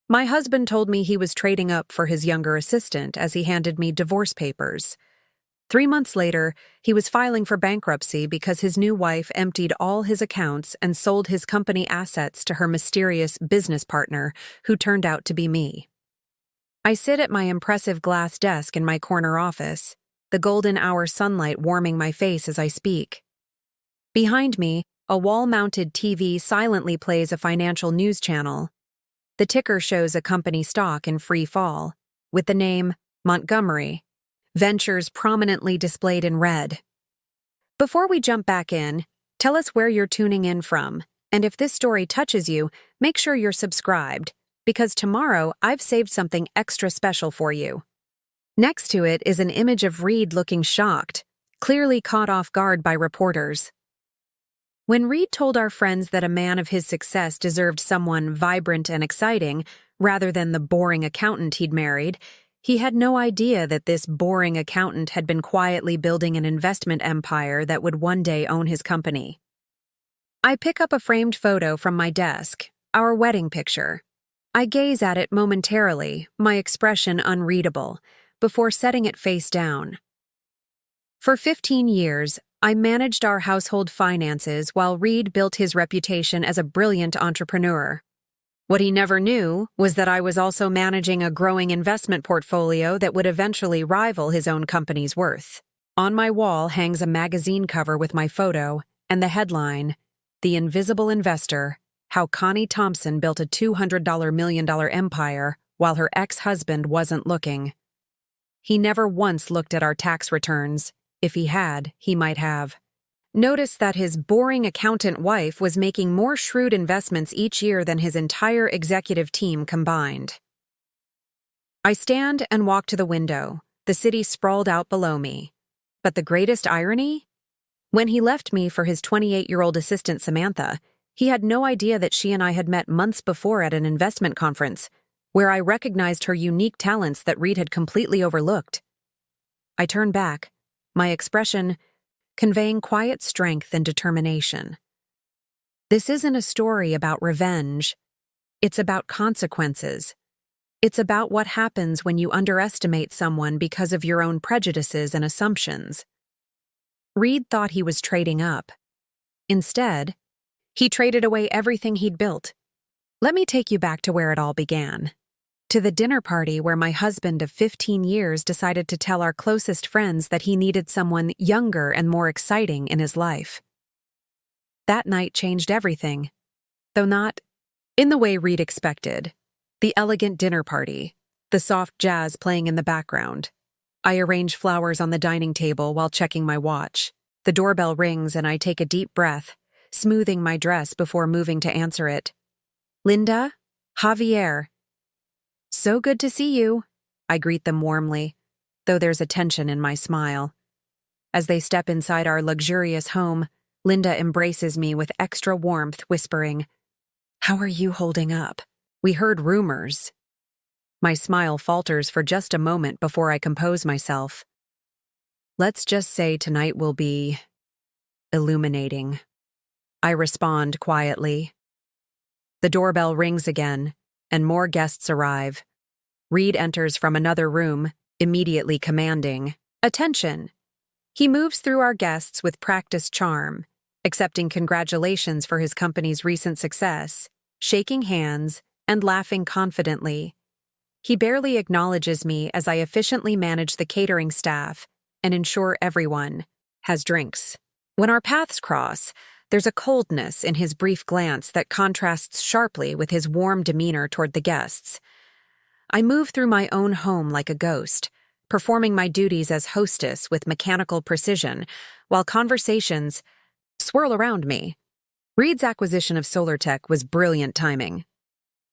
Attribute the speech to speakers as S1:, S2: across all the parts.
S1: My husband told me he was trading up for his younger assistant as he handed me divorce papers. 3 months later, he was filing for bankruptcy because his new wife emptied all his accounts and sold his company assets to her mysterious business partner, who turned out to be me. I sit at my impressive glass desk in my corner office, the golden hour sunlight warming my face as I speak. Behind me, a wall-mounted TV silently plays a financial news channel. The ticker shows a company stock in free fall, with the name Montgomery Ventures prominently displayed in red. Before we jump back in, tell us where you're tuning in from, and if this story touches you, make sure you're subscribed, because tomorrow I've saved something extra special for you. Next to it is an image of Reed looking shocked, clearly caught off guard by reporters. When Reed told our friends that a man of his success deserved someone vibrant and exciting, rather than the boring accountant he'd married, he had no idea that this boring accountant had been quietly building an investment empire that would one day own his company. I pick up a framed photo from my desk, our wedding picture. I gaze at it momentarily, my expression unreadable, before setting it face down. For 15 years, I managed our household finances while Reed built his reputation as a brilliant entrepreneur. What he never knew was that I was also managing a growing investment portfolio that would eventually rival his own company's worth. On my wall hangs a magazine cover with my photo and the headline, "The Invisible Investor: How Connie Thompson Built a $200 million empire while her ex-husband wasn't looking." He never once looked at our tax returns. If he had, he might have. Notice that his boring accountant wife was making more shrewd investments each year than his entire executive team combined. I stand and walk to the window, the city sprawled out below me. But the greatest irony? When he left me for his 28-year-old assistant Samantha, he had no idea that she and I had met months before at an investment conference, where I recognized her unique talents that Reed had completely overlooked. I turn back, my expression conveying quiet strength and determination. This isn't a story about revenge. It's about consequences. It's about what happens when you underestimate someone because of your own prejudices and assumptions. Reed thought he was trading up. Instead, he traded away everything he'd built. Let me take you back to where it all began. To the dinner party where my husband of 15 years decided to tell our closest friends that he needed someone younger and more exciting in his life. That night changed everything, though not in the way Reed expected. The elegant dinner party, the soft jazz playing in the background. I arrange flowers on the dining table while checking my watch. The doorbell rings and I take a deep breath, smoothing my dress before moving to answer it. "Linda? Javier." "So good to see you," I greet them warmly, though there's a tension in my smile. As they step inside our luxurious home, Linda embraces me with extra warmth, whispering, "How are you holding up? We heard rumors." My smile falters for just a moment before I compose myself. "Let's just say tonight will be illuminating," I respond quietly. The doorbell rings again, and more guests arrive. Reed enters from another room, immediately commanding, "Attention!" He moves through our guests with practiced charm, accepting congratulations for his company's recent success, shaking hands, and laughing confidently. He barely acknowledges me as I efficiently manage the catering staff and ensure everyone has drinks. When our paths cross, there's a coldness in his brief glance that contrasts sharply with his warm demeanor toward the guests. I move through my own home like a ghost, performing my duties as hostess with mechanical precision, while conversations swirl around me. Reed's acquisition of SolarTech was brilliant timing.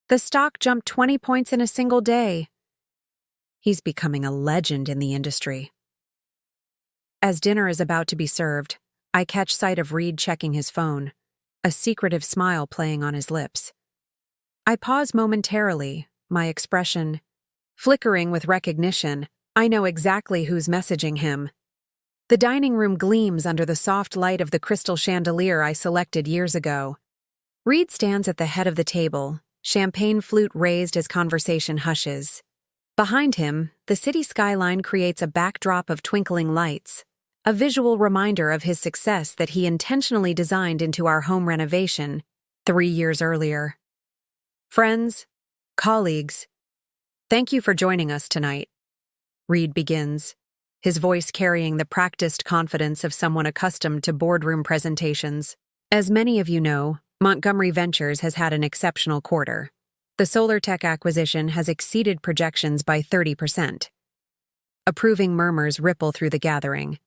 S1: The stock jumped 20 points in a single day. He's becoming a legend in the industry. As dinner is about to be served, I catch sight of Reed checking his phone, a secretive smile playing on his lips. I pause momentarily, my expression flickering with recognition. I know exactly who's messaging him. The dining room gleams under the soft light of the crystal chandelier I selected years ago. Reed stands at the head of the table, champagne flute raised as conversation hushes. Behind him, the city skyline creates a backdrop of twinkling lights, a visual reminder of his success that he intentionally designed into our home renovation 3 years earlier. Friends, colleagues, thank you for joining us tonight. Reed begins, his voice carrying the practiced confidence of someone accustomed to boardroom presentations. As many of you know, Montgomery Ventures has had an exceptional quarter. The solar tech acquisition has exceeded projections by 30%. Approving murmurs ripple through the gathering.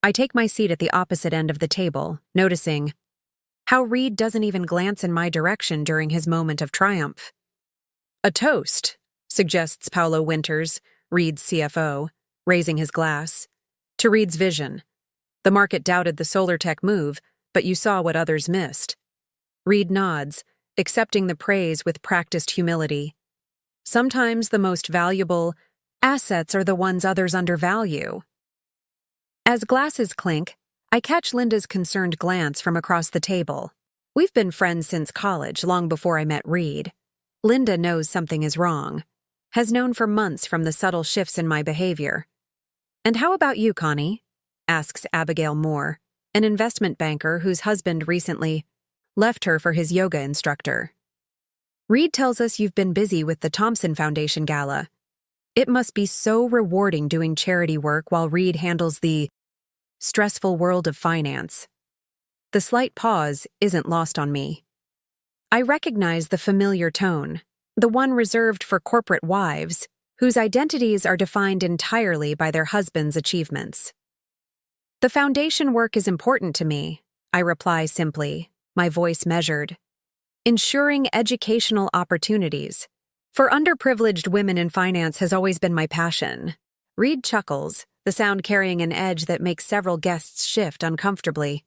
S1: I take my seat at the opposite end of the table, noticing how Reed doesn't even glance in my direction during his moment of triumph. A toast, suggests Paulo Winters, Reed's CFO, raising his glass. To Reed's vision. The market doubted the solar tech move, but you saw what others missed. Reed nods, accepting the praise with practiced humility. Sometimes the most valuable assets are the ones others undervalue. As glasses clink, I catch Linda's concerned glance from across the table. We've been friends since college, long before I met Reed. Linda knows something is wrong, has known for months from the subtle shifts in my behavior. And how about you, Connie? Asks Abigail Moore, an investment banker whose husband recently left her for his yoga instructor. Reed tells us you've been busy with the Thompson Foundation Gala. It must be so rewarding doing charity work while Reed handles the stressful world of finance. The slight pause isn't lost on me. I recognize the familiar tone, the one reserved for corporate wives, whose identities are defined entirely by their husbands' achievements. The foundation work is important to me, I reply simply, my voice measured. Ensuring educational opportunities for underprivileged women in finance has always been my passion. Reed chuckles, the sound carrying an edge that makes several guests shift uncomfortably.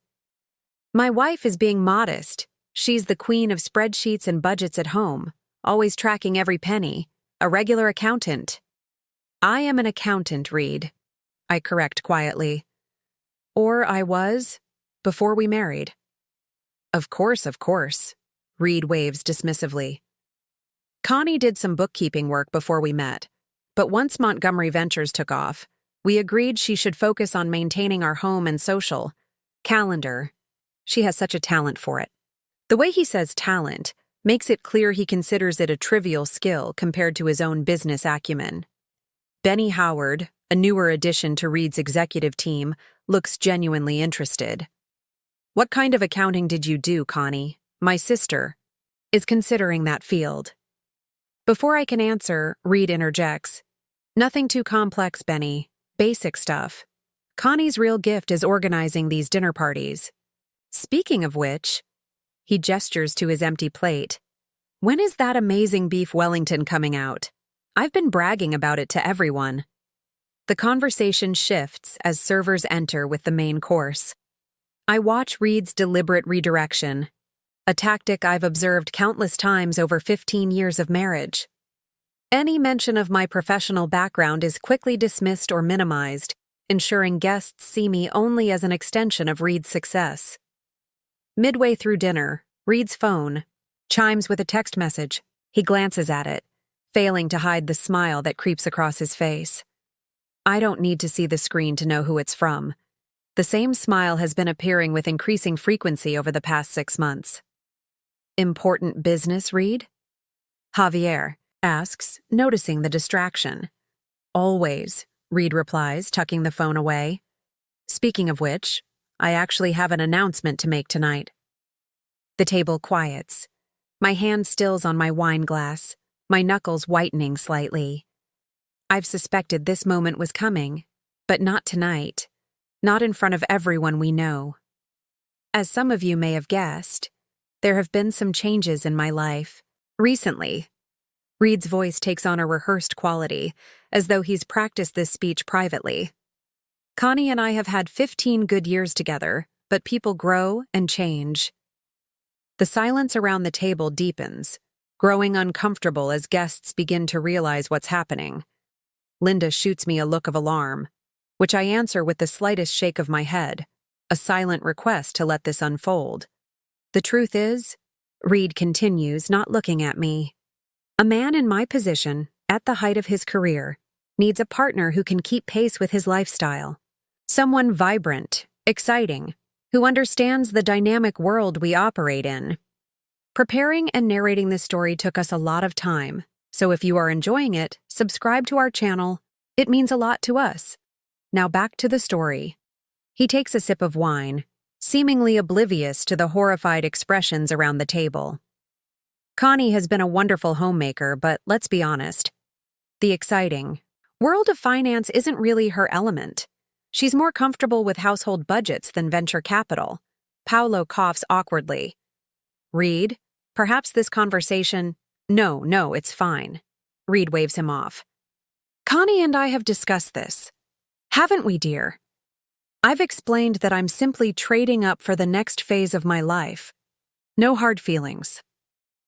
S1: My wife is being modest. She's the queen of spreadsheets and budgets at home, always tracking every penny, a regular accountant. I am an accountant, Reed, I correct quietly. Or I was, before we married. Of course, Reed waves dismissively. Connie did some bookkeeping work before we met, but once Montgomery Ventures took off, we agreed she should focus on maintaining our home and social calendar. She has such a talent for it. The way he says talent makes it clear he considers it a trivial skill compared to his own business acumen. Benny Howard, a newer addition to Reed's executive team, looks genuinely interested. What kind of accounting did you do, Connie? My sister is considering that field. Before I can answer, Reed interjects. Nothing too complex, Benny. Basic stuff. Connie's real gift is organizing these dinner parties. Speaking of which, he gestures to his empty plate. When is that amazing beef Wellington coming out? I've been bragging about it to everyone. The conversation shifts as servers enter with the main course. I watch Reed's deliberate redirection, a tactic I've observed countless times over 15 years of marriage. Any mention of my professional background is quickly dismissed or minimized, ensuring guests see me only as an extension of Reed's success. Midway through dinner, Reed's phone chimes with a text message. He glances at it, failing to hide the smile that creeps across his face. I don't need to see the screen to know who it's from. The same smile has been appearing with increasing frequency over the past 6 months. Important business, Reed? Javier asks, noticing the distraction. Always, Reed replies, tucking the phone away. Speaking of which, I actually have an announcement to make tonight. The table quiets. My hand stills on my wine glass, my knuckles whitening slightly. I've suspected this moment was coming, but not tonight. Not in front of everyone we know. As some of you may have guessed, there have been some changes in my life. Recently, Reed's voice takes on a rehearsed quality, as though he's practiced this speech privately. Connie and I have had 15 good years together, but people grow and change. The silence around the table deepens, growing uncomfortable as guests begin to realize what's happening. Linda shoots me a look of alarm, which I answer with the slightest shake of my head, a silent request to let this unfold. The truth is, Reed continues, not looking at me. A man in my position, at the height of his career, needs a partner who can keep pace with his lifestyle. Someone vibrant, exciting, who understands the dynamic world we operate in. Preparing and narrating this story took us a lot of time, so if you are enjoying it, subscribe to our channel. It means a lot to us. Now back to the story. He takes a sip of wine, seemingly oblivious to the horrified expressions around the table. Connie has been a wonderful homemaker, but let's be honest. The exciting world of finance isn't really her element. She's more comfortable with household budgets than venture capital. Paolo coughs awkwardly. Reed, perhaps this conversation— No, it's fine. Reed waves him off. Connie and I have discussed this. Haven't we, dear? I've explained that I'm simply trading up for the next phase of my life. No hard feelings.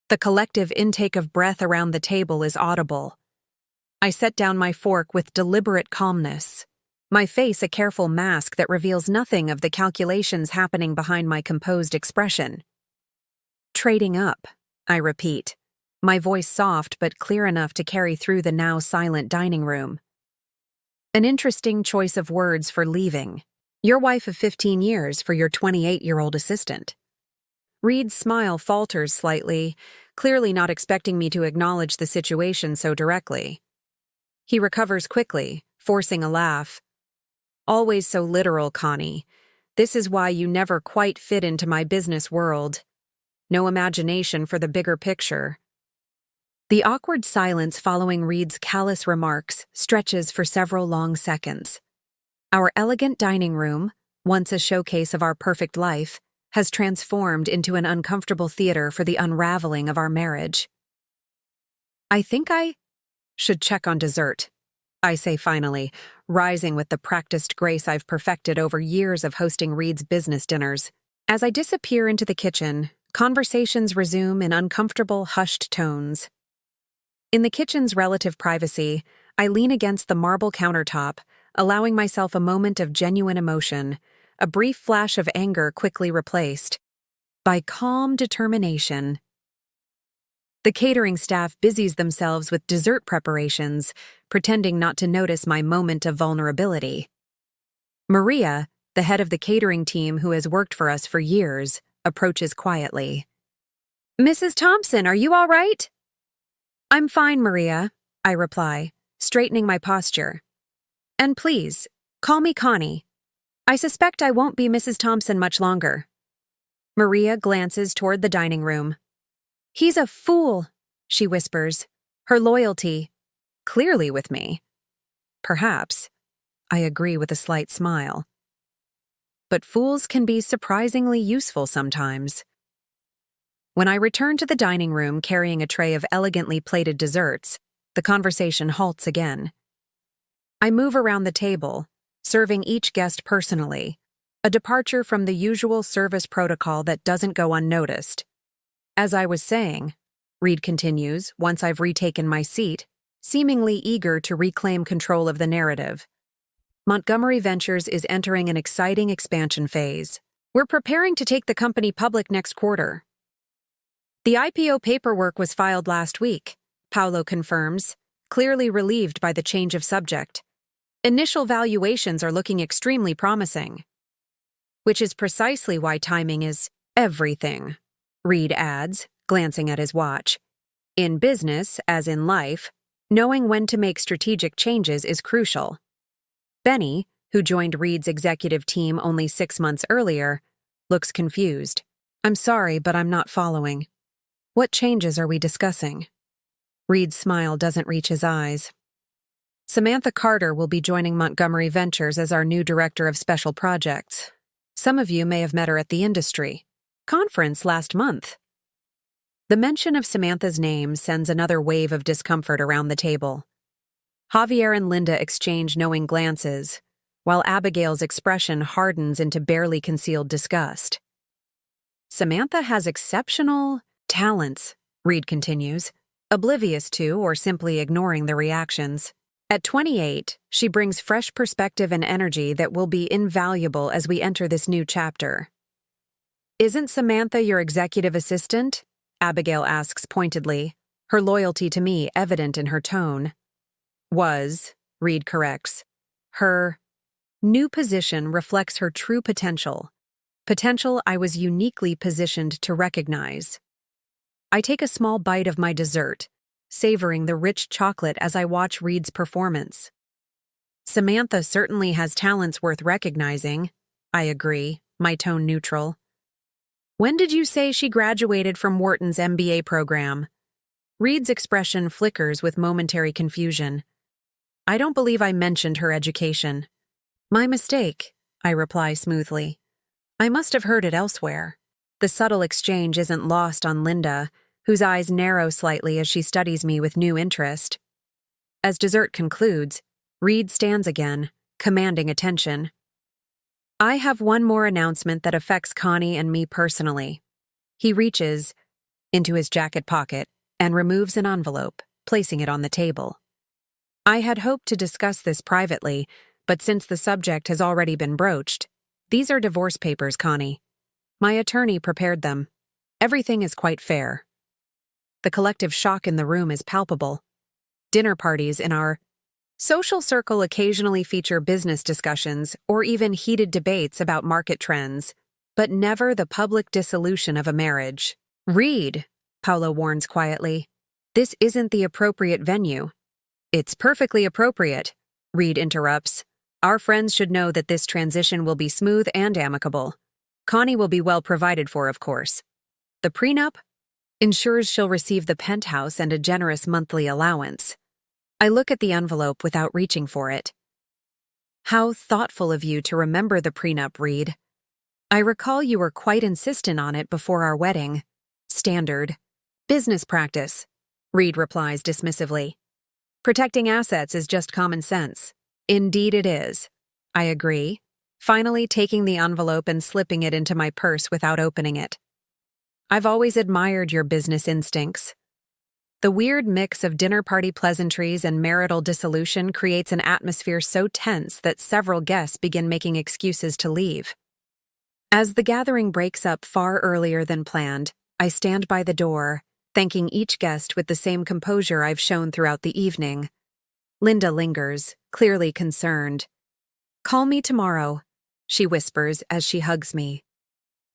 S1: The collective intake of breath around the table is audible. I set down my fork with deliberate calmness, my face a careful mask that reveals nothing of the calculations happening behind my composed expression. Trading up, I repeat, my voice soft but clear enough to carry through the now silent dining room. An interesting choice of words for leaving. Your wife of 15 years for your 28-year-old assistant. Reed's smile falters slightly, clearly not expecting me to acknowledge the situation so directly. He recovers quickly, forcing a laugh. Always so literal, Connie. This is why you never quite fit into my business world. No imagination for the bigger picture. The awkward silence following Reed's callous remarks stretches for several long seconds. Our elegant dining room, once a showcase of our perfect life, has transformed into an uncomfortable theater for the unraveling of our marriage. I think I should check on dessert, I say finally, rising with the practiced grace I've perfected over years of hosting Reed's business dinners. As I disappear into the kitchen, conversations resume in uncomfortable, hushed tones. In the kitchen's relative privacy, I lean against the marble countertop, allowing myself a moment of genuine emotion, a brief flash of anger quickly replaced by calm determination. The catering staff busies themselves with dessert preparations, pretending not to notice my moment of vulnerability. Maria, the head of the catering team who has worked for us for years, approaches quietly. Mrs. Thompson, are you all right? I'm fine, Maria, I reply, straightening my posture. And please, call me Connie. I suspect I won't be Mrs. Thompson much longer. Maria glances toward the dining room. He's a fool, she whispers, her loyalty clearly with me. Perhaps, I agree with a slight smile. But fools can be surprisingly useful sometimes. When I return to the dining room carrying a tray of elegantly plated desserts, the conversation halts again. I move around the table, serving each guest personally, a departure from the usual service protocol that doesn't go unnoticed. As I was saying, Reed continues, once I've retaken my seat, seemingly eager to reclaim control of the narrative. Montgomery Ventures is entering an exciting expansion phase. We're preparing to take the company public next quarter. The IPO paperwork was filed last week, Paolo confirms, clearly relieved by the change of subject. Initial valuations are looking extremely promising. Which is precisely why timing is everything, Reed adds, glancing at his watch. In business, as in life, knowing when to make strategic changes is crucial. Benny, who joined Reed's executive team only 6 months earlier, looks confused. I'm sorry, but I'm not following. What changes are we discussing? Reed's smile doesn't reach his eyes. Samantha Carter will be joining Montgomery Ventures as our new director of special projects. Some of you may have met her at the industry conference last month. The mention of Samantha's name sends another wave of discomfort around the table. Javier and Linda exchange knowing glances, while Abigail's expression hardens into barely concealed disgust. Samantha has exceptional talents, Reed continues, oblivious to or simply ignoring the reactions. At 28, she brings fresh perspective and energy that will be invaluable as we enter this new chapter. Isn't Samantha your executive assistant? Abigail asks pointedly, her loyalty to me evident in her tone. Was, Reed corrects. Her new position reflects her true potential. Potential I was uniquely positioned to recognize. I take a small bite of my dessert, savoring the rich chocolate as I watch Reed's performance. Samantha certainly has talents worth recognizing. I agree, my tone neutral. When did you say she graduated from Wharton's MBA program? Reed's expression flickers with momentary confusion. I don't believe I mentioned her education. My mistake, I reply smoothly. I must have heard it elsewhere. The subtle exchange isn't lost on Linda, whose eyes narrow slightly as she studies me with new interest. As dessert concludes, Reed stands again, commanding attention. I have one more announcement that affects Connie and me personally. He reaches into his jacket pocket and removes an envelope, placing it on the table. I had hoped to discuss this privately, but since the subject has already been broached, these are divorce papers, Connie. My attorney prepared them. Everything is quite fair. The collective shock in the room is palpable. Dinner parties in our social circle occasionally feature business discussions or even heated debates about market trends, but never the public dissolution of a marriage. Reed, Paolo warns quietly, this isn't the appropriate venue. It's perfectly appropriate, Reed interrupts. Our friends should know that this transition will be smooth and amicable. Connie will be well provided for, of course. The prenup ensures she'll receive the penthouse and a generous monthly allowance. I look at the envelope without reaching for it. How thoughtful of you to remember the prenup, Reed. I recall you were quite insistent on it before our wedding. Standard. Business practice, Reed replies dismissively. Protecting assets is just common sense. Indeed it is. I agree, finally taking the envelope and slipping it into my purse without opening it. I've always admired your business instincts. The weird mix of dinner party pleasantries and marital dissolution creates an atmosphere so tense that several guests begin making excuses to leave. As the gathering breaks up far earlier than planned, I stand by the door, thanking each guest with the same composure I've shown throughout the evening. Linda lingers, clearly concerned. Call me tomorrow, she whispers as she hugs me.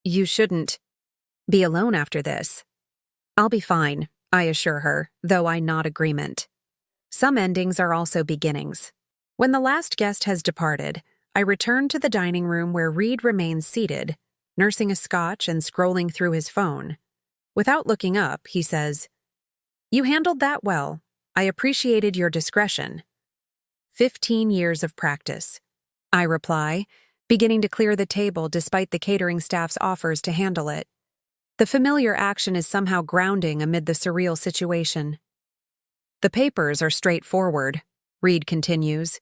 S1: You shouldn't be alone after this. I'll be fine, I assure her, though I nod agreement. Some endings are also beginnings. When the last guest has departed, I return to the dining room where Reed remains seated, nursing a scotch and scrolling through his phone. Without looking up, he says, You handled that well. I appreciated your discretion. 15 years of practice, I reply, beginning to clear the table despite the catering staff's offers to handle it. The familiar action is somehow grounding amid the surreal situation. The papers are straightforward, Reed continues.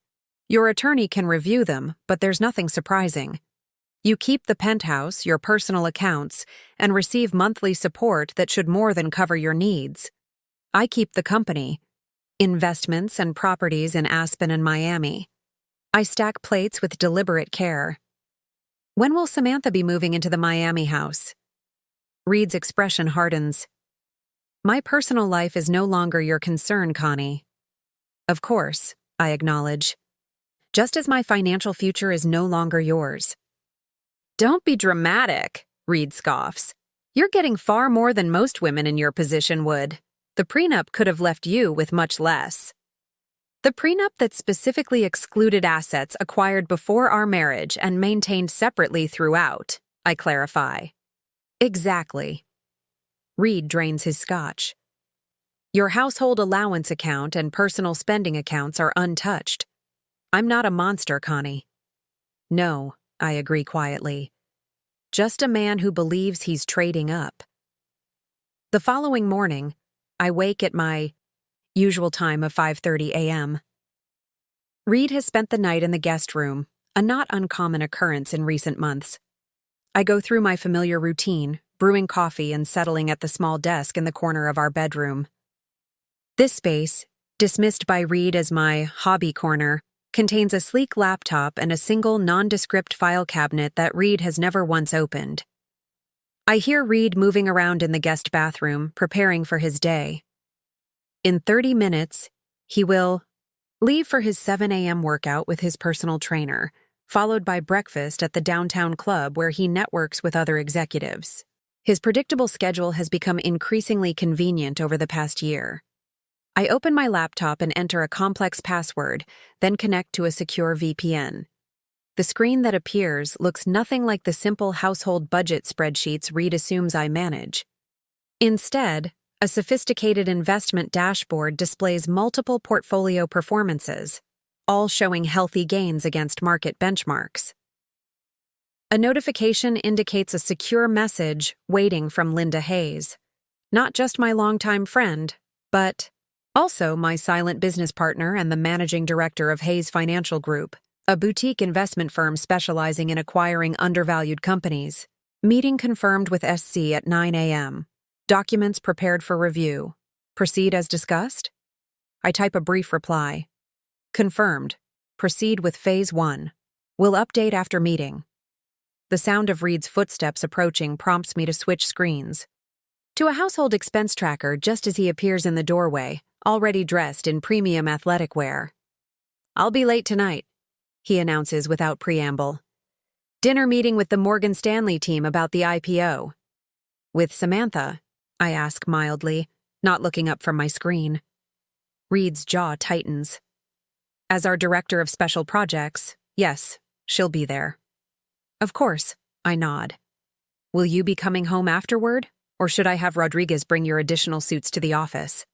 S1: Your attorney can review them, but there's nothing surprising. You keep the penthouse, your personal accounts, and receive monthly support that should more than cover your needs. I keep the company, investments and properties in Aspen and Miami. I stack plates with deliberate care. When will Samantha be moving into the Miami house? Reed's expression hardens. My personal life is no longer your concern, Connie. Of course, I acknowledge. Just as my financial future is no longer yours. Don't be dramatic, Reed scoffs. You're getting far more than most women in your position would. The prenup could have left you with much less. The prenup that specifically excluded assets acquired before our marriage and maintained separately throughout, I clarify. Exactly. Reed drains his scotch. Your household allowance account and personal spending accounts are untouched. I'm not a monster, Connie. No, I agree quietly. Just a man who believes he's trading up. The following morning, I wake at my usual time of 5:30 a.m. Reed has spent the night in the guest room, a not uncommon occurrence in recent months. I go through my familiar routine, brewing coffee and settling at the small desk in the corner of our bedroom. This space, dismissed by Reed as my hobby corner, contains a sleek laptop and a single nondescript file cabinet that Reed has never once opened. I hear Reed moving around in the guest bathroom, preparing for his day. In 30 minutes, he will leave for his 7 a.m. workout with his personal trainer, followed by breakfast at the downtown club where he networks with other executives. His predictable schedule has become increasingly convenient over the past year. I open my laptop and enter a complex password, then connect to a secure VPN. The screen that appears looks nothing like the simple household budget spreadsheets Reed assumes I manage. Instead, a sophisticated investment dashboard displays multiple portfolio performances, all showing healthy gains against market benchmarks. A notification indicates a secure message waiting from Linda Hayes, not just my longtime friend, but also my silent business partner and the managing director of Hayes Financial Group, a boutique investment firm specializing in acquiring undervalued companies. Meeting confirmed with SC at 9 a.m. Documents prepared for review. Proceed as discussed? I type a brief reply. Confirmed. Proceed with Phase 1. Will update after meeting. The sound of Reed's footsteps approaching prompts me to switch screens to a household expense tracker just as he appears in the doorway, already dressed in premium athletic wear. I'll be late tonight, he announces without preamble. Dinner meeting with the Morgan Stanley team about the IPO. With Samantha, I ask mildly, not looking up from my screen. Reed's jaw tightens. As our director of special projects, yes, she'll be there. Of course, I nod. Will you be coming home afterward, or should I have Rodriguez bring your additional suits to the office?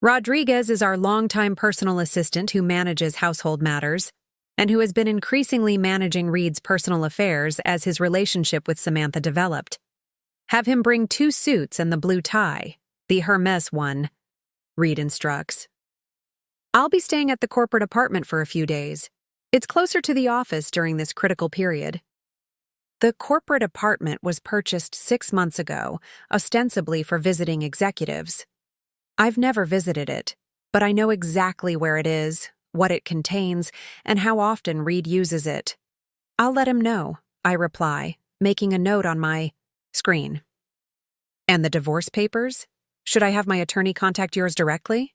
S1: Rodriguez is our longtime personal assistant who manages household matters, and who has been increasingly managing Reed's personal affairs as his relationship with Samantha developed. Have him bring 2 suits and the blue tie, the Hermes one, Reed instructs. I'll be staying at the corporate apartment for a few days. It's closer to the office during this critical period. The corporate apartment was purchased 6 months ago, ostensibly for visiting executives. I've never visited it, but I know exactly where it is, what it contains, and how often Reed uses it. I'll let him know, I reply, making a note on my screen. And the divorce papers? Should I have my attorney contact yours directly?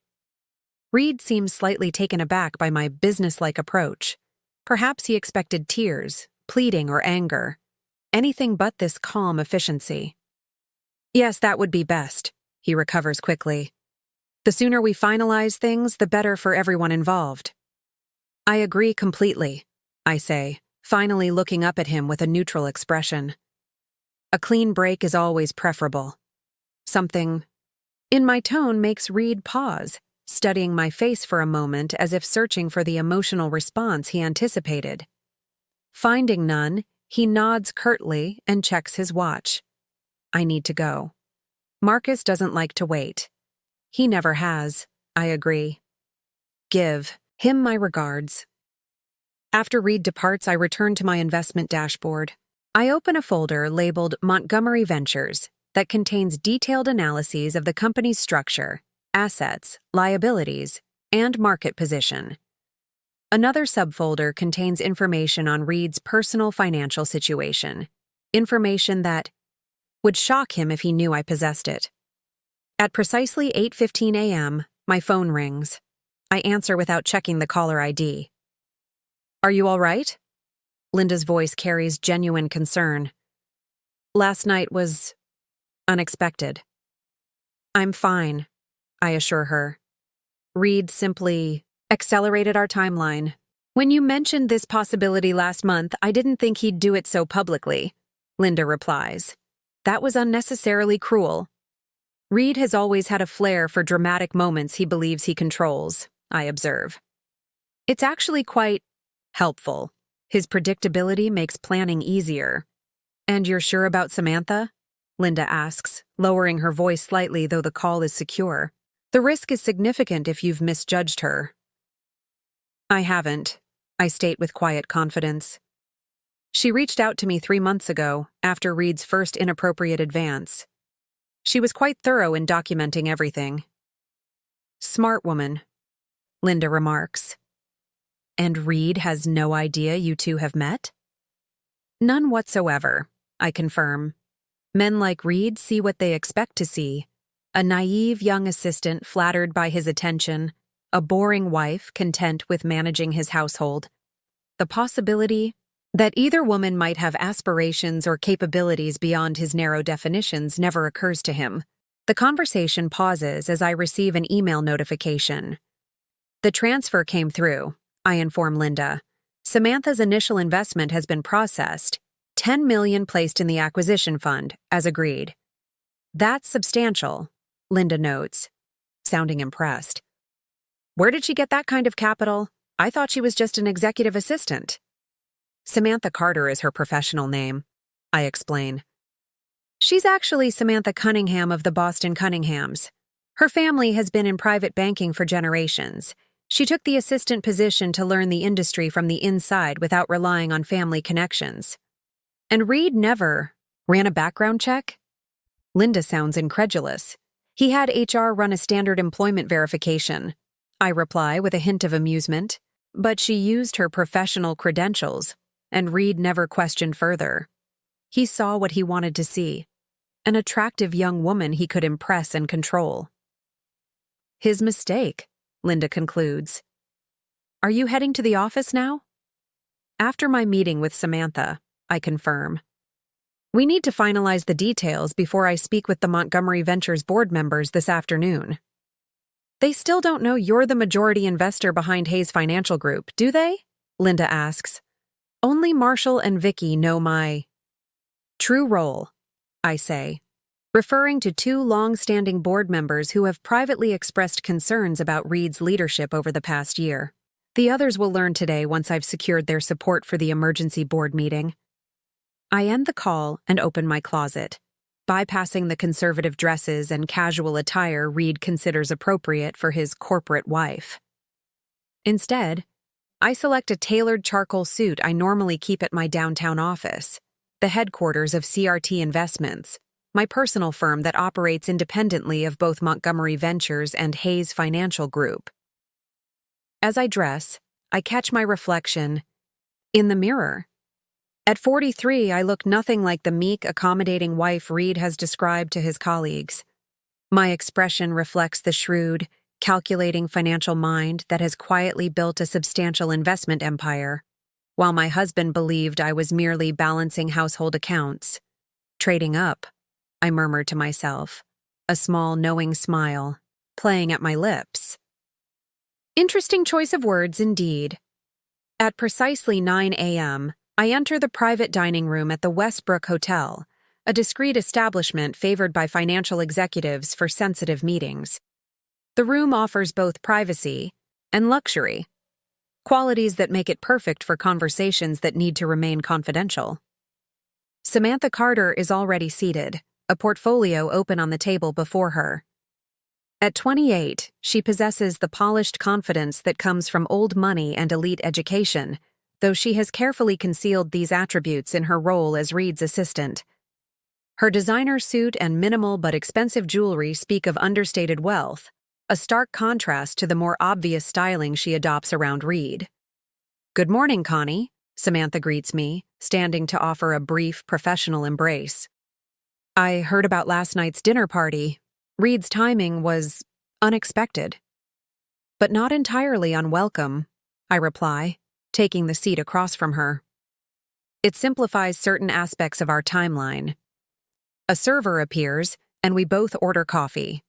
S1: Reed seems slightly taken aback by my businesslike approach. Perhaps he expected tears, pleading, or anger. Anything but this calm efficiency. Yes, that would be best, he recovers quickly. The sooner we finalize things, the better for everyone involved. I agree completely, I say, finally looking up at him with a neutral expression. A clean break is always preferable. Something in my tone makes Reed pause, studying my face for a moment as if searching for the emotional response he anticipated. Finding none, he nods curtly and checks his watch. I need to go. Marcus doesn't like to wait. He never has, I agree. Give him my regards. After Reed departs, I return to my investment dashboard. I open a folder labeled Montgomery Ventures that contains detailed analyses of the company's structure, assets, liabilities, and market position. Another subfolder contains information on Reed's personal financial situation, information that would shock him if he knew I possessed it. At precisely 8:15 a.m., my phone rings. I answer without checking the caller ID. Are you all right? Linda's voice carries genuine concern. Last night was unexpected. I'm fine, I assure her. Reed simply accelerated our timeline. When you mentioned this possibility last month, I didn't think he'd do it so publicly, Linda replies. That was unnecessarily cruel. Reed has always had a flair for dramatic moments he believes he controls, I observe. It's actually quite helpful. His predictability makes planning easier. And you're sure about Samantha? Linda asks, lowering her voice slightly though the call is secure. The risk is significant if you've misjudged her. I haven't, I state with quiet confidence. She reached out to me 3 months ago, after Reed's first inappropriate advance. She was quite thorough in documenting everything. Smart woman, Linda remarks. And Reed has no idea you two have met? None whatsoever, I confirm. Men like Reed see what they expect to see. A naive young assistant flattered by his attention, a boring wife content with managing his household. The possibility that either woman might have aspirations or capabilities beyond his narrow definitions never occurs to him. The conversation pauses as I receive an email notification. The transfer came through, I inform Linda. Samantha's initial investment has been processed, $10 million placed in the acquisition fund, as agreed. That's substantial, Linda notes, sounding impressed. Where did she get that kind of capital? I thought she was just an executive assistant. Samantha Carter is her professional name, I explain. She's actually Samantha Cunningham of the Boston Cunninghams. Her family has been in private banking for generations. She took the assistant position to learn the industry from the inside without relying on family connections. And Reed never ran a background check? Linda sounds incredulous. He had HR run a standard employment verification, I reply with a hint of amusement. But she used her professional credentials, and Reed never questioned further. He saw what he wanted to see, an attractive young woman he could impress and control. His mistake, Linda concludes. Are you heading to the office now? After my meeting with Samantha, I confirm. We need to finalize the details before I speak with the Montgomery Ventures board members this afternoon. They still don't know you're the majority investor behind Hayes Financial Group, do they? Linda asks. Only Marshall and Vicky know my true role, I say, referring to two long-standing board members who have privately expressed concerns about Reed's leadership over the past year. The others will learn today once I've secured their support for the emergency board meeting. I end the call and open my closet, bypassing the conservative dresses and casual attire Reed considers appropriate for his corporate wife. Instead, I select a tailored charcoal suit I normally keep at my downtown office, the headquarters of CRT Investments, my personal firm that operates independently of both Montgomery Ventures and Hayes Financial Group. As I dress, I catch my reflection in the mirror. At 43, I look nothing like the meek, accommodating wife Reed has described to his colleagues. My expression reflects the shrewd, calculating financial mind that has quietly built a substantial investment empire, while my husband believed I was merely balancing household accounts. Trading up, I murmured to myself, a small knowing smile playing at my lips. Interesting choice of words indeed. At precisely 9 a.m., I enter the private dining room at the Westbrook Hotel, a discreet establishment favored by financial executives for sensitive meetings. The room offers both privacy and luxury, qualities that make it perfect for conversations that need to remain confidential. Samantha Carter is already seated, a portfolio open on the table before her. At 28, she possesses the polished confidence that comes from old money and elite education, though she has carefully concealed these attributes in her role as Reed's assistant. Her designer suit and minimal but expensive jewelry speak of understated wealth, a stark contrast to the more obvious styling she adopts around Reed. Good morning, Connie, Samantha greets me, standing to offer a brief, professional embrace. I heard about last night's dinner party. Reed's timing was unexpected. But not entirely unwelcome, I reply, taking the seat across from her. It simplifies certain aspects of our timeline. A server appears, and we both order coffee.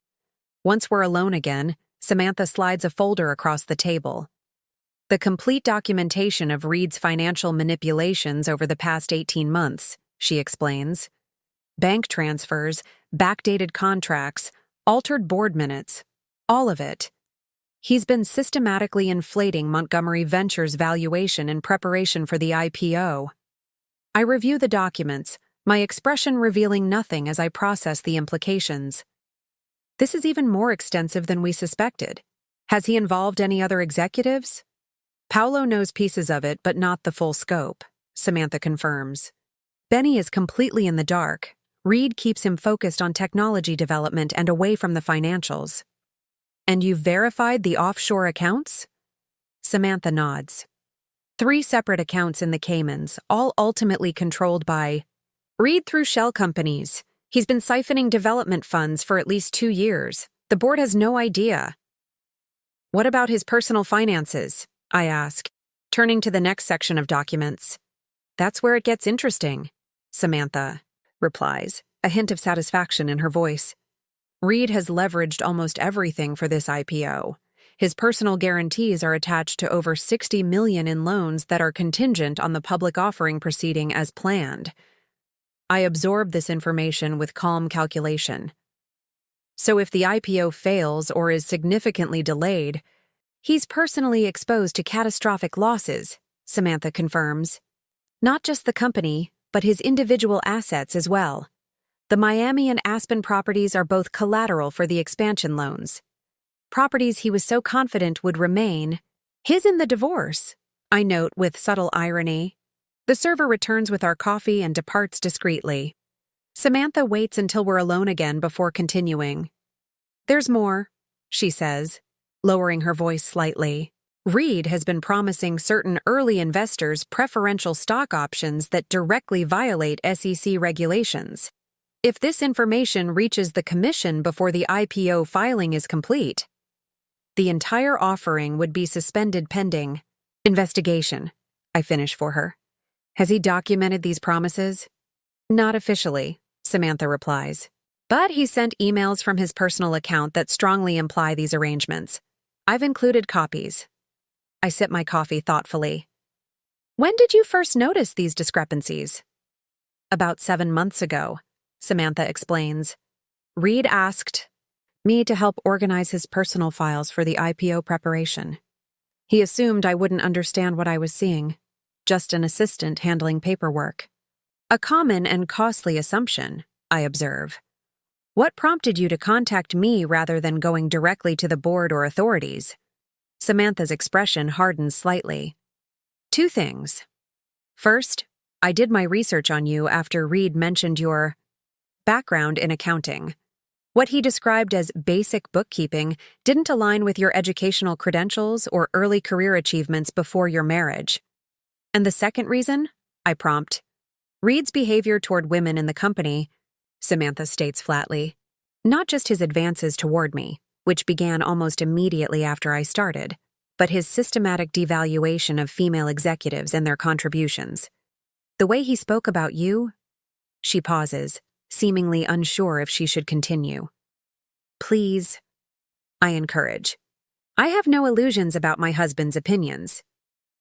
S1: Once we're alone again, Samantha slides a folder across the table. The complete documentation of Reed's financial manipulations over the past 18 months, she explains. Bank transfers, backdated contracts, altered board minutes, all of it. He's been systematically inflating Montgomery Ventures' valuation in preparation for the IPO. I review the documents, my expression revealing nothing as I process the implications. This is even more extensive than we suspected. Has he involved any other executives? Paolo knows pieces of it, but not the full scope, Samantha confirms. Benny is completely in the dark. Reed keeps him focused on technology development and away from the financials. And you've verified the offshore accounts? Samantha nods. 3 separate accounts in the Caymans, all ultimately controlled by Reed through shell companies, He's been siphoning development funds for at least 2 years. The board has no idea. What about his personal finances? I ask, turning to the next section of documents. That's where it gets interesting, Samantha replies, a hint of satisfaction in her voice. Reed has leveraged almost everything for this IPO. His personal guarantees are attached to over $60 million in loans that are contingent on the public offering proceeding as planned. I absorb this information with calm calculation. So if the IPO fails or is significantly delayed, he's personally exposed to catastrophic losses, Samantha confirms. Not just the company, but his individual assets as well. The Miami and Aspen properties are both collateral for the expansion loans. Properties he was so confident would remain his in the divorce, I note with subtle irony. The server returns with our coffee and departs discreetly. Samantha waits until we're alone again before continuing. There's more, she says, lowering her voice slightly. Reed has been promising certain early investors preferential stock options that directly violate SEC regulations. If this information reaches the commission before the IPO filing is complete, the entire offering would be suspended pending investigation, I finish for her. Has he documented these promises? Not officially, Samantha replies. But he sent emails from his personal account that strongly imply these arrangements. I've included copies. I sip my coffee thoughtfully. When did you first notice these discrepancies? About 7 months ago, Samantha explains. Reed asked me to help organize his personal files for the IPO preparation. He assumed I wouldn't understand what I was seeing, just an assistant handling paperwork. A common and costly assumption, I observe. What prompted you to contact me rather than going directly to the board or authorities? Samantha's expression hardens slightly. 2 things. First, I did my research on you after Reed mentioned your background in accounting. What he described as basic bookkeeping didn't align with your educational credentials or early career achievements before your marriage. And the second reason? I prompt. Reed's behavior toward women in the company, Samantha states flatly. Not just his advances toward me, which began almost immediately after I started, but his systematic devaluation of female executives and their contributions. The way he spoke about you? She pauses, seemingly unsure if she should continue. Please, I encourage. I have no illusions about my husband's opinions.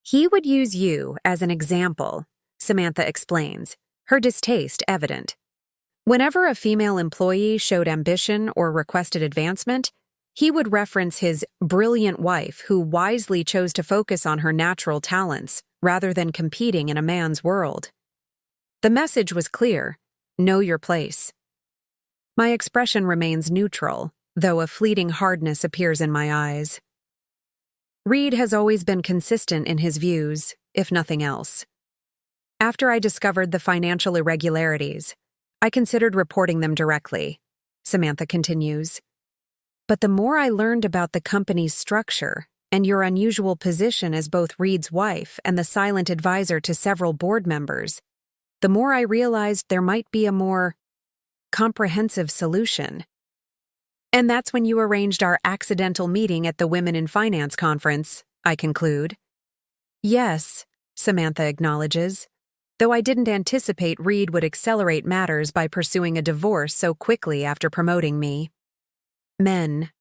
S1: He would use you as an example, Samantha explains, her distaste evident. Whenever a female employee showed ambition or requested advancement, he would reference his brilliant wife who wisely chose to focus on her natural talents rather than competing in a man's world. The message was clear: know your place. My expression remains neutral, though a fleeting hardness appears in my eyes. Reed has always been consistent in his views, if nothing else. After I discovered the financial irregularities, I considered reporting them directly, Samantha continues. But the more I learned about the company's structure and your unusual position as both Reed's wife and the silent advisor to several board members, the more I realized there might be a more comprehensive solution. And that's when you arranged our accidental meeting at the Women in Finance conference, I conclude. Yes, Samantha acknowledges, though I didn't anticipate Reed would accelerate matters by pursuing a divorce so quickly after promoting me. Men,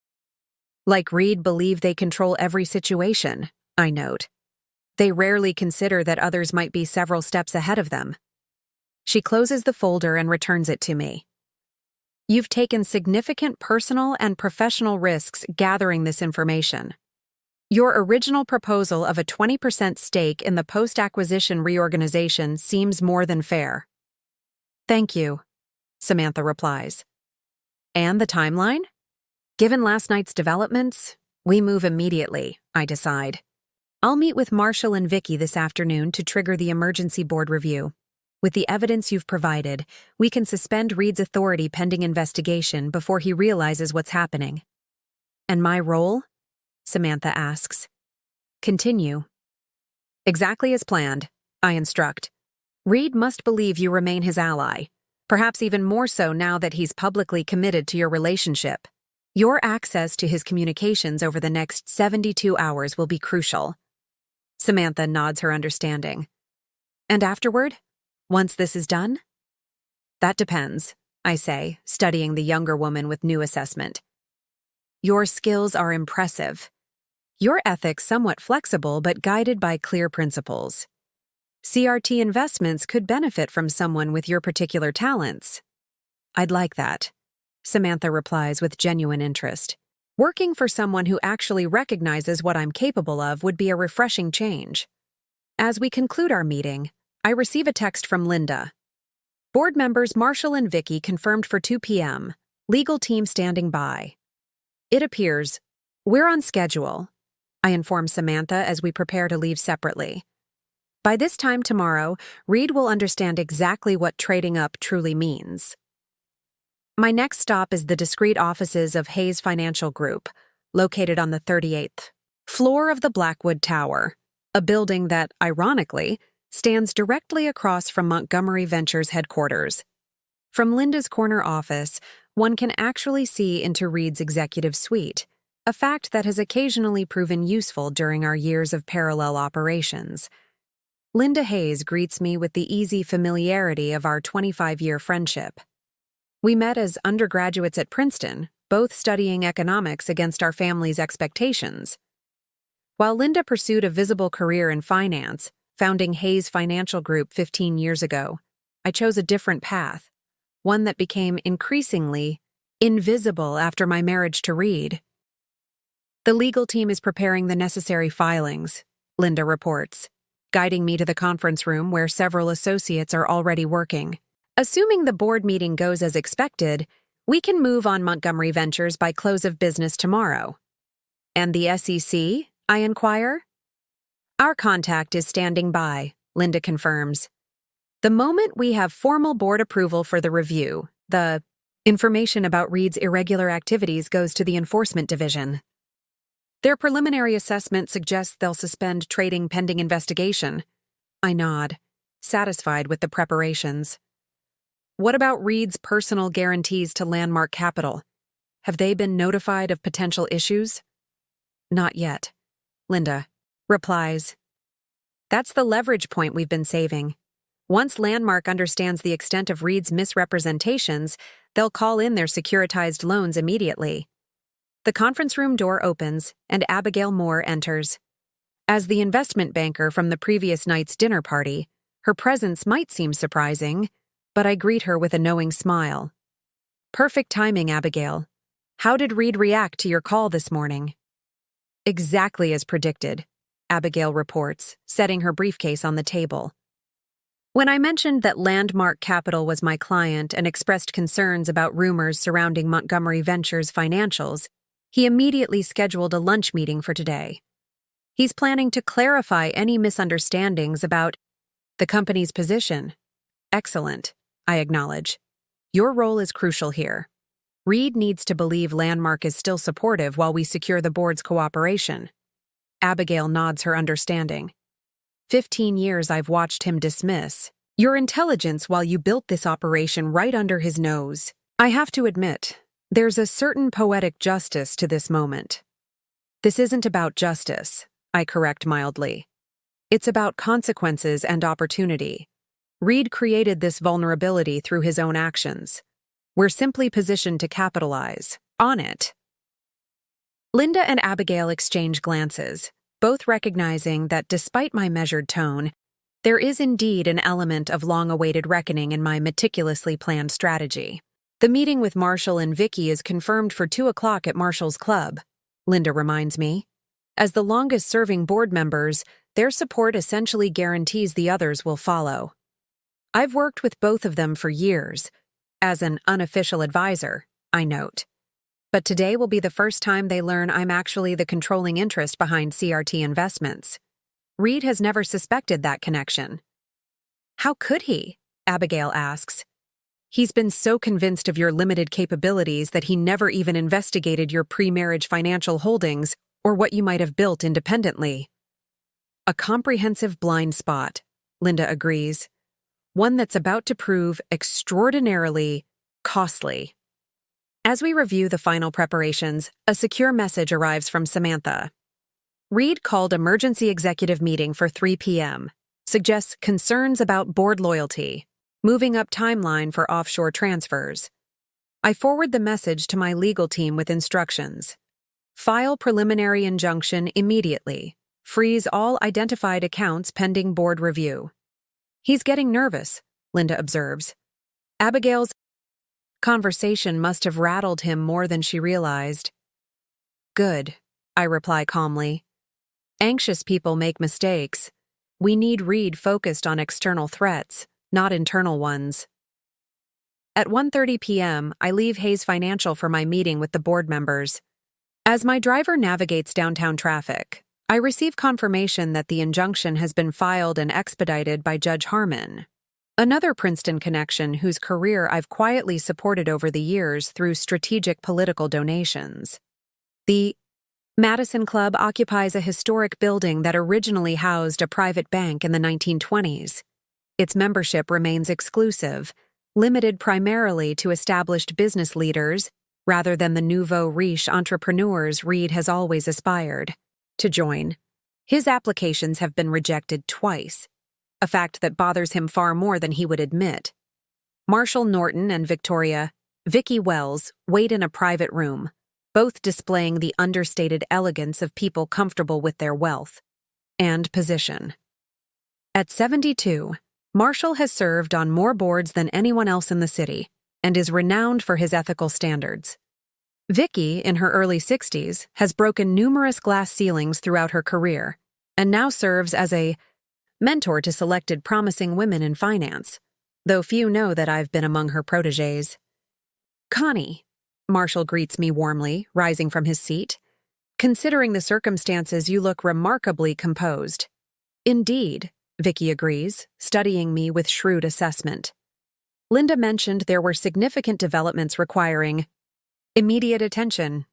S1: like Reed, believe they control every situation, I note. They rarely consider that others might be several steps ahead of them. She closes the folder and returns it to me. You've taken significant personal and professional risks gathering this information. Your original proposal of a 20% stake in the post-acquisition reorganization seems more than fair. Thank you, Samantha replies. And the timeline? Given last night's developments, we move immediately, I decide. I'll meet with Marshall and Vicky this afternoon to trigger the emergency board review. With the evidence you've provided, we can suspend Reed's authority pending investigation before he realizes what's happening. And my role? Samantha asks. Continue. Exactly as planned, I instruct. Reed must believe you remain his ally. perhaps even more so now that he's publicly committed to your relationship. Your access to his communications over the next 72 hours will be crucial. Samantha nods her understanding. And afterward? Once this is done? That depends, I say, studying the younger woman with new assessment. Your skills are impressive. Your ethics somewhat flexible but guided by clear principles. CRT Investments could benefit from someone with your particular talents. I'd like that, Samantha replies with genuine interest. Working for someone who actually recognizes what I'm capable of would be a refreshing change. As we conclude our meeting, I receive a text from Linda. Board members Marshall and Vicky confirmed for 2 p.m., legal team standing by. It appears, we're on schedule, I inform Samantha as we prepare to leave separately. By this time tomorrow, Reed will understand exactly what trading up truly means. My next stop is the discreet offices of Hayes Financial Group, located on the 38th floor of the Blackwood Tower, a building that, ironically, stands directly across from Montgomery Ventures headquarters. From Linda's corner office, one can actually see into Reed's executive suite, a fact that has occasionally proven useful during our years of parallel operations. Linda Hayes greets me with the easy familiarity of our 25-year friendship. We met as undergraduates at Princeton, both studying economics against our family's expectations. While Linda pursued a visible career in finance, founding Hayes Financial Group 15 years ago, I chose a different path, one that became increasingly invisible after my marriage to Reed. The legal team is preparing the necessary filings, Linda reports, guiding me to the conference room where several associates are already working. Assuming the board meeting goes as expected, we can move on Montgomery Ventures by close of business tomorrow. And the SEC? I inquire. Our contact is standing by, Linda confirms. The moment we have formal board approval for the review, the information about Reed's irregular activities goes to the enforcement division. Their preliminary assessment suggests they'll suspend trading pending investigation. I nod, satisfied with the preparations. What about Reed's personal guarantees to Landmark Capital? Have they been notified of potential issues? Not yet, Linda replies. That's the leverage point we've been saving. Once Landmark understands the extent of Reed's misrepresentations, they'll call in their securitized loans immediately. The conference room door opens, and Abigail Moore enters. As the investment banker from the previous night's dinner party, her presence might seem surprising, but I greet her with a knowing smile. Perfect timing, Abigail. How did Reed react to your call this morning? Exactly as predicted, Abigail reports, setting her briefcase on the table. When I mentioned that Landmark Capital was my client and expressed concerns about rumors surrounding Montgomery Ventures' financials, he immediately scheduled a lunch meeting for today. He's planning to clarify any misunderstandings about the company's position. Excellent, I acknowledge. Your role is crucial here. Reed needs to believe Landmark is still supportive while we secure the board's cooperation. Abigail nods her understanding. 15 years I've watched him dismiss your intelligence while you built this operation right under his nose. I have to admit, there's a certain poetic justice to this moment. This isn't about justice, I correct mildly. It's about consequences and opportunity. Reed created this vulnerability through his own actions. We're simply positioned to capitalize on it. Linda and Abigail exchange glances, both recognizing that despite my measured tone, there is indeed an element of long-awaited reckoning in my meticulously planned strategy. The meeting with Marshall and Vicky is confirmed for 2 o'clock at Marshall's Club, Linda reminds me. As the longest-serving board members, their support essentially guarantees the others will follow. I've worked with both of them for years, as an unofficial advisor, I note. But today will be the first time they learn I'm actually the controlling interest behind CRT Investments. Reed has never suspected that connection. How could he? Abigail asks. He's been so convinced of your limited capabilities that he never even investigated your pre-marriage financial holdings or what you might have built independently. A comprehensive blind spot, Linda agrees. one that's about to prove extraordinarily costly. As we review the final preparations, a secure message arrives from Samantha. Reed called emergency executive meeting for 3 p.m., suggests concerns about board loyalty, moving up timeline for offshore transfers. I forward the message to my legal team with instructions. File preliminary injunction immediately. Freeze all identified accounts pending board review. He's getting nervous, Linda observes. Abigail's conversation must have rattled him more than she realized. Good, I reply calmly. Anxious people make mistakes. We need Reed focused on external threats, not internal ones. At 1:30 p.m., I leave Hayes Financial for my meeting with the board members. As my driver navigates downtown traffic, I receive confirmation that the injunction has been filed and expedited by Judge Harmon, another Princeton connection whose career I've quietly supported over the years through strategic political donations. The Madison Club occupies a historic building that originally housed a private bank in the 1920s. Its membership remains exclusive, limited primarily to established business leaders rather than the nouveau riche entrepreneurs Reed has always aspired to join. His applications have been rejected twice, a fact that bothers him far more than he would admit. Marshall Norton and Vicky Wells, wait in a private room, both displaying the understated elegance of people comfortable with their wealth and position. At 72, Marshall has served on more boards than anyone else in the city and is renowned for his ethical standards. Vicky, in her early 60s, has broken numerous glass ceilings throughout her career and now serves as a mentor to selected promising women in finance, though few know that I've been among her protégés. Connie, Marshall greets me warmly, rising from his seat. Considering the circumstances, you look remarkably composed. Indeed, Vicky agrees, studying me with shrewd assessment. Linda mentioned there were significant developments requiring immediate attention.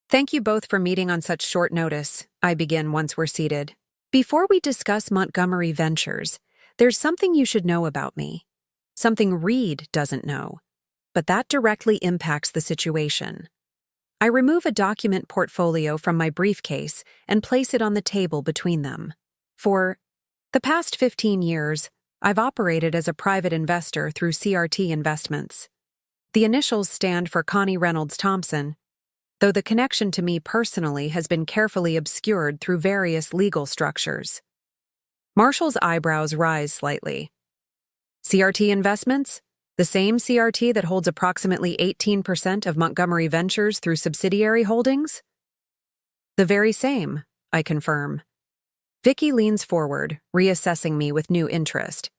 S1: Thank you both for meeting on such short notice, I begin once we're seated. Before we discuss Montgomery Ventures, there's something you should know about me. Something Reed doesn't know, but that directly impacts the situation. I remove a document portfolio from my briefcase and place it on the table between them. For the past 15 years, I've operated as a private investor through CRT Investments. The initials stand for Connie Reynolds Thompson, though the connection to me personally has been carefully obscured through various legal structures. Marshall's eyebrows rise slightly. CRT Investments? The same CRT that holds approximately 18% of Montgomery Ventures through subsidiary holdings? The very same, I confirm. Vicky leans forward, reassessing me with new interest.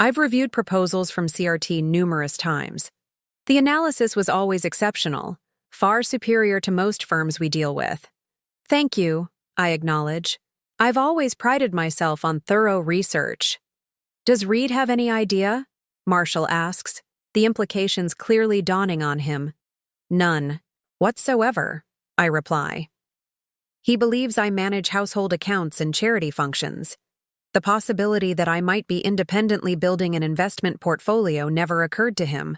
S1: I've reviewed proposals from CRT numerous times. The analysis was always exceptional, far superior to most firms we deal with. Thank you, I acknowledge. I've always prided myself on thorough research. Does Reed have any idea? Marshall asks, the implications clearly dawning on him. None. Whatsoever, I reply. He believes I manage household accounts and charity functions. The possibility that I might be independently building an investment portfolio never occurred to him.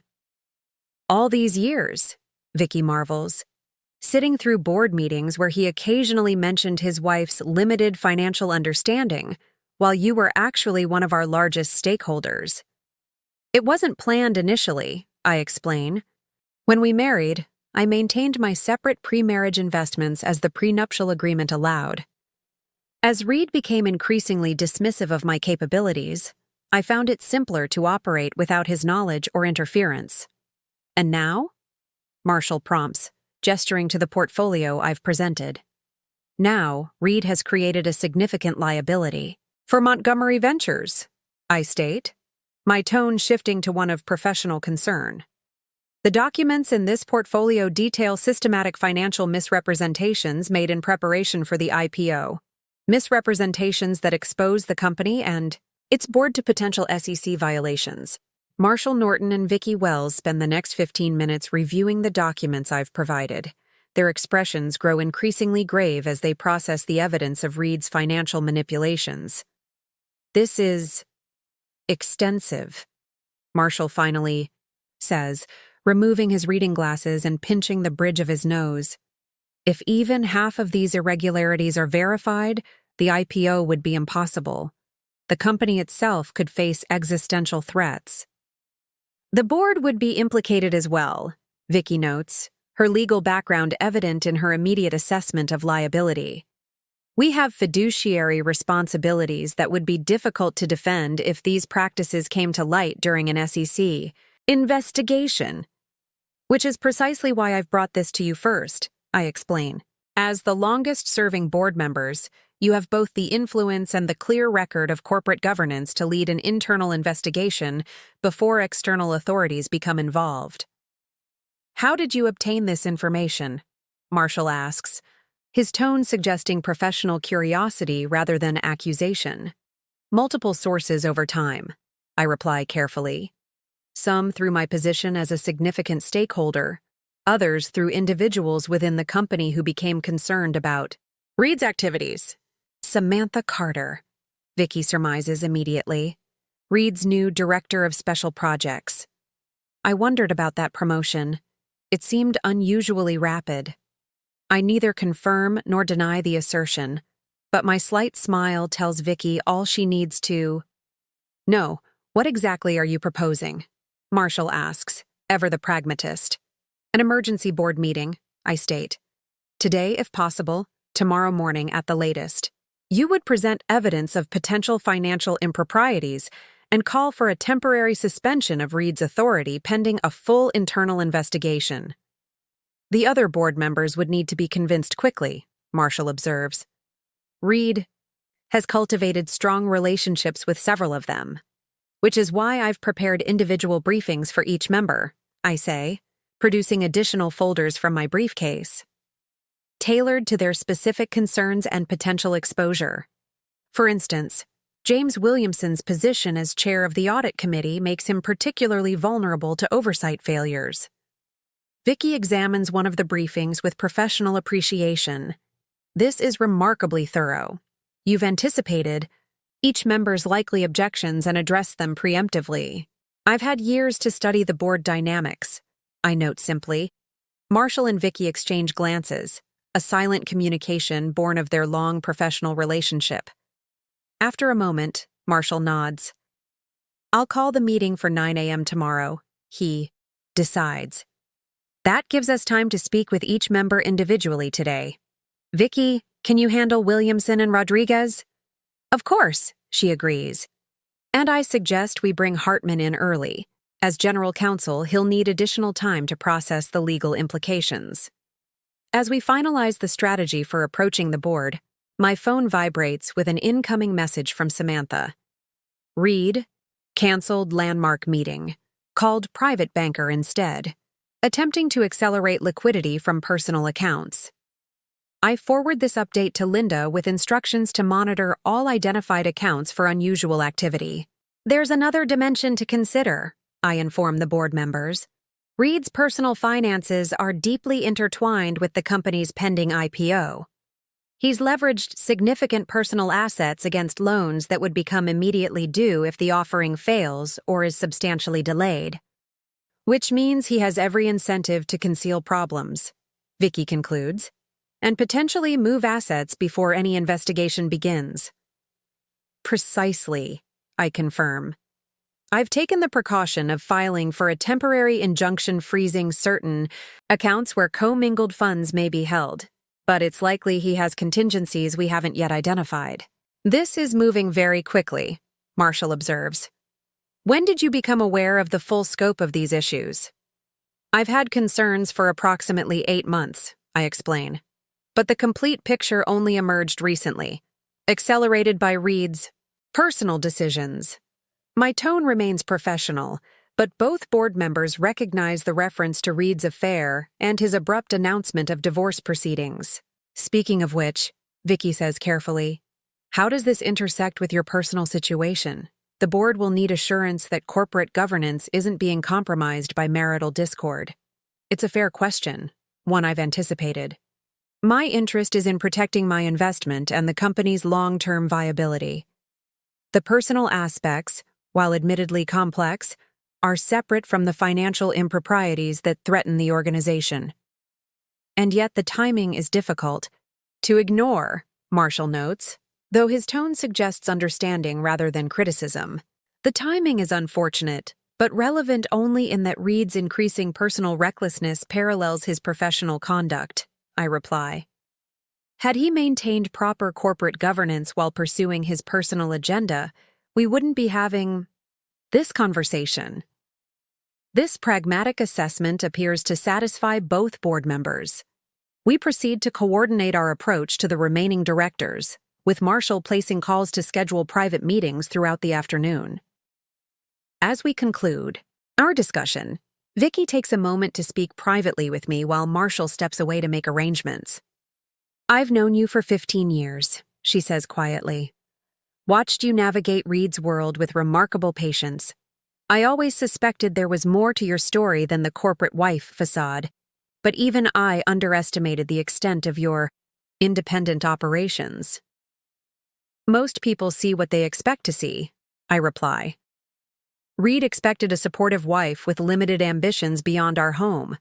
S1: All these years, Vicky marvels, sitting through board meetings where he occasionally mentioned his wife's limited financial understanding, while you were actually one of our largest stakeholders. It wasn't planned initially, I explain. When we married, I maintained my separate pre-marriage investments as the prenuptial agreement allowed. As Reed became increasingly dismissive of my capabilities, I found it simpler to operate without his knowledge or interference. And now? Marshall prompts, gesturing to the portfolio I've presented. Now, Reed has created a significant liability. For Montgomery Ventures, I state, my tone shifting to one of professional concern. The documents in this portfolio detail systematic financial misrepresentations made in preparation for the IPO, misrepresentations that expose the company and its board to potential SEC violations. Marshall Norton and Vicky Wells spend the next 15 minutes reviewing the documents I've provided. Their expressions grow increasingly grave as they process the evidence of Reed's financial manipulations. This is extensive, Marshall finally says, removing his reading glasses and pinching the bridge of his nose. If even half of these irregularities are verified, the IPO would be impossible. The company itself could face existential threats. The board would be implicated as well, Vicky notes, her legal background evident in her immediate assessment of liability. We have fiduciary responsibilities that would be difficult to defend if these practices came to light during an SEC investigation. Which is precisely why I've brought this to you first, I explain. As the longest-serving board members, you have both the influence and the clear record of corporate governance to lead an internal investigation before external authorities become involved. How did you obtain this information? Marshall asks, his tone suggesting professional curiosity rather than accusation. Multiple sources over time, I reply carefully. Some through my position as a significant stakeholder, others through individuals within the company who became concerned about Reed's activities. Samantha Carter, Vicky surmises immediately, Reed's new director of special projects. I wondered about that promotion. It seemed unusually rapid. I neither confirm nor deny the assertion, but my slight smile tells Vicky all she needs to. No, what exactly are you proposing? Marshall asks, ever the pragmatist. An emergency board meeting, I state. Today, if possible, tomorrow morning at the latest. You would present evidence of potential financial improprieties and call for a temporary suspension of Reed's authority pending a full internal investigation. The other board members would need to be convinced quickly, Marshall observes. Reed has cultivated strong relationships with several of them, which is why I've prepared individual briefings for each member, I say, producing additional folders from my briefcase, tailored to their specific concerns and potential exposure. For instance, James Williamson's position as chair of the audit committee makes him particularly vulnerable to oversight failures. Vicky examines one of the briefings with professional appreciation. This is remarkably thorough. You've anticipated each member's likely objections and addressed them preemptively. I've had years to study the board dynamics, I note simply. Marshall and Vicky exchange glances, a silent communication born of their long professional relationship. After a moment, Marshall nods. I'll call the meeting for 9 a.m. tomorrow, he decides. That gives us time to speak with each member individually today. Vicky, can you handle Williamson and Rodriguez? Of course, she agrees. And I suggest we bring Hartman in early. As general counsel, he'll need additional time to process the legal implications. As we finalize the strategy for approaching the board, my phone vibrates with an incoming message from Samantha. Reed, canceled landmark meeting, called private banker instead, attempting to accelerate liquidity from personal accounts. I forward this update to Linda with instructions to monitor all identified accounts for unusual activity. There's another dimension to consider, I inform the board members. Reed's personal finances are deeply intertwined with the company's pending IPO. He's leveraged significant personal assets against loans that would become immediately due if the offering fails or is substantially delayed. Which means he has every incentive to conceal problems, Vicky concludes, and potentially move assets before any investigation begins. Precisely, I confirm. I've taken the precaution of filing for a temporary injunction freezing certain accounts where commingled funds may be held, but it's likely he has contingencies we haven't yet identified. This is moving very quickly, Marshall observes. When did you become aware of the full scope of these issues? I've had concerns for approximately 8 months, I explain. But the complete picture only emerged recently, accelerated by Reed's personal decisions. My tone remains professional, but both board members recognize the reference to Reed's affair and his abrupt announcement of divorce proceedings. Speaking of which, Vicky says carefully, how does this intersect with your personal situation? The board will need assurance that corporate governance isn't being compromised by marital discord. It's a fair question, one I've anticipated. My interest is in protecting my investment and the company's long-term viability. The personal aspects, while admittedly complex, are separate from the financial improprieties that threaten the organization. And yet the timing is difficult to ignore, Marshall notes, though his tone suggests understanding rather than criticism. The timing is unfortunate, but relevant only in that Reed's increasing personal recklessness parallels his professional conduct, I reply. Had he maintained proper corporate governance while pursuing his personal agenda, we wouldn't be having this conversation. This pragmatic assessment appears to satisfy both board members. We proceed to coordinate our approach to the remaining directors, with Marshall placing calls to schedule private meetings throughout the afternoon. As we conclude our discussion, Vicky takes a moment to speak privately with me while Marshall steps away to make arrangements. I've known you for 15 years, she says quietly. Watched you navigate Reed's world with remarkable patience. I always suspected there was more to your story than the corporate wife facade, but even I underestimated the extent of your independent operations. Most people see what they expect to see, I reply. Reed expected a supportive wife with limited ambitions beyond our home.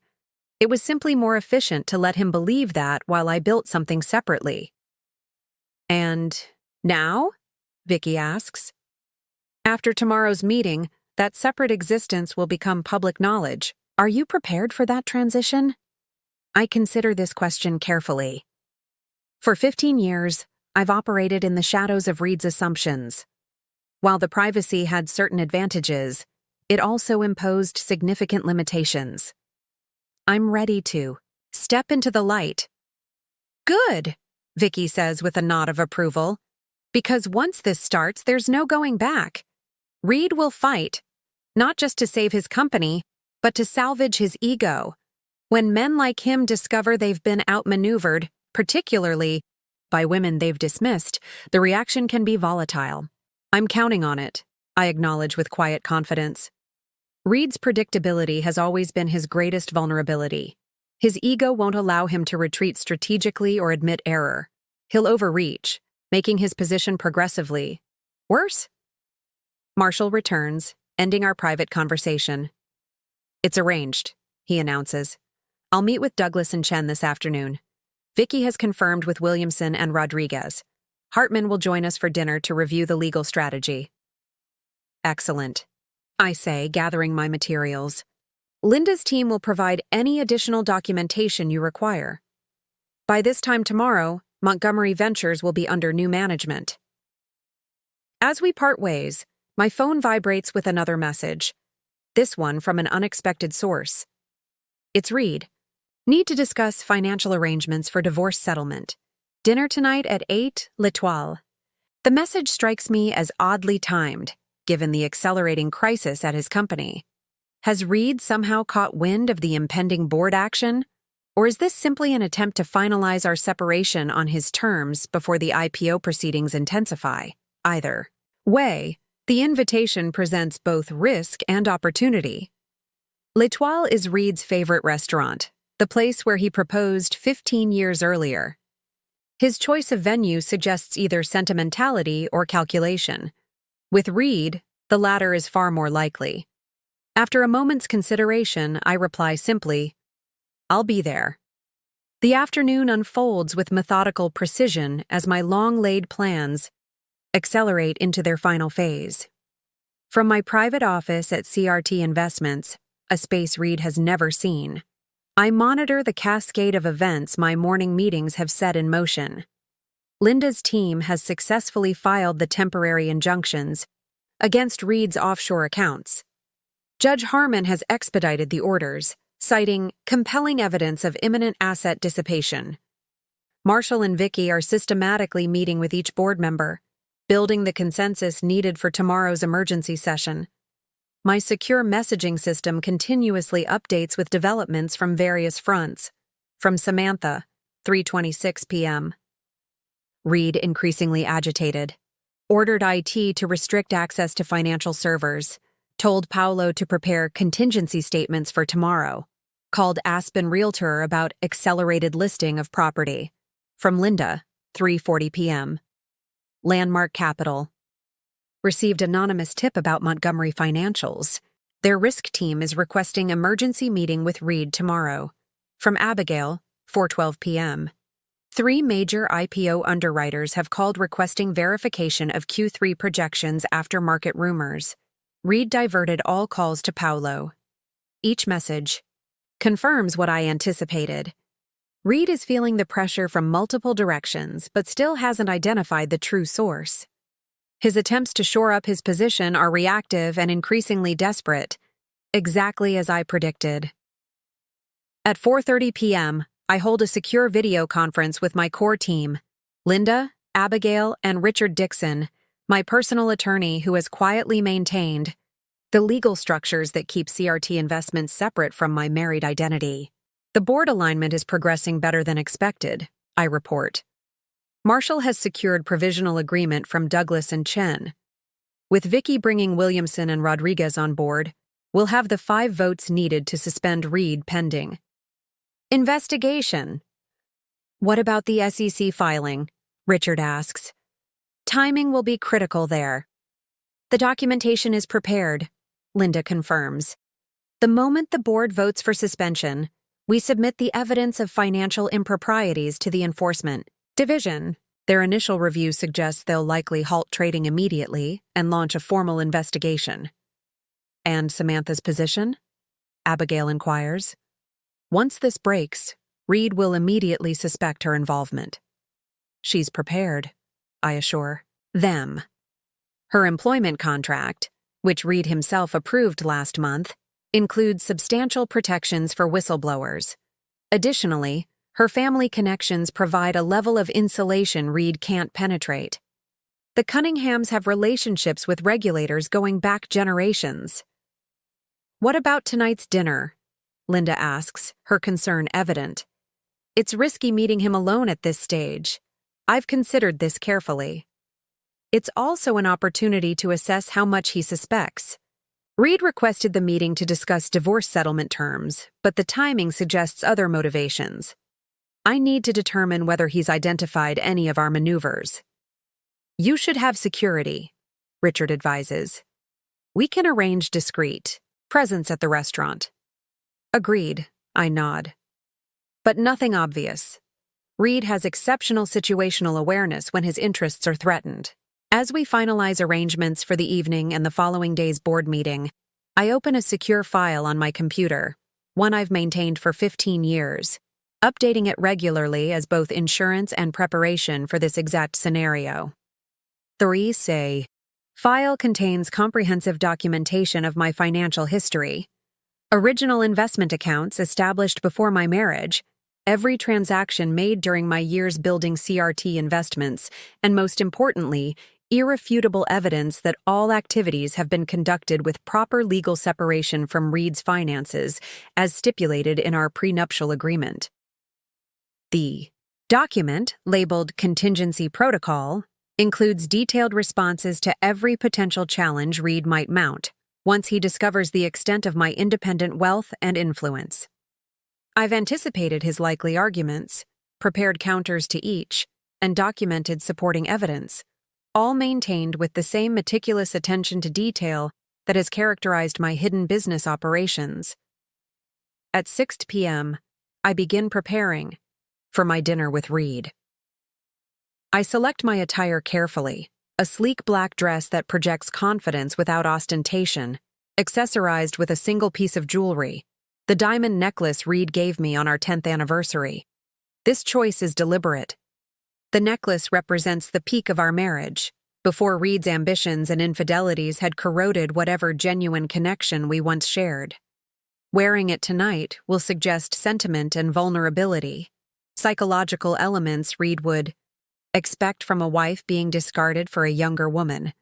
S1: It was simply more efficient to let him believe that while I built something separately. And now? Vicky asks. After tomorrow's meeting, that separate existence will become public knowledge. Are you prepared for that transition? I consider this question carefully. For 15 years, I've operated in the shadows of Reed's assumptions. While the privacy had certain advantages, it also imposed significant limitations. I'm ready to step into the light. Good, Vicky says with a nod of approval. Because once this starts, there's no going back. Reed will fight, not just to save his company, but to salvage his ego. When men like him discover they've been outmaneuvered, particularly by women they've dismissed, the reaction can be volatile. I'm counting on it, I acknowledge with quiet confidence. Reed's predictability has always been his greatest vulnerability. His ego won't allow him to retreat strategically or admit error. He'll overreach, making his position progressively worse. Marshall returns, ending our private conversation. It's arranged, he announces. I'll meet with Douglas and Chen this afternoon. Vicky has confirmed with Williamson and Rodriguez. Hartman will join us for dinner to review the legal strategy. Excellent, I say, gathering my materials. Linda's team will provide any additional documentation you require. By this time tomorrow, Montgomery Ventures will be under new management. As we part ways, my phone vibrates with another message. This one from an unexpected source. It's Reed. Need to discuss financial arrangements for divorce settlement. Dinner tonight at 8, L'Etoile. The message strikes me as oddly timed, given the accelerating crisis at his company. Has Reed somehow caught wind of the impending board action? Or is this simply an attempt to finalize our separation on his terms before the IPO proceedings intensify? Either way, the invitation presents both risk and opportunity. L'Etoile is Reed's favorite restaurant, the place where he proposed 15 years earlier. His choice of venue suggests either sentimentality or calculation. With Reed, the latter is far more likely. After a moment's consideration, I reply simply, I'll be there. The afternoon unfolds with methodical precision as my long-laid plans accelerate into their final phase. From my private office at CRT Investments, a space Reed has never seen, I monitor the cascade of events my morning meetings have set in motion. Linda's team has successfully filed the temporary injunctions against Reed's offshore accounts. Judge Harmon has expedited the orders, citing compelling evidence of imminent asset dissipation. Marshall and Vicky are systematically meeting with each board member, building the consensus needed for tomorrow's emergency session. My secure messaging system continuously updates with developments from various fronts. From Samantha, 3:26 p.m. Reed, increasingly agitated, ordered IT to restrict access to financial servers, told Paolo to prepare contingency statements for tomorrow, called Aspen Realtor about accelerated listing of property. From Linda, 3:40 p.m. Landmark Capital. Received anonymous tip about Montgomery Financials. Their risk team is requesting emergency meeting with Reed tomorrow. From Abigail, 4:12 p.m. 3 major IPO underwriters have called requesting verification of Q3 projections after market rumors. Reed diverted all calls to Paolo. Each message confirms what I anticipated. Reed is feeling the pressure from multiple directions, but still hasn't identified the true source. His attempts to shore up his position are reactive and increasingly desperate, exactly as I predicted. At 4:30 p.m., I hold a secure video conference with my core team, Linda, Abigail, and Richard Dixon, my personal attorney who has quietly maintained the legal structures that keep CRT investments separate from my married identity. The board alignment is progressing better than expected, I report. Marshall has secured provisional agreement from Douglas and Chen. With Vicky bringing Williamson and Rodriguez on board, we'll have the 5 votes needed to suspend Reed pending investigation. What about the SEC filing? Richard asks. Timing will be critical there. The documentation is prepared, Linda confirms. The moment the board votes for suspension, we submit the evidence of financial improprieties to the enforcement division. Their initial review suggests they'll likely halt trading immediately and launch a formal investigation. And Samantha's position? Abigail inquires. Once this breaks, Reed will immediately suspect her involvement. She's prepared, I assure them. Her employment contract, which Reed himself approved last month, includes substantial protections for whistleblowers. Additionally, her family connections provide a level of insulation Reed can't penetrate. The Cunninghams have relationships with regulators going back generations. What about tonight's dinner? Linda asks, her concern evident. It's risky meeting him alone at this stage. I've considered this carefully. It's also an opportunity to assess how much he suspects. Reed requested the meeting to discuss divorce settlement terms, but the timing suggests other motivations. I need to determine whether he's identified any of our maneuvers. You should have security, Richard advises. We can arrange discreet presence at the restaurant. Agreed, I nod. But nothing obvious. Reed has exceptional situational awareness when his interests are threatened. As we finalize arrangements for the evening and the following day's board meeting, I open a secure file on my computer, one I've maintained for 15 years, updating it regularly as both insurance and preparation for this exact scenario. 3 say, file contains comprehensive documentation of my financial history, original investment accounts established before my marriage, every transaction made during my years building CRT investments, and most importantly, irrefutable evidence that all activities have been conducted with proper legal separation from Reed's finances, as stipulated in our prenuptial agreement. The document, labeled Contingency Protocol, includes detailed responses to every potential challenge Reed might mount, once he discovers the extent of my independent wealth and influence. I've anticipated his likely arguments, prepared counters to each, and documented supporting evidence, all maintained with the same meticulous attention to detail that has characterized my hidden business operations. At 6 p.m., I begin preparing for my dinner with Reed. I select my attire carefully, a sleek black dress that projects confidence without ostentation, accessorized with a single piece of jewelry, the diamond necklace Reed gave me on our 10th anniversary. This choice is deliberate. The necklace represents the peak of our marriage, before Reed's ambitions and infidelities had corroded whatever genuine connection we once shared. Wearing it tonight will suggest sentiment and vulnerability, psychological elements Reed would expect from a wife being discarded for a younger woman.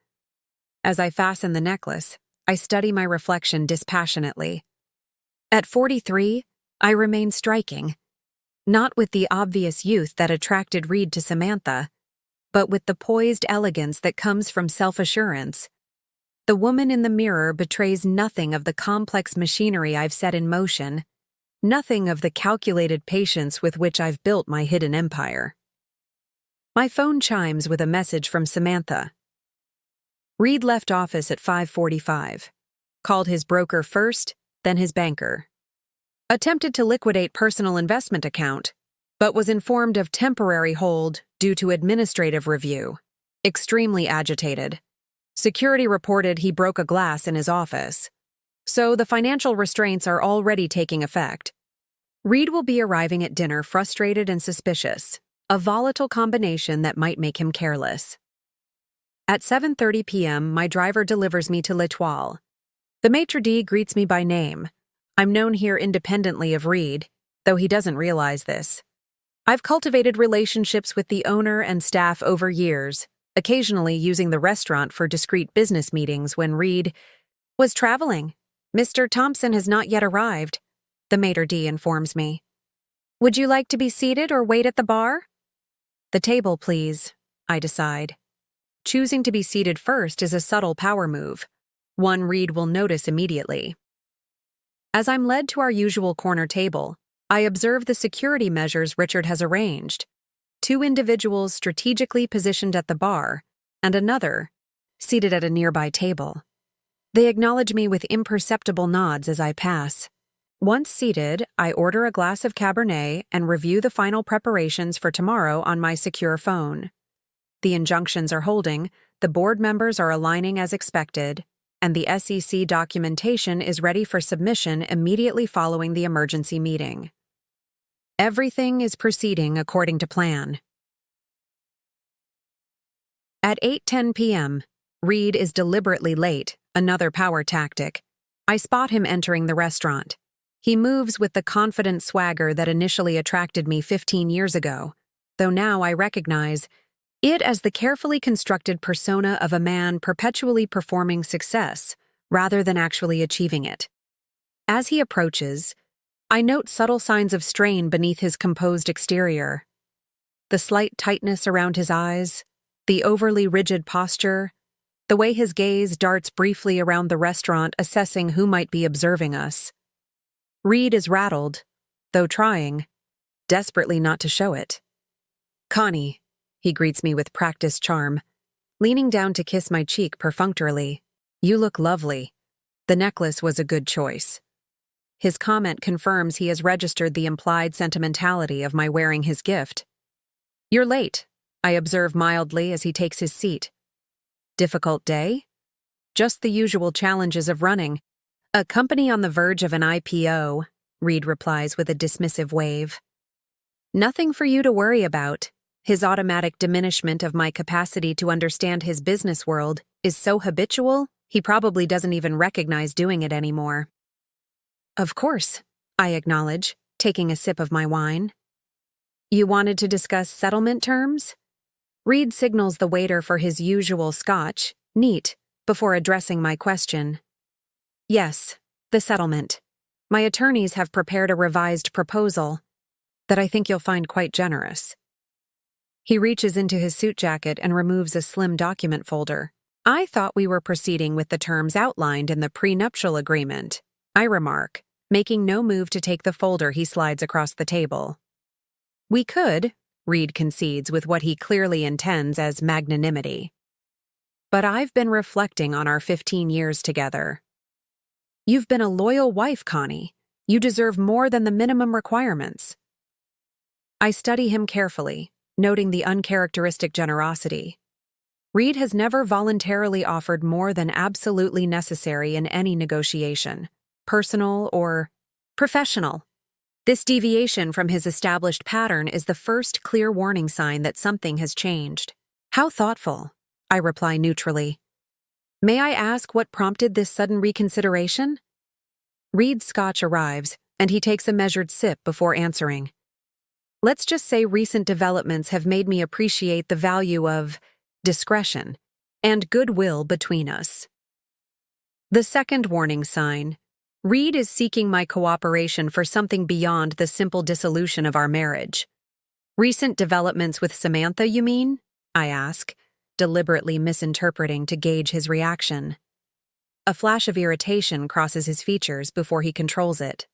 S1: As I fasten the necklace, I study my reflection dispassionately. At 43, I remain striking, not with the obvious youth that attracted Reed to Samantha, but with the poised elegance that comes from self-assurance. The woman in the mirror betrays nothing of the complex machinery I've set in motion, nothing of the calculated patience with which I've built my hidden empire. My phone chimes with a message from Samantha. Reed left office at 5:45. Called his broker first, then his banker. Attempted to liquidate personal investment account, but was informed of temporary hold due to administrative review. Extremely agitated. Security reported he broke a glass in his office. So the financial restraints are already taking effect. Reed will be arriving at dinner frustrated and suspicious, a volatile combination that might make him careless. At 7:30 p.m., my driver delivers me to L'Etoile. The maitre d' greets me by name. I'm known here independently of Reed, though he doesn't realize this. I've cultivated relationships with the owner and staff over years, occasionally using the restaurant for discreet business meetings when Reed was traveling. Mr. Thompson has not yet arrived, the maitre d' informs me. Would you like to be seated or wait at the bar? The table, please, I decide. Choosing to be seated first is a subtle power move, one Reed will notice immediately. As I'm led to our usual corner table, I observe the security measures Richard has arranged. 2 individuals strategically positioned at the bar, and another, seated at a nearby table. They acknowledge me with imperceptible nods as I pass. Once seated, I order a glass of Cabernet and review the final preparations for tomorrow on my secure phone. The injunctions are holding, the board members are aligning as expected, and the SEC documentation is ready for submission immediately following the emergency meeting. Everything is proceeding according to plan. At 8:10 p.m., Reed is deliberately late, another power tactic. I spot him entering the restaurant. He moves with the confident swagger that initially attracted me 15 years ago, though now I recognize it as the carefully constructed persona of a man perpetually performing success rather than actually achieving it. As he approaches, I note subtle signs of strain beneath his composed exterior. The slight tightness around his eyes, the overly rigid posture, the way his gaze darts briefly around the restaurant assessing who might be observing us. Reed is rattled, though trying, desperately not to show it. Connie, he greets me with practiced charm, leaning down to kiss my cheek perfunctorily. You look lovely. The necklace was a good choice. His comment confirms he has registered the implied sentimentality of my wearing his gift. You're late, I observe mildly as he takes his seat. Difficult day? Just the usual challenges of running. A company on the verge of an IPO, Reed replies with a dismissive wave. Nothing for you to worry about. His automatic diminishment of my capacity to understand his business world is so habitual, he probably doesn't even recognize doing it anymore. Of course, I acknowledge, taking a sip of my wine. You wanted to discuss settlement terms? Reed signals the waiter for his usual scotch, neat, before addressing my question. Yes, the settlement. My attorneys have prepared a revised proposal that I think you'll find quite generous. He reaches into his suit jacket and removes a slim document folder. I thought we were proceeding with the terms outlined in the prenuptial agreement, I remark, making no move to take the folder he slides across the table. We could, Reed concedes with what he clearly intends as magnanimity. But I've been reflecting on our 15 years together. You've been a loyal wife, Connie. You deserve more than the minimum requirements. I study him carefully, noting the uncharacteristic generosity. Reed has never voluntarily offered more than absolutely necessary in any negotiation, personal or professional. This deviation from his established pattern is the first clear warning sign that something has changed. How thoughtful, I reply neutrally. May I ask what prompted this sudden reconsideration? Reed's scotch arrives, and he takes a measured sip before answering. Let's just say recent developments have made me appreciate the value of discretion and goodwill between us. The second warning sign. Reed is seeking my cooperation for something beyond the simple dissolution of our marriage. Recent developments with Samantha, you mean? I ask, deliberately misinterpreting to gauge his reaction. A flash of irritation crosses his features before he controls it.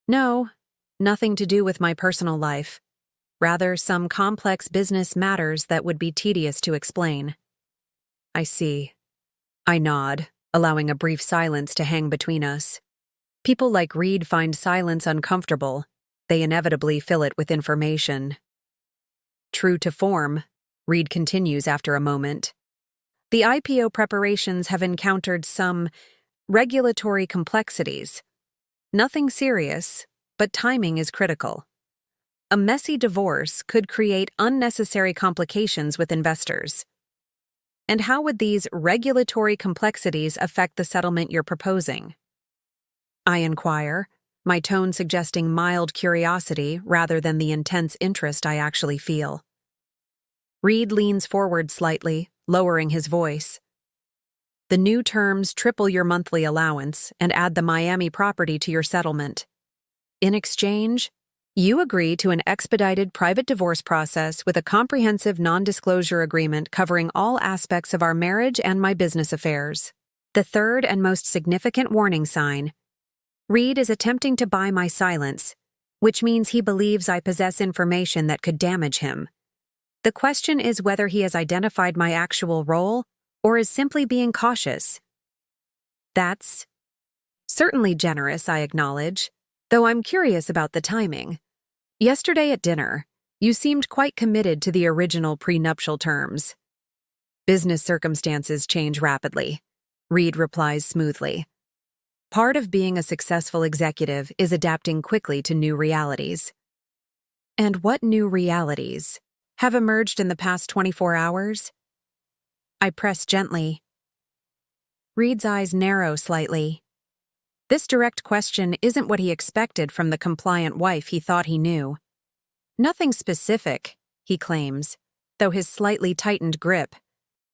S1: No. Nothing to do with my personal life. Rather, some complex business matters that would be tedious to explain. I see. I nod, allowing a brief silence to hang between us. People like Reed find silence uncomfortable. They inevitably fill it with information. True to form, Reed continues after a moment. The IPO preparations have encountered some regulatory complexities. Nothing serious, but timing is critical. A messy divorce could create unnecessary complications with investors. And how would these regulatory complexities affect the settlement you're proposing? I inquire, my tone suggesting mild curiosity rather than the intense interest I actually feel. Reed leans forward slightly, lowering his voice. The new terms triple your monthly allowance and add the Miami property to your settlement. In exchange, you agree to an expedited private divorce process with a comprehensive non-disclosure agreement covering all aspects of our marriage and my business affairs. The third and most significant warning sign: Reed is attempting to buy my silence, which means he believes I possess information that could damage him. The question is whether he has identified my actual role or is simply being cautious. That's certainly generous, I acknowledge, though I'm curious about the timing. Yesterday at dinner, you seemed quite committed to the original prenuptial terms. Business circumstances change rapidly, Reed replies smoothly. Part of being a successful executive is adapting quickly to new realities. And what new realities have emerged in the past 24 hours? I press gently. Reed's eyes narrow slightly. This direct question isn't what he expected from the compliant wife he thought he knew. Nothing specific, he claims, though his slightly tightened grip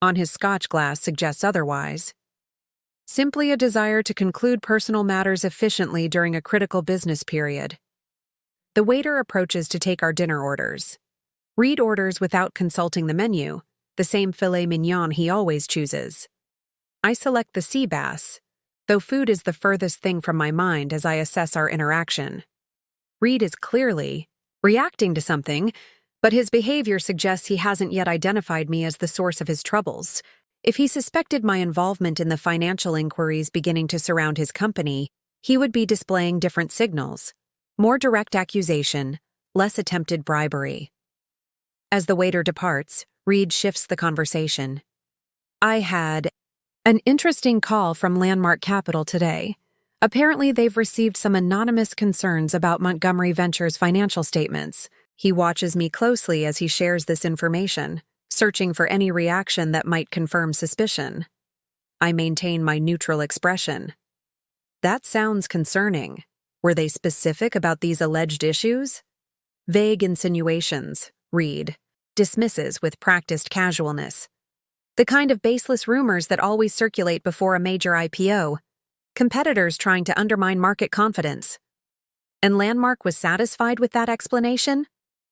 S1: on his scotch glass suggests otherwise. Simply a desire to conclude personal matters efficiently during a critical business period. The waiter approaches to take our dinner orders. Reed orders without consulting the menu, the same filet mignon he always chooses. I select the sea bass, though food is the furthest thing from my mind as I assess our interaction. Reed is clearly reacting to something, but his behavior suggests he hasn't yet identified me as the source of his troubles. If he suspected my involvement in the financial inquiries beginning to surround his company, he would be displaying different signals. More direct accusation, less attempted bribery. As the waiter departs, Reed shifts the conversation. I had an interesting call from Landmark Capital today. Apparently, they've received some anonymous concerns about Montgomery Ventures' financial statements. He watches me closely as he shares this information, searching for any reaction that might confirm suspicion. I maintain my neutral expression. That sounds concerning. Were they specific about these alleged issues? Vague insinuations, Reed dismisses with practiced casualness. The kind of baseless rumors that always circulate before a major IPO. Competitors trying to undermine market confidence. And Landmark was satisfied with that explanation?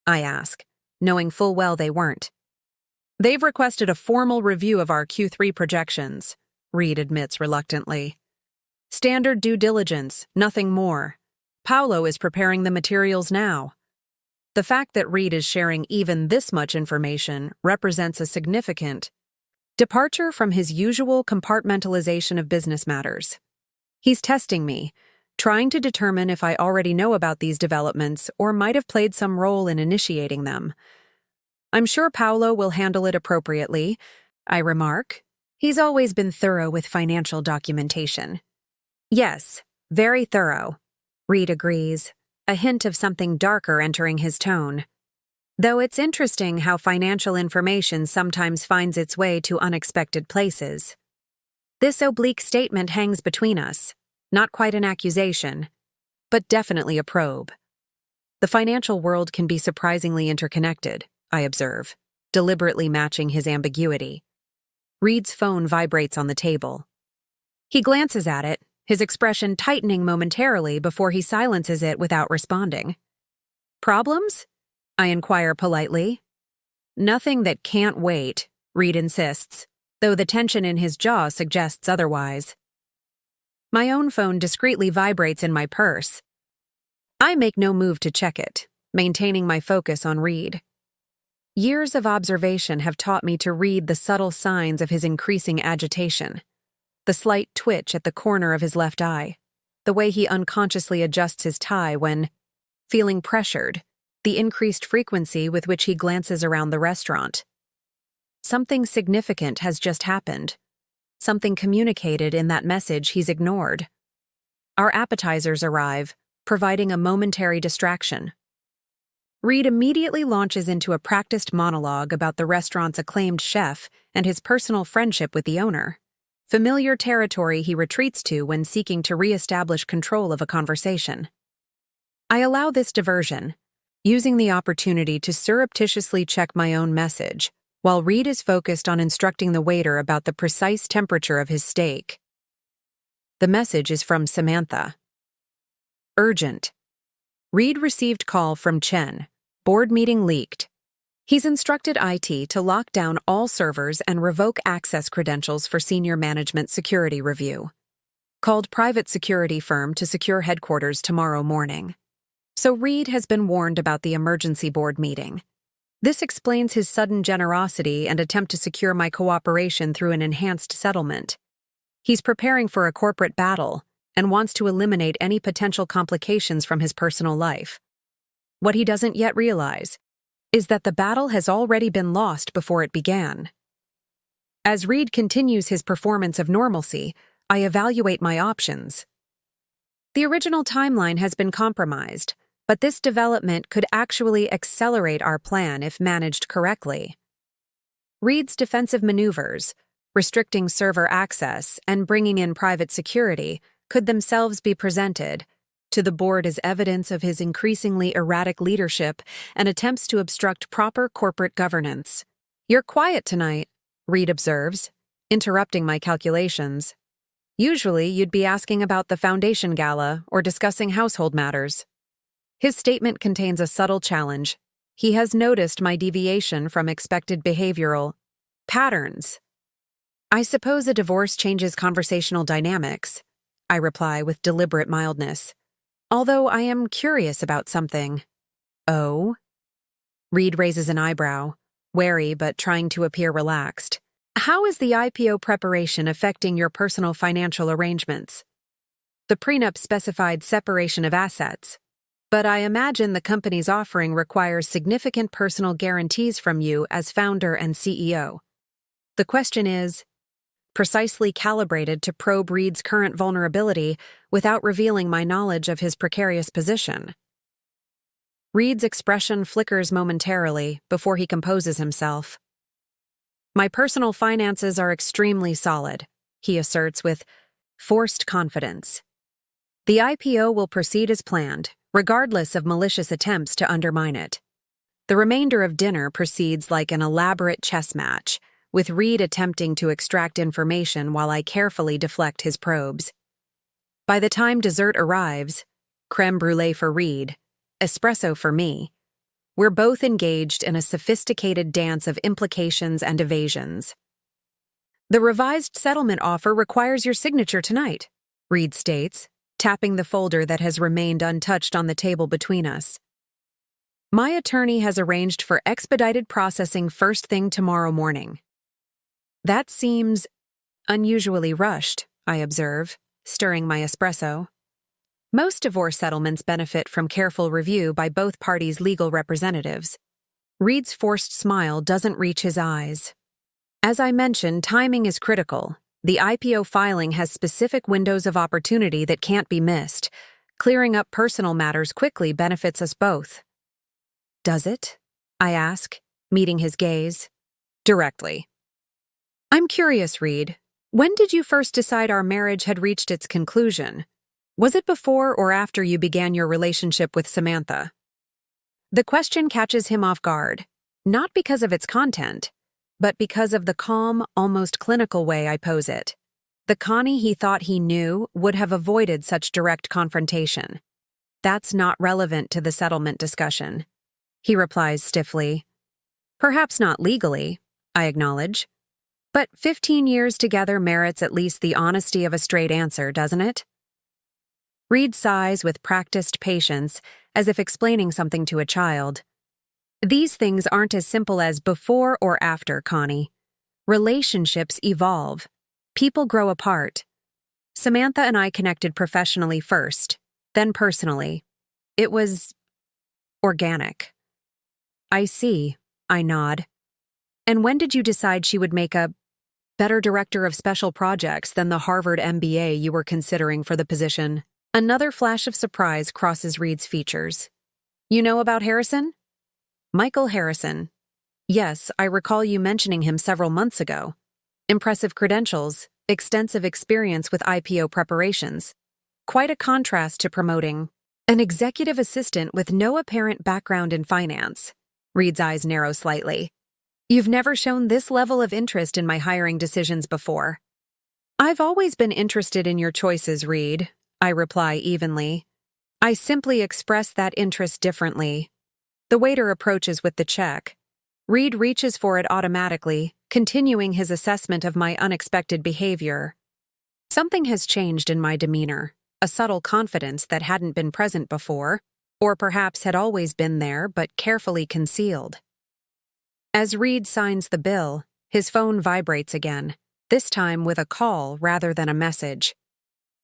S1: I ask, knowing full well they weren't. They've requested a formal review of our Q3 projections, Reed admits reluctantly. Standard due diligence, nothing more. Paolo is preparing the materials now. The fact that Reed is sharing even this much information represents a significant departure from his usual compartmentalization of business matters. He's testing me, trying to determine if I already know about these developments or might have played some role in initiating them. I'm sure Paolo will handle it appropriately, I remark. He's always been thorough with financial documentation. Yes, very thorough, Reed agrees, a hint of something darker entering his tone. Though it's interesting how financial information sometimes finds its way to unexpected places. This oblique statement hangs between us, not quite an accusation, but definitely a probe. The financial world can be surprisingly interconnected, I observe, deliberately matching his ambiguity. Reed's phone vibrates on the table. He glances at it, his expression tightening momentarily before he silences it without responding. Problems? I inquire politely. Nothing that can't wait, Reed insists, though the tension in his jaw suggests otherwise. My own phone discreetly vibrates in my purse. I make no move to check it, maintaining my focus on Reed. Years of observation have taught me to read the subtle signs of his increasing agitation. the slight twitch at the corner of his left eye, the way he unconsciously adjusts his tie when feeling pressured, the increased frequency with which he glances around the restaurant. Something significant has just happened. Something communicated in that message he's ignored. Our appetizers arrive, providing a momentary distraction. Reed immediately launches into a practiced monologue about the restaurant's acclaimed chef and his personal friendship with the owner, familiar territory he retreats to when seeking to re-establish control of a conversation. I allow this diversion, using the opportunity to surreptitiously check my own message, while Reed is focused on instructing the waiter about the precise temperature of his steak. The message is from Samantha. Urgent. Reed received call from Chen. Board meeting leaked. He's instructed IT to lock down all servers and revoke access credentials for senior management security review. Called private security firm to secure headquarters tomorrow morning. So Reed has been warned about the emergency board meeting. This explains his sudden generosity and attempt to secure my cooperation through an enhanced settlement. He's preparing for a corporate battle and wants to eliminate any potential complications from his personal life. What he doesn't yet realize is that the battle has already been lost before it began. As Reed continues his performance of normalcy, I evaluate my options. The original timeline has been compromised, but this development could actually accelerate our plan if managed correctly. Reed's defensive maneuvers, restricting server access and bringing in private security, could themselves be presented to the board as evidence of his increasingly erratic leadership and attempts to obstruct proper corporate governance. "You're quiet tonight," Reed observes, interrupting my calculations. "Usually you'd be asking about the foundation gala or discussing household matters." His statement contains a subtle challenge. He has noticed my deviation from expected behavioral patterns. "I suppose a divorce changes conversational dynamics," I reply with deliberate mildness. "Although I am curious about something." "Oh?" Reed raises an eyebrow, wary but trying to appear relaxed. "How is the IPO preparation affecting your personal financial arrangements?" "The prenup specified separation of assets, but I imagine the company's offering requires significant personal guarantees from you as founder and CEO. The question is precisely calibrated to probe Reed's current vulnerability without revealing my knowledge of his precarious position." Reed's expression flickers momentarily before he composes himself. "My personal finances are extremely solid," he asserts with forced confidence. "The IPO will proceed as planned, regardless of malicious attempts to undermine it." The remainder of dinner proceeds like an elaborate chess match, with Reed attempting to extract information while I carefully deflect his probes. By the time dessert arrives, creme brulee for Reed, espresso for me, we're both engaged in a sophisticated dance of implications and evasions. "The revised settlement offer requires your signature tonight," Reed states, tapping the folder that has remained untouched on the table between us. "My attorney has arranged for expedited processing first thing tomorrow morning." "That seems unusually rushed," I observe, stirring my espresso. "Most divorce settlements benefit from careful review by both parties' legal representatives." Reed's forced smile doesn't reach his eyes. "As I mentioned, timing is critical. The IPO filing has specific windows of opportunity that can't be missed. Clearing up personal matters quickly benefits us both." "Does it?" I ask, meeting his gaze. "Directly." "I'm curious, Reed. When did you first decide our marriage had reached its conclusion? Was it before or after you began your relationship with Samantha?" The question catches him off guard, not because of its content, but because of the calm, almost clinical way I pose it. The Connie he thought he knew would have avoided such direct confrontation. "That's not relevant to the settlement discussion," he replies stiffly. "Perhaps not legally," I acknowledge. "But 15 years together merits at least the honesty of a straight answer, doesn't it?" Reed sighs with practiced patience, as if explaining something to a child. "These things aren't as simple as before or after, Connie. Relationships evolve. People grow apart. Samantha and I connected professionally first, then personally. It was organic. I see, I nod. And when did you decide she would make a better director of special projects than the Harvard MBA you were considering for the position? Another flash of surprise crosses Reed's features. You know about Harrison? Michael Harrison. Yes, I recall you mentioning him several months ago. Impressive credentials, extensive experience with IPO preparations. Quite a contrast to promoting an executive assistant with no apparent background in finance. Reed's eyes narrow slightly. You've never shown this level of interest in my hiring decisions before. I've always been interested in your choices, Reed, I reply evenly. I simply express that interest differently. The waiter approaches with the check. Reed reaches for it automatically, continuing his assessment of my unexpected behavior. Something has changed in my demeanor, a subtle confidence that hadn't been present before, or perhaps had always been there but carefully concealed. As Reed signs the bill, his phone vibrates again, this time with a call rather than a message.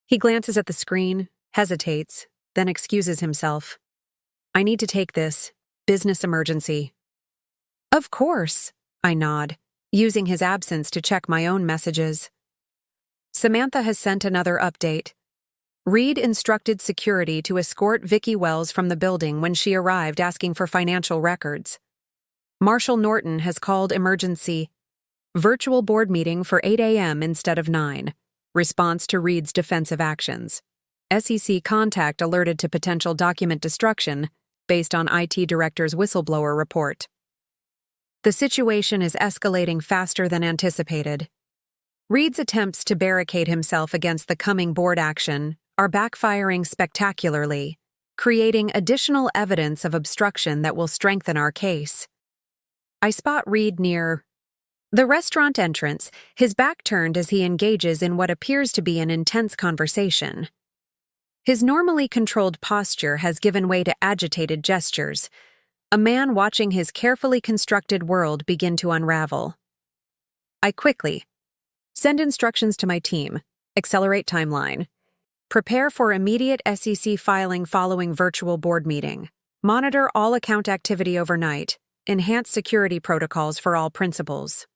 S1: He glances at the screen, hesitates, then excuses himself. I need to take this. Business emergency. Of course, I nod, using his absence to check my own messages. Samantha has sent another update. Reed instructed security to escort Vicki Wells from the building when she arrived asking for financial records. Marshall Norton has called emergency virtual board meeting for 8 a.m. instead of 9. Response to Reed's defensive actions. SEC contact alerted to potential document destruction based on IT director's whistleblower report. The situation is escalating faster than anticipated. Reed's attempts to barricade himself against the coming board action are backfiring spectacularly, creating additional evidence of obstruction that will strengthen our case. I spot Reed near the restaurant entrance, his back turned as he engages in what appears to be an intense conversation. His normally controlled posture has given way to agitated gestures, a man watching his carefully constructed world begin to unravel. I quickly send instructions to my team, accelerate timeline, prepare for immediate SEC filing following virtual board meeting, monitor all account activity overnight, enhance security protocols for all principals.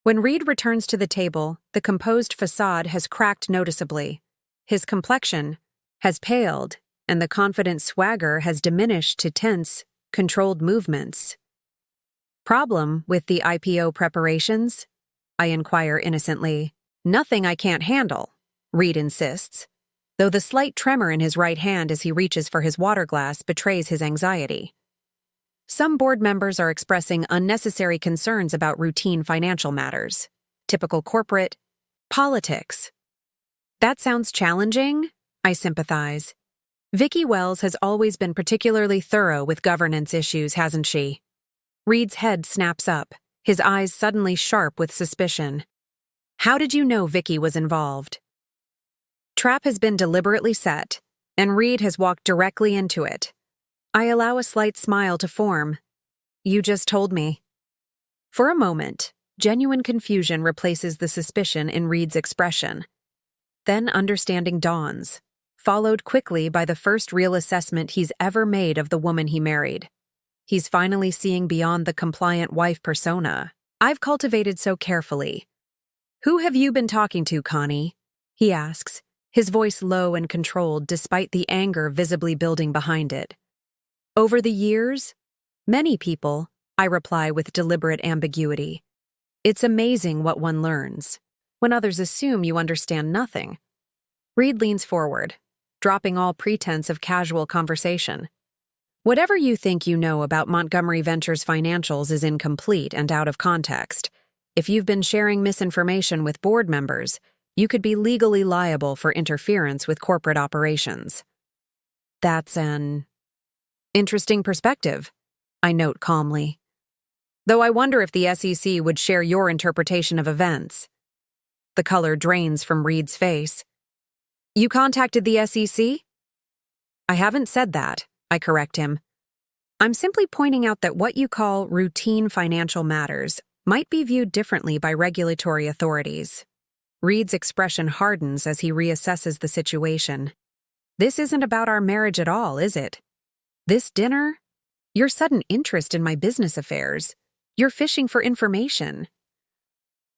S1: When Reed returns to the table, the composed facade has cracked noticeably. His complexion has paled, and the confident swagger has diminished to tense, controlled movements. Problem with the IPO preparations? I inquire innocently. Nothing I can't handle, Reed insists, though the slight tremor in his right hand as he reaches for his water glass betrays his anxiety. Some board members are expressing unnecessary concerns about routine financial matters, typical corporate politics. That sounds challenging, I sympathize. Vicki Wells has always been particularly thorough with governance issues, hasn't she? Reed's head snaps up, his eyes suddenly sharp with suspicion. How did you know Vicki was involved? Trap has been deliberately set, and Reed has walked directly into it. I allow a slight smile to form. You just told me. For a moment, genuine confusion replaces the suspicion in Reed's expression. Then understanding dawns, followed quickly by the first real assessment he's ever made of the woman he married. He's finally seeing beyond the compliant wife persona I've cultivated so carefully. Who have you been talking to, Connie? He asks, his voice low and controlled despite the anger visibly building behind it. Over the years? Many people, I reply with deliberate ambiguity. It's amazing what one learns when others assume you understand nothing. Reed leans forward, dropping all pretense of casual conversation. Whatever you think you know about Montgomery Ventures financials is incomplete and out of context. If you've been sharing misinformation with board members, you could be legally liable for interference with corporate operations. That's an interesting perspective, I note calmly. Though I wonder if the SEC would share your interpretation of events. The color drains from Reed's face. You contacted the SEC? I haven't said that, I correct him. I'm simply pointing out that what you call routine financial matters might be viewed differently by regulatory authorities. Reed's expression hardens as he reassesses the situation. This isn't about our marriage at all, is it? This dinner? Your sudden interest in my business affairs. You're fishing for information.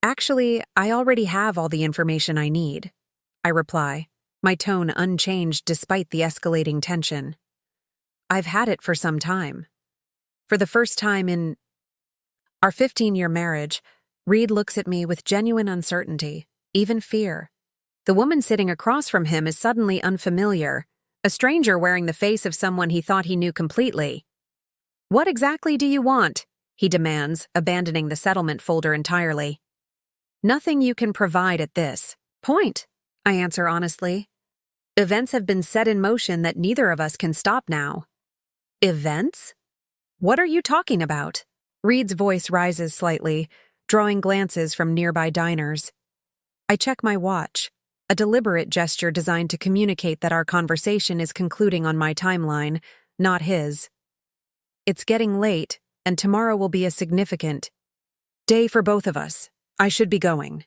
S1: Actually, I already have all the information I need, I reply, my tone unchanged despite the escalating tension. I've had it for some time. For the first time in our 15-year marriage, Reed looks at me with genuine uncertainty, even fear. The woman sitting across from him is suddenly unfamiliar, a stranger wearing the face of someone he thought he knew completely. What exactly do you want? He demands, abandoning the settlement folder entirely. Nothing you can provide at this point, I answer honestly. Events have been set in motion that neither of us can stop now. Events? What are you talking about? Reed's voice rises slightly, drawing glances from nearby diners. I check my watch, a deliberate gesture designed to communicate that our conversation is concluding on my timeline, not his. It's getting late, and tomorrow will be a significant day for both of us. I should be going.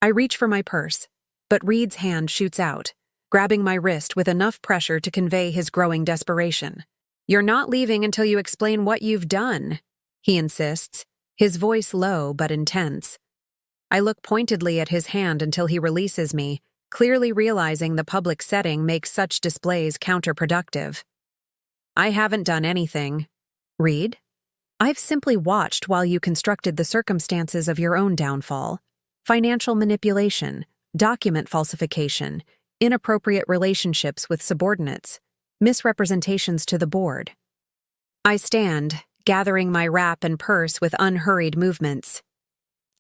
S1: I reach for my purse, but Reed's hand shoots out, grabbing my wrist with enough pressure to convey his growing desperation. You're not leaving until you explain what you've done, he insists, his voice low but intense. I look pointedly at his hand until he releases me, clearly realizing the public setting makes such displays counterproductive. I haven't done anything. Reed? I've simply watched while you constructed the circumstances of your own downfall. Financial manipulation, document falsification, inappropriate relationships with subordinates, misrepresentations to the board. I stand, gathering my wrap and purse with unhurried movements.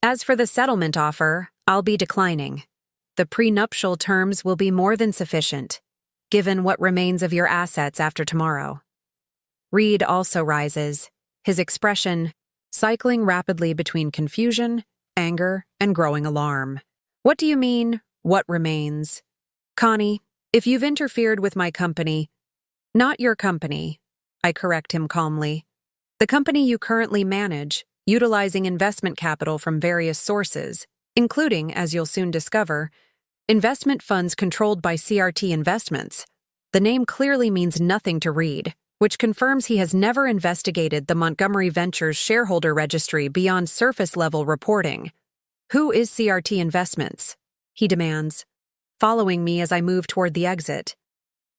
S1: As for the settlement offer, I'll be declining. The prenuptial terms will be more than sufficient, given what remains of your assets after tomorrow. Reed also rises, his expression cycling rapidly between confusion, anger, and growing alarm. What do you mean, what remains? Connie, if you've interfered with my company, not your company, I correct him calmly. The company you currently manage, utilizing investment capital from various sources, including, as you'll soon discover, investment funds controlled by CRT Investments. The name clearly means nothing to Reed, which confirms he has never investigated the Montgomery Ventures shareholder registry beyond surface-level reporting. Who is CRT Investments? He demands, following me as I move toward the exit.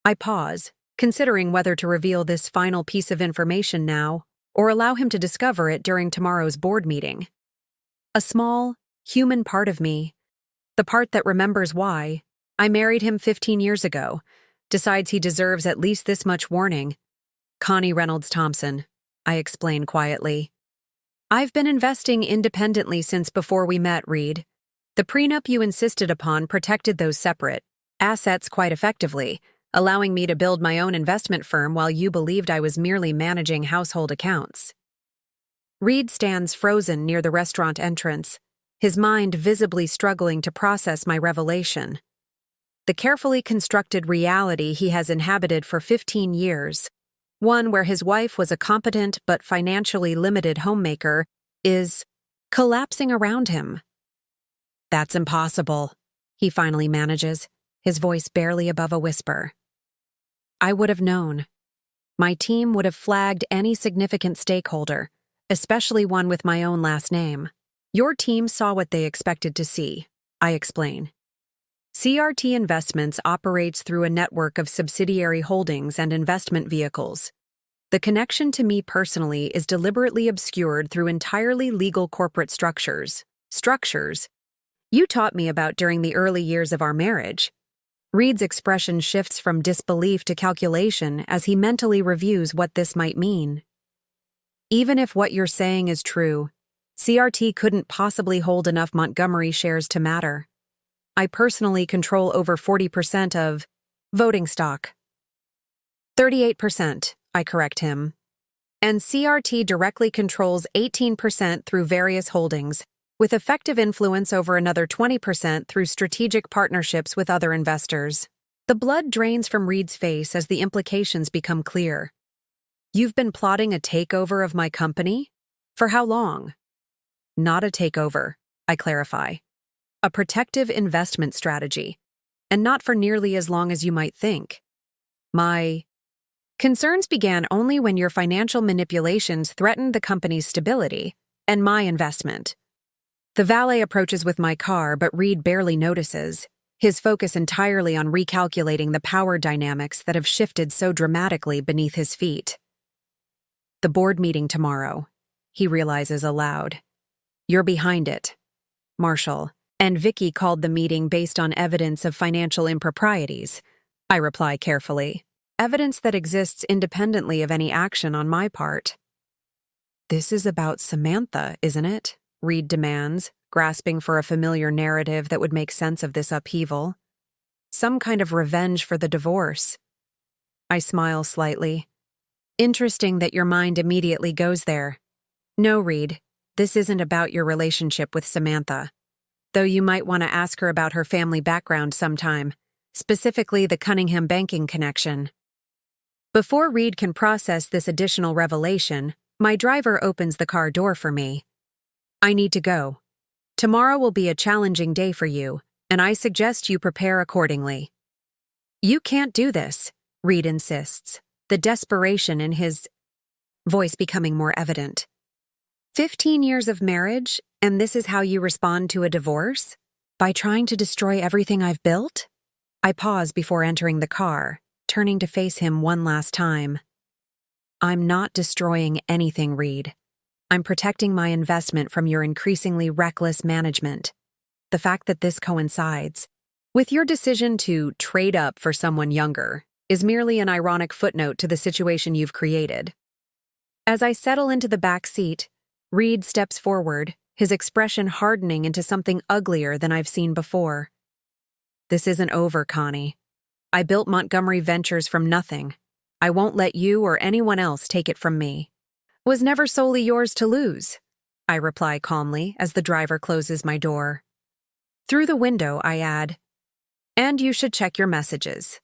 S1: I pause, considering whether to reveal this final piece of information now or allow him to discover it during tomorrow's board meeting. A small, human part of me, the part that remembers why I married him 15 years ago, decides he deserves at least this much warning. Connie Reynolds Thompson, I explain quietly. I've been investing independently since before we met, Reed. The prenup you insisted upon protected those separate assets quite effectively, allowing me to build my own investment firm while you believed I was merely managing household accounts. Reed stands frozen near the restaurant entrance, his mind visibly struggling to process my revelation. The carefully constructed reality he has inhabited for 15 years, one where his wife was a competent but financially limited homemaker, is collapsing around him. That's impossible, he finally manages, his voice barely above a whisper. I would have known. My team would have flagged any significant stakeholder, especially one with my own last name. Your team saw what they expected to see, I explain. CRT Investments operates through a network of subsidiary holdings and investment vehicles. The connection to me personally is deliberately obscured through entirely legal corporate structures you taught me about during the early years of our marriage. Reed's expression shifts from disbelief to calculation as he mentally reviews what this might mean. Even if what you're saying is true, CRT couldn't possibly hold enough Montgomery shares to matter. I personally control over 40% of voting stock. 38%, I correct him. And CRT directly controls 18% through various holdings, with effective influence over another 20% through strategic partnerships with other investors. The blood drains from Reed's face as the implications become clear. You've been plotting a takeover of my company? For how long? Not a takeover, I clarify. a protective investment strategy, and not for nearly as long as you might think. My concerns began only when your financial manipulations threatened the company's stability and my investment. The valet approaches with my car, but Reed barely notices, his focus entirely on recalculating the power dynamics that have shifted so dramatically beneath his feet. The board meeting tomorrow, he realizes aloud. You're behind it, Marshall, and Vicky called the meeting based on evidence of financial improprieties. I reply carefully. Evidence that exists independently of any action on my part. This is about Samantha, isn't it? Reed demands, grasping for a familiar narrative that would make sense of this upheaval. Some kind of revenge for the divorce. I smile slightly. Interesting that your mind immediately goes there. No, Reed, this isn't about your relationship with Samantha. Though you might want to ask her about her family background sometime, specifically the Cunningham banking connection. Before Reed can process this additional revelation, my driver opens the car door for me. I need to go. Tomorrow will be a challenging day for you, and I suggest you prepare accordingly. You can't do this, Reed insists, the desperation in his voice becoming more evident. 15 years of marriage, and this is how you respond to a divorce? By trying to destroy everything I've built? I pause before entering the car, turning to face him one last time. I'm not destroying anything, Reed. I'm protecting my investment from your increasingly reckless management. The fact that this coincides with your decision to trade up for someone younger is merely an ironic footnote to the situation you've created. As I settle into the back seat, Reed steps forward, his expression hardening into something uglier than I've seen before. This isn't over, Connie. I built Montgomery Ventures from nothing. I won't let you or anyone else take it from me. Was never solely yours to lose, I reply calmly as the driver closes my door. Through the window, I add, and you should check your messages.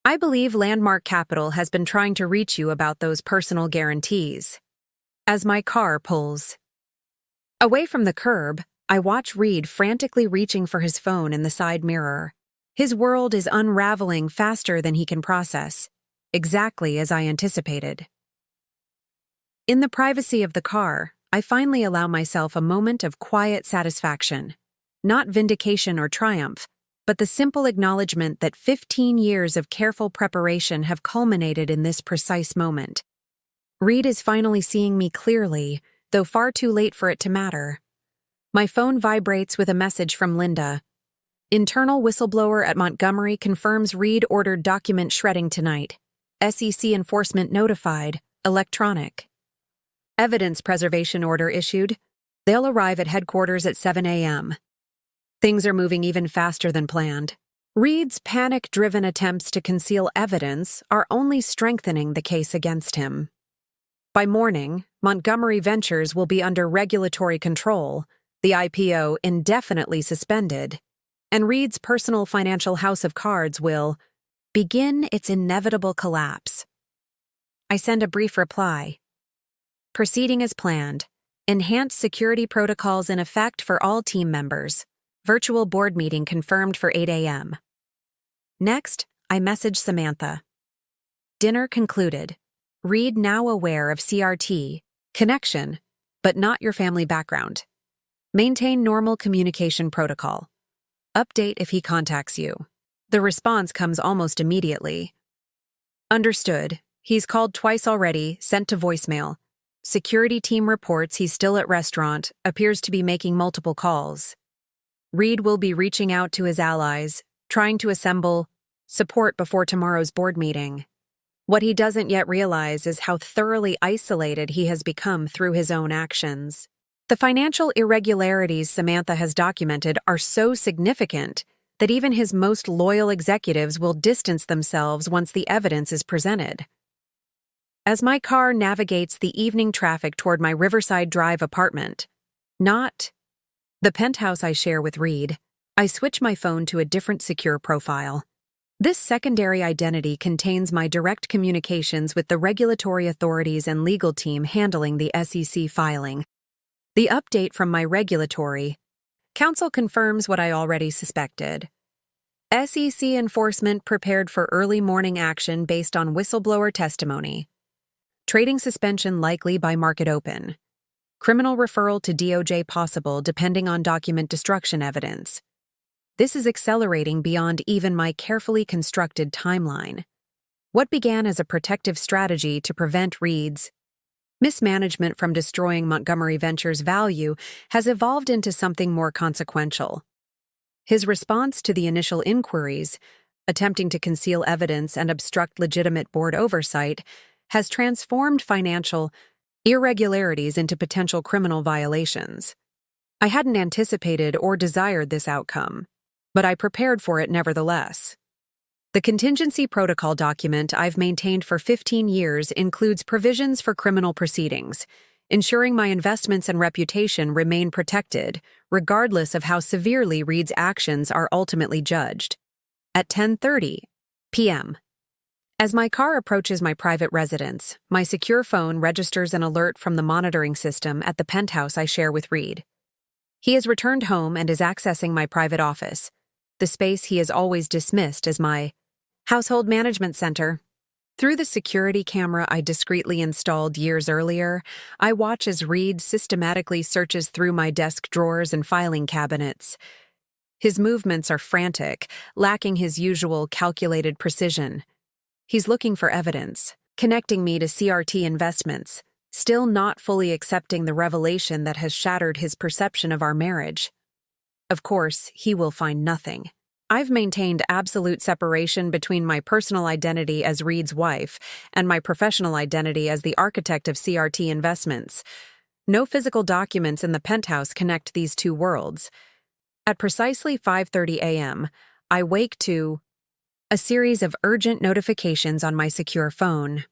S1: I believe Landmark Capital has been trying to reach you about those personal guarantees. As my car pulls away from the curb, I watch Reed frantically reaching for his phone in the side mirror. His world is unraveling faster than he can process, exactly as I anticipated. In the privacy of the car, I finally allow myself a moment of quiet satisfaction. Not vindication or triumph, but the simple acknowledgement that 15 years of careful preparation have culminated in this precise moment. Reed is finally seeing me clearly, though far too late for it to matter. My phone vibrates with a message from Linda. Internal whistleblower at Montgomery confirms Reed ordered document shredding tonight. SEC enforcement notified. Electronic. Evidence preservation order issued. They'll arrive at headquarters at 7 a.m. Things are moving even faster than planned. Reed's panic-driven attempts to conceal evidence are only strengthening the case against him. By morning, Montgomery Ventures will be under regulatory control, the IPO indefinitely suspended, and Reed's personal financial house of cards will begin its inevitable collapse. I send a brief reply. Proceeding as planned. Enhanced security protocols in effect for all team members. Virtual board meeting confirmed for 8 a.m. Next, I message Samantha. Dinner concluded. Reed now aware of CRT, connection, but not your family background. Maintain normal communication protocol. Update if he contacts you. The response comes almost immediately. Understood. He's called twice already, sent to voicemail. Security team reports he's still at restaurant, appears to be making multiple calls. Reed will be reaching out to his allies, trying to assemble support before tomorrow's board meeting. What he doesn't yet realize is how thoroughly isolated he has become through his own actions. The financial irregularities Samantha has documented are so significant that even his most loyal executives will distance themselves once the evidence is presented. As my car navigates the evening traffic toward my Riverside Drive apartment, not the penthouse I share with Reed, I switch my phone to a different secure profile. This secondary identity contains my direct communications with the regulatory authorities and legal team handling the SEC filing. The update from my regulatory Counsel confirms what I already suspected. SEC enforcement prepared for early morning action based on whistleblower testimony. Trading suspension likely by market open. Criminal referral to DOJ possible depending on document destruction evidence. This is accelerating beyond even my carefully constructed timeline. What began as a protective strategy to prevent Reed's mismanagement from destroying Montgomery Ventures' value has evolved into something more consequential. His response to the initial inquiries, attempting to conceal evidence and obstruct legitimate board oversight, has transformed financial irregularities into potential criminal violations. I hadn't anticipated or desired this outcome, but I prepared for it nevertheless. The contingency protocol document I've maintained for 15 years includes provisions for criminal proceedings, ensuring my investments and reputation remain protected, regardless of how severely Reed's actions are ultimately judged. At 10:30 p.m. As my car approaches my private residence, my secure phone registers an alert from the monitoring system at the penthouse I share with Reed. He has returned home and is accessing my private office, the space he has always dismissed as my household management center. Through the security camera I discreetly installed years earlier, I watch as Reed systematically searches through my desk drawers and filing cabinets. His movements are frantic, lacking his usual calculated precision. He's looking for evidence, connecting me to CRT investments, still not fully accepting the revelation that has shattered his perception of our marriage. Of course, he will find nothing. I've maintained absolute separation between my personal identity as Reed's wife and my professional identity as the architect of CRT investments. No physical documents in the penthouse connect these two worlds. At precisely 5:30 a.m., I wake to a series of urgent notifications on my secure phone.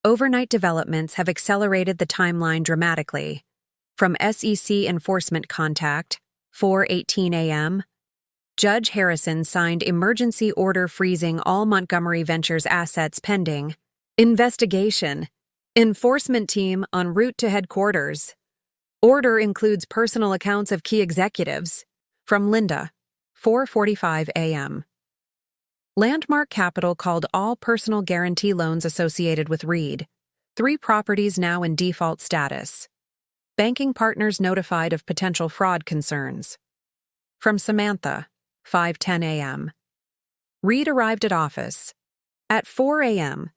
S1: Overnight developments have accelerated the timeline dramatically. From SEC enforcement contact, 4:18 a.m., Judge Harrison signed emergency order freezing all Montgomery Ventures assets pending investigation. Enforcement team en route to headquarters. Order includes personal accounts of key executives. From Linda, 4:45 a.m. Landmark Capital called all personal guarantee loans associated with Reed. 3 properties now in default status. Banking partners notified of potential fraud concerns. From Samantha, 5:10 a.m. Reed arrived at office. At 4 a.m.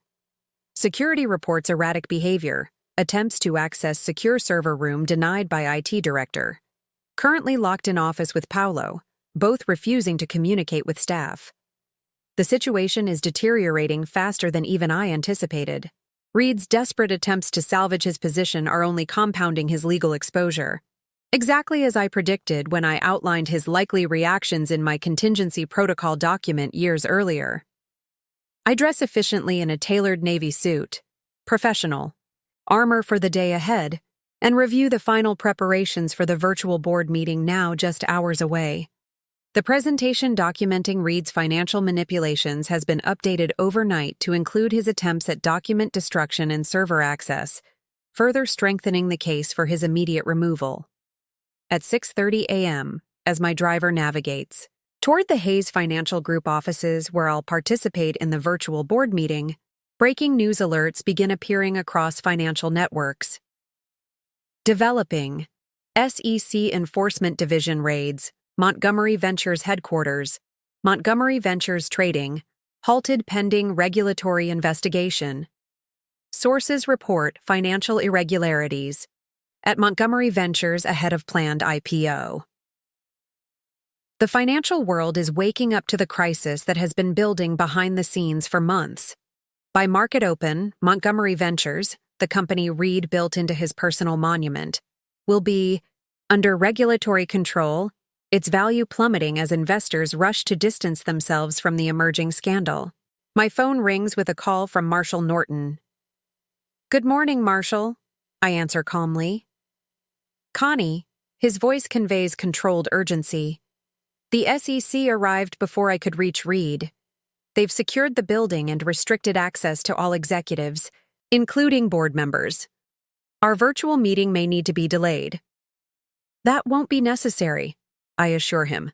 S1: Security reports erratic behavior, attempts to access secure server room denied by IT director. Currently locked in office with Paolo, both refusing to communicate with staff. The situation is deteriorating faster than even I anticipated. Reed's desperate attempts to salvage his position are only compounding his legal exposure. Exactly as I predicted when I outlined his likely reactions in my contingency protocol document years earlier. I dress efficiently in a tailored navy suit, professional, armor for the day ahead, and review the final preparations for the virtual board meeting now just hours away. The presentation documenting Reed's financial manipulations has been updated overnight to include his attempts at document destruction and server access, further strengthening the case for his immediate removal. At 6:30 a.m., as my driver navigates toward the Hayes Financial Group offices where I'll participate in the virtual board meeting, breaking news alerts begin appearing across financial networks. Developing. SEC Enforcement Division raids, Montgomery Ventures headquarters, Montgomery Ventures trading, halted pending regulatory investigation. Sources report financial irregularities at Montgomery Ventures ahead of planned IPO. The financial world is waking up to the crisis that has been building behind the scenes for months. By market open, Montgomery Ventures, the company Reed built into his personal monument, will be under regulatory control, its value plummeting as investors rush to distance themselves from the emerging scandal. My phone rings with a call from Marshall Norton. "Good morning, Marshall," I answer calmly. "Connie," his voice conveys controlled urgency. "The SEC arrived before I could reach Reed. They've secured the building and restricted access to all executives, including board members. Our virtual meeting may need to be delayed." "That won't be necessary," I assure him.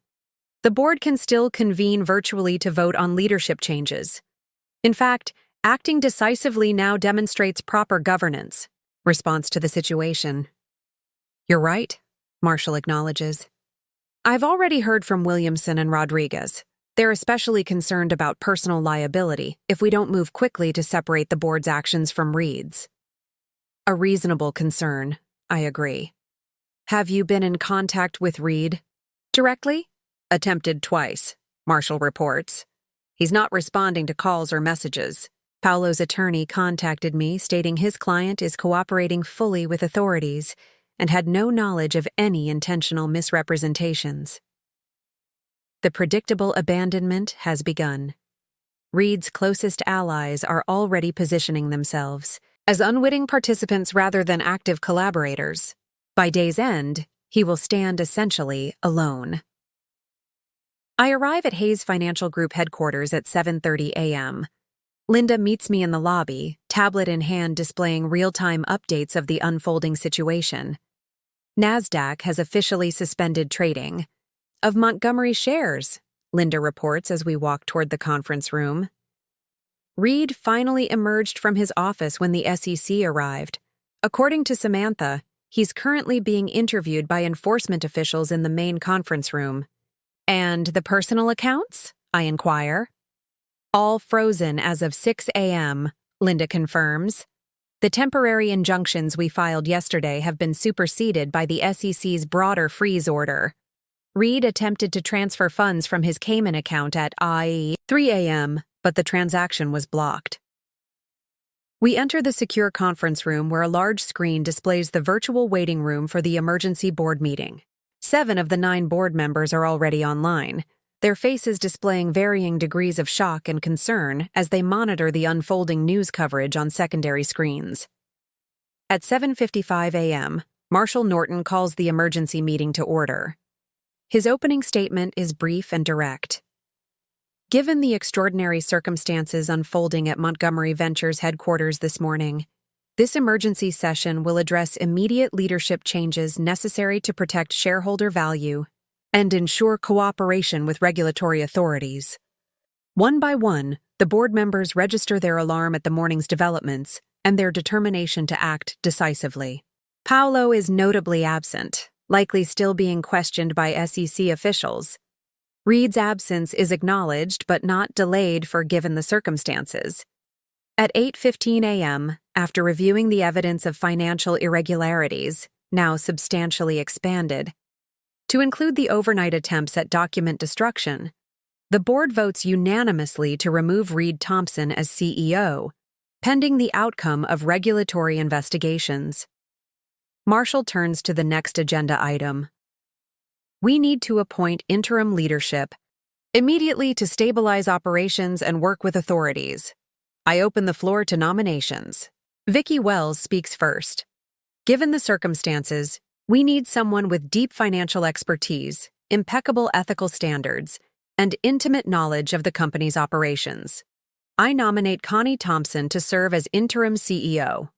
S1: The board can still convene virtually to vote on leadership changes. In fact, acting decisively now demonstrates proper governance. Response to the situation. You're right, Marshall acknowledges. I've already heard from Williamson and Rodriguez. They're especially concerned about personal liability if we don't move quickly to separate the board's actions from Reed's. A reasonable concern, I agree. Have you been in contact with Reed? Directly? Attempted twice, Marshall reports. He's not responding to calls or messages. Paolo's attorney contacted me stating his client is cooperating fully with authorities and had no knowledge of any intentional misrepresentations. The predictable abandonment has begun. Reed's closest allies are already positioning themselves as unwitting participants rather than active collaborators. By day's end, he will stand essentially alone. I arrive at Hayes Financial Group headquarters at 7:30 a.m. Linda meets me in the lobby, tablet in hand displaying real-time updates of the unfolding situation. NASDAQ has officially suspended trading. Of Montgomery shares, Linda reports as we walk toward the conference room. Reed finally emerged from his office when the SEC arrived. According to Samantha, he's currently being interviewed by enforcement officials in the main conference room. And the personal accounts? I inquire. All frozen as of 6 a.m., Linda confirms. The temporary injunctions we filed yesterday have been superseded by the SEC's broader freeze order. Reed attempted to transfer funds from his Cayman account at 3 a.m., but the transaction was blocked. We enter the secure conference room where a large screen displays the virtual waiting room for the emergency board meeting. 7 of the 9 board members are already online, their faces displaying varying degrees of shock and concern as they monitor the unfolding news coverage on secondary screens. At 7:55 a.m., Marshall Norton calls the emergency meeting to order. His opening statement is brief and direct. Given the extraordinary circumstances unfolding at Montgomery Ventures headquarters this morning, this emergency session will address immediate leadership changes necessary to protect shareholder value and ensure cooperation with regulatory authorities. One by one, the board members register their alarm at the morning's developments and their determination to act decisively. Paolo is notably absent, likely still being questioned by SEC officials. Reed's absence is acknowledged but not delayed for given the circumstances. At 8:15 a.m., after reviewing the evidence of financial irregularities, now substantially expanded, to include the overnight attempts at document destruction, the board votes unanimously to remove Reed Thompson as CEO, pending the outcome of regulatory investigations. Marshall turns to the next agenda item. We need to appoint interim leadership immediately to stabilize operations and work with authorities. I open the floor to nominations. Vicki Wells speaks first. Given the circumstances, we need someone with deep financial expertise, impeccable ethical standards, and intimate knowledge of the company's operations. I nominate Connie Thompson to serve as interim CEO.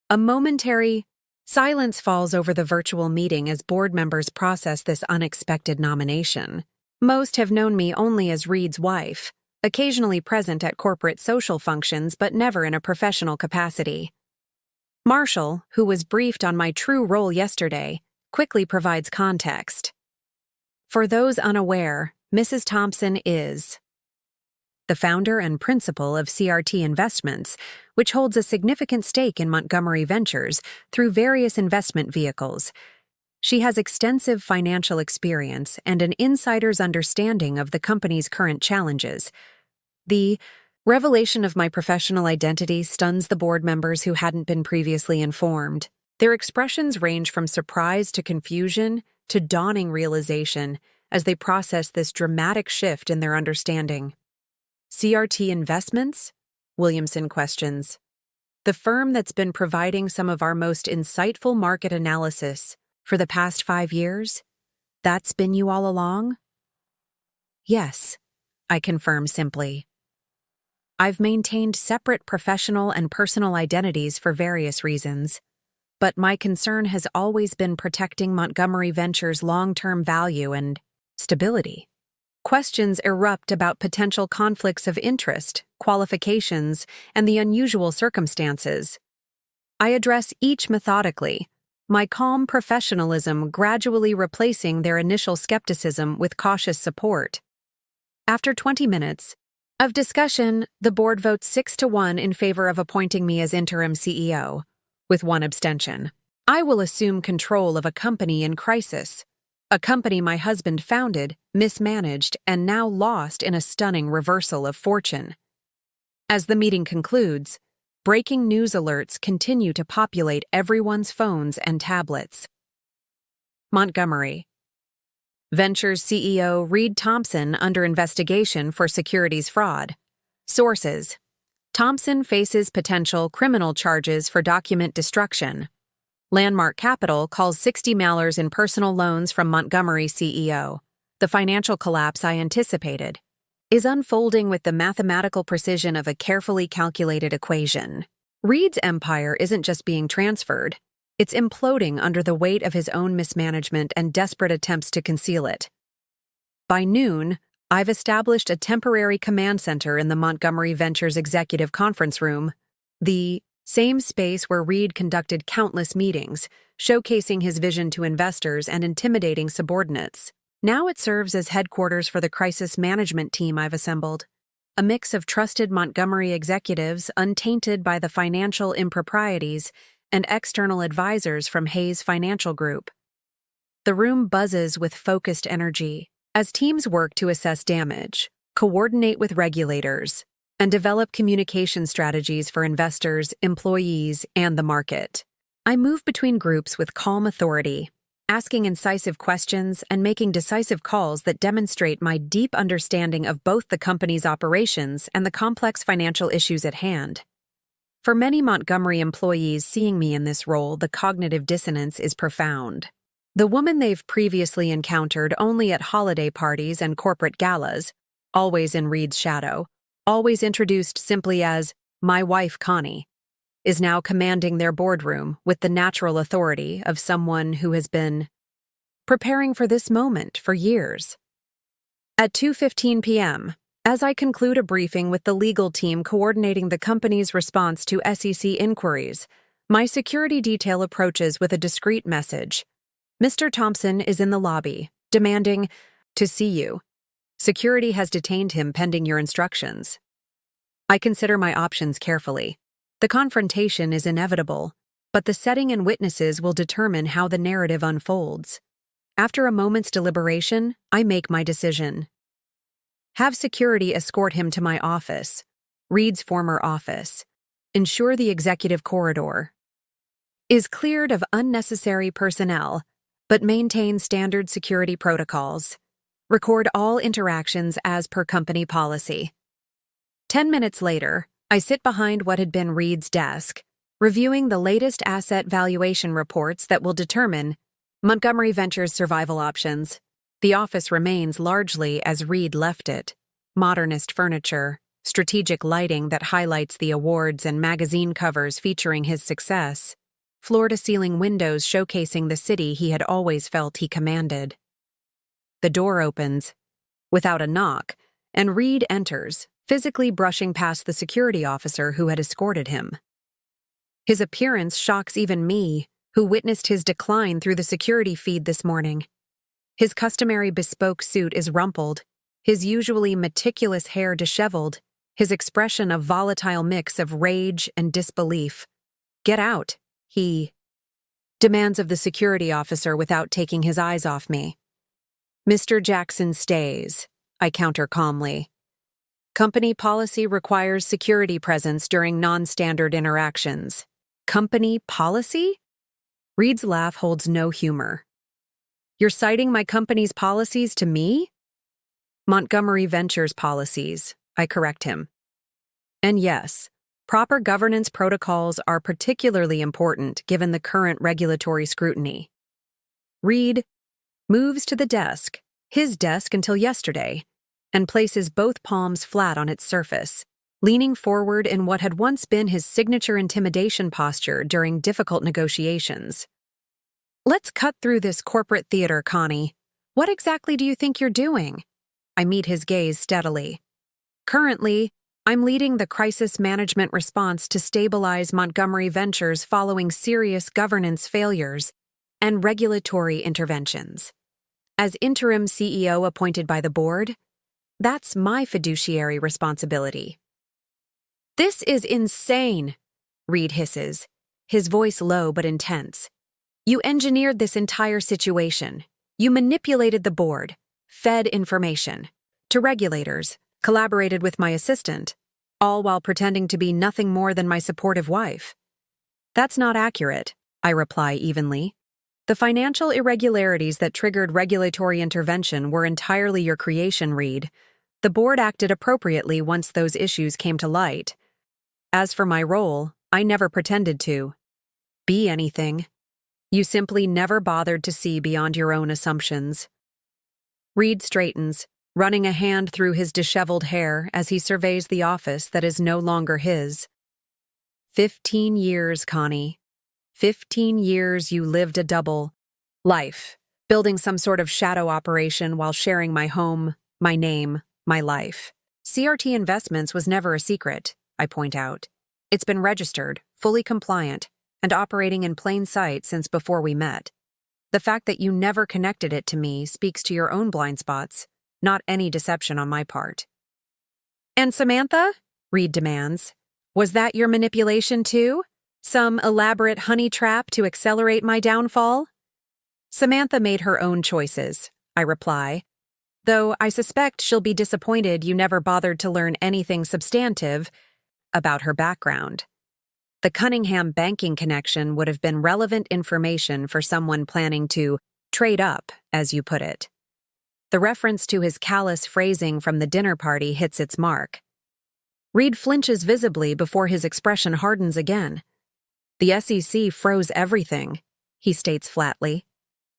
S1: A momentary silence falls over the virtual meeting as board members process this unexpected nomination. Most have known me only as Reed's wife, occasionally present at corporate social functions but never in a professional capacity. Marshall, who was briefed on my true role yesterday, quickly provides context. For those unaware, Mrs. Thompson is the founder and principal of CRT Investments, which holds a significant stake in Montgomery Ventures through various investment vehicles. She has extensive financial experience and an insider's understanding of the company's current challenges. The revelation of my professional identity stuns the board members who hadn't been previously informed. Their expressions range from surprise to confusion to dawning realization as they process this dramatic shift in their understanding. CRT Investments? Williamson questions. The firm that's been providing some of our most insightful market analysis for the past 5 years? That's been you all along? Yes, I confirm simply. I've maintained separate professional and personal identities for various reasons. but my concern has always been protecting Montgomery Ventures' long-term value and stability. Questions erupt about potential conflicts of interest, qualifications, and the unusual circumstances. I address each methodically, my calm professionalism gradually replacing their initial skepticism with cautious support. After 20 minutes of discussion, the board votes 6-1 in favor of appointing me as interim CEO, with one abstention. I will assume control of a company in crisis, a company my husband founded, mismanaged, and now lost in a stunning reversal of fortune. As the meeting concludes, breaking news alerts continue to populate everyone's phones and tablets. Montgomery Ventures CEO Reed Thompson under investigation for securities fraud. Sources: Thompson faces potential criminal charges for document destruction. Landmark Capital calls 60 malers in personal loans from Montgomery CEO. The financial collapse I anticipated is unfolding with the mathematical precision of a carefully calculated equation. Reed's empire isn't just being transferred, it's imploding under the weight of his own mismanagement and desperate attempts to conceal it. By noon, I've established a temporary command center in the Montgomery Ventures Executive Conference Room, the same space where Reed conducted countless meetings, showcasing his vision to investors and intimidating subordinates. Now it serves as headquarters for the crisis management team I've assembled, a mix of trusted Montgomery executives untainted by the financial improprieties and external advisors from Hayes Financial Group. The room buzzes with focused energy as teams work to assess damage, coordinate with regulators, and develop communication strategies for investors, employees, and the market. I move between groups with calm authority, asking incisive questions and making decisive calls that demonstrate my deep understanding of both the company's operations and the complex financial issues at hand. For many Montgomery employees seeing me in this role, the cognitive dissonance is profound. The woman they've previously encountered only at holiday parties and corporate galas, always in Reed's shadow, always introduced simply as my wife Connie, is now commanding their boardroom with the natural authority of someone who has been preparing for this moment for years. At 2:15 p.m., as I conclude a briefing with the legal team coordinating the company's response to SEC inquiries, my security detail approaches with a discreet message. Mr. Thompson is in the lobby, demanding to see you. Security has detained him pending your instructions. I consider my options carefully. The confrontation is inevitable, but the setting and witnesses will determine how the narrative unfolds. After a moment's deliberation, I make my decision. Have security escort him to my office, Reed's former office. Ensure the executive corridor is cleared of unnecessary personnel, but maintain standard security protocols. Record all interactions as per company policy. 10 minutes later, I sit behind what had been Reed's desk, reviewing the latest asset valuation reports that will determine Montgomery Ventures' survival options. The office remains largely as Reed left it. Modernist furniture, strategic lighting that highlights the awards and magazine covers featuring his success, floor-to-ceiling windows showcasing the city he had always felt he commanded. The door opens, without a knock, and Reed enters, physically brushing past the security officer who had escorted him. His appearance shocks even me, who witnessed his decline through the security feed this morning. His customary bespoke suit is rumpled, his usually meticulous hair disheveled, his expression a volatile mix of rage and disbelief. "Get out," he demands of the security officer without taking his eyes off me. "Mr. Jackson stays," I counter calmly. "Company policy requires security presence during non-standard interactions." "Company policy?" Reed's laugh holds no humor. "You're citing my company's policies to me?" "Montgomery Ventures policies," I correct him. "And yes, proper governance protocols are particularly important given the current regulatory scrutiny." Reed moves to the desk, his desk until yesterday, and places both palms flat on its surface, leaning forward in what had once been his signature intimidation posture during difficult negotiations. "Let's cut through this corporate theater, Connie. What exactly do you think you're doing?" I meet his gaze steadily. "Currently, I'm leading the crisis management response to stabilize Montgomery Ventures following serious governance failures and regulatory interventions. As interim CEO appointed by the board, that's my fiduciary responsibility." "This is insane," Reed hisses, his voice low but intense. "You engineered this entire situation. You manipulated the board, fed information to regulators, collaborated with my assistant, all while pretending to be nothing more than my supportive wife." "That's not accurate," I reply evenly. "The financial irregularities that triggered regulatory intervention were entirely your creation, Reed. The board acted appropriately once those issues came to light. As for my role, I never pretended to be anything. You simply never bothered to see beyond your own assumptions." Reed straightens, running a hand through his disheveled hair as he surveys the office that is no longer his. 15 years, Connie. 15 years you lived a double life, building some sort of shadow operation while sharing my home, my name, my life. CRT Investments was never a secret, I point out. It's been registered, fully compliant, and operating in plain sight since before we met. The fact that you never connected it to me speaks to your own blind spots, not any deception on my part. "And Samantha?" Reed demands. "Was that your manipulation too? Some elaborate honey trap to accelerate my downfall?" "Samantha made her own choices," I reply, "though I suspect she'll be disappointed you never bothered to learn anything substantive about her background. The Cunningham banking connection would have been relevant information for someone planning to trade up, as you put it." The reference to his callous phrasing from the dinner party hits its mark. Reed flinches visibly before his expression hardens again. "The SEC froze everything," he states flatly.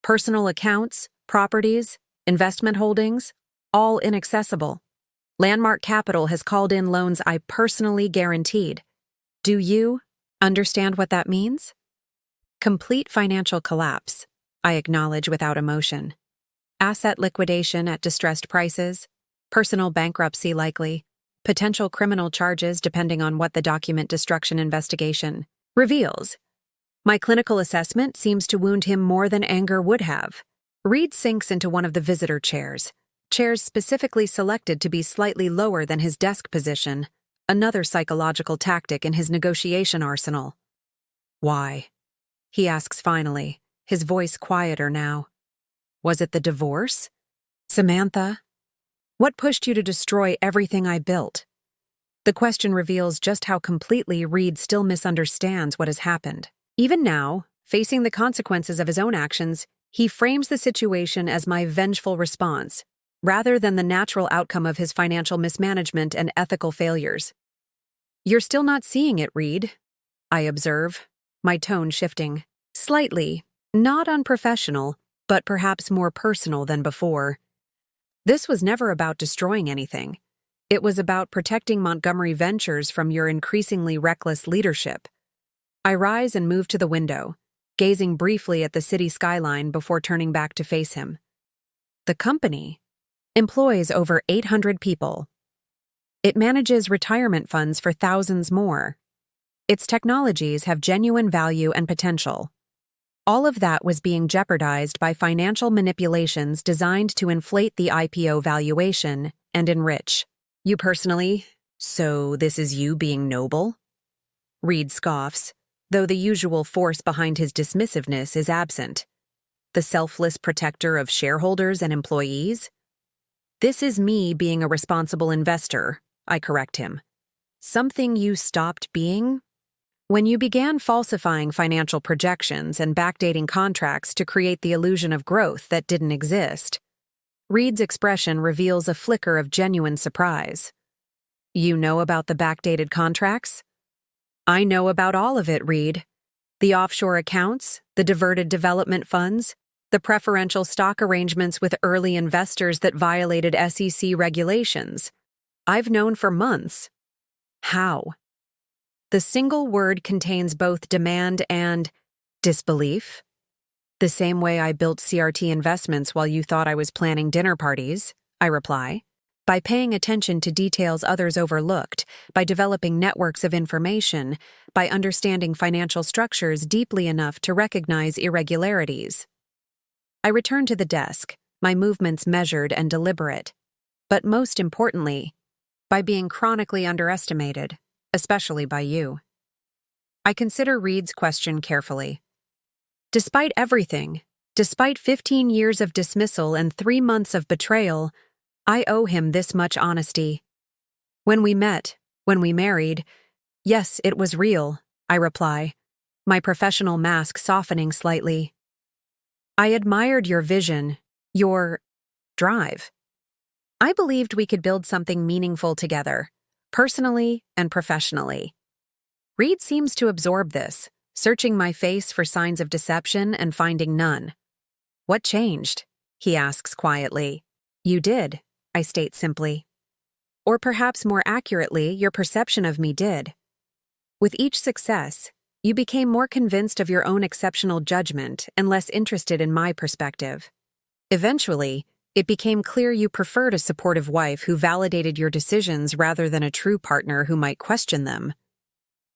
S1: "Personal accounts, properties, investment holdings, all inaccessible. Landmark Capital has called in loans I personally guaranteed. Do you understand what that means?" "Complete financial collapse," I acknowledge without emotion. "Asset liquidation at distressed prices, personal bankruptcy likely, potential criminal charges depending on what the document destruction investigation reveals. My clinical assessment seems to wound him more than anger would have." Reed sinks into one of the visitor chairs specifically selected to be slightly lower than his desk position, another psychological tactic in his negotiation arsenal. "Why?" he asks finally, his voice quieter now. "Was it the divorce? Samantha? What pushed you to destroy everything I built?" The question reveals just how completely Reed still misunderstands what has happened. Even now, facing the consequences of his own actions, he frames the situation as my vengeful response, rather than the natural outcome of his financial mismanagement and ethical failures. "You're still not seeing it, Reed," I observe, my tone shifting slightly, not unprofessional, but perhaps more personal than before. "This was never about destroying anything. It was about protecting Montgomery Ventures from your increasingly reckless leadership." I rise and move to the window, gazing briefly at the city skyline before turning back to face him. The company employs over 800 people. It manages retirement funds for thousands more. Its technologies have genuine value and potential. All of that was being jeopardized by financial manipulations designed to inflate the IPO valuation and enrich you personally. So this is you being noble? Reed scoffs, though the usual force behind his dismissiveness is absent. The selfless protector of shareholders and employees? "This is me being a responsible investor," I correct him. "Something you stopped being when you began falsifying financial projections and backdating contracts to create the illusion of growth that didn't exist." Reed's expression reveals a flicker of genuine surprise. "You know about the backdated contracts?" "I know about all of it, Reed. The offshore accounts, the diverted development funds, the preferential stock arrangements with early investors that violated SEC regulations. I've known for months." How? The single word contains both demand and disbelief. The same way I built CRT investments while you thought I was planning dinner parties, I reply. By paying attention to details others overlooked, by developing networks of information, by understanding financial structures deeply enough to recognize irregularities. I return to the desk, my movements measured and deliberate. But most importantly, by being chronically underestimated, especially by you. I consider Reed's question carefully. Despite everything, despite 15 years of dismissal and 3 months of betrayal, I owe him this much honesty. When we met, when we married, yes, it was real, I reply, my professional mask softening slightly. I admired your vision, your drive. I believed we could build something meaningful together, personally and professionally. Reed seems to absorb this, searching my face for signs of deception and finding none. What changed? He asks quietly. You did, I state simply. Or perhaps more accurately, your perception of me did. With each success, you became more convinced of your own exceptional judgment and less interested in my perspective. Eventually, it became clear you preferred a supportive wife who validated your decisions rather than a true partner who might question them.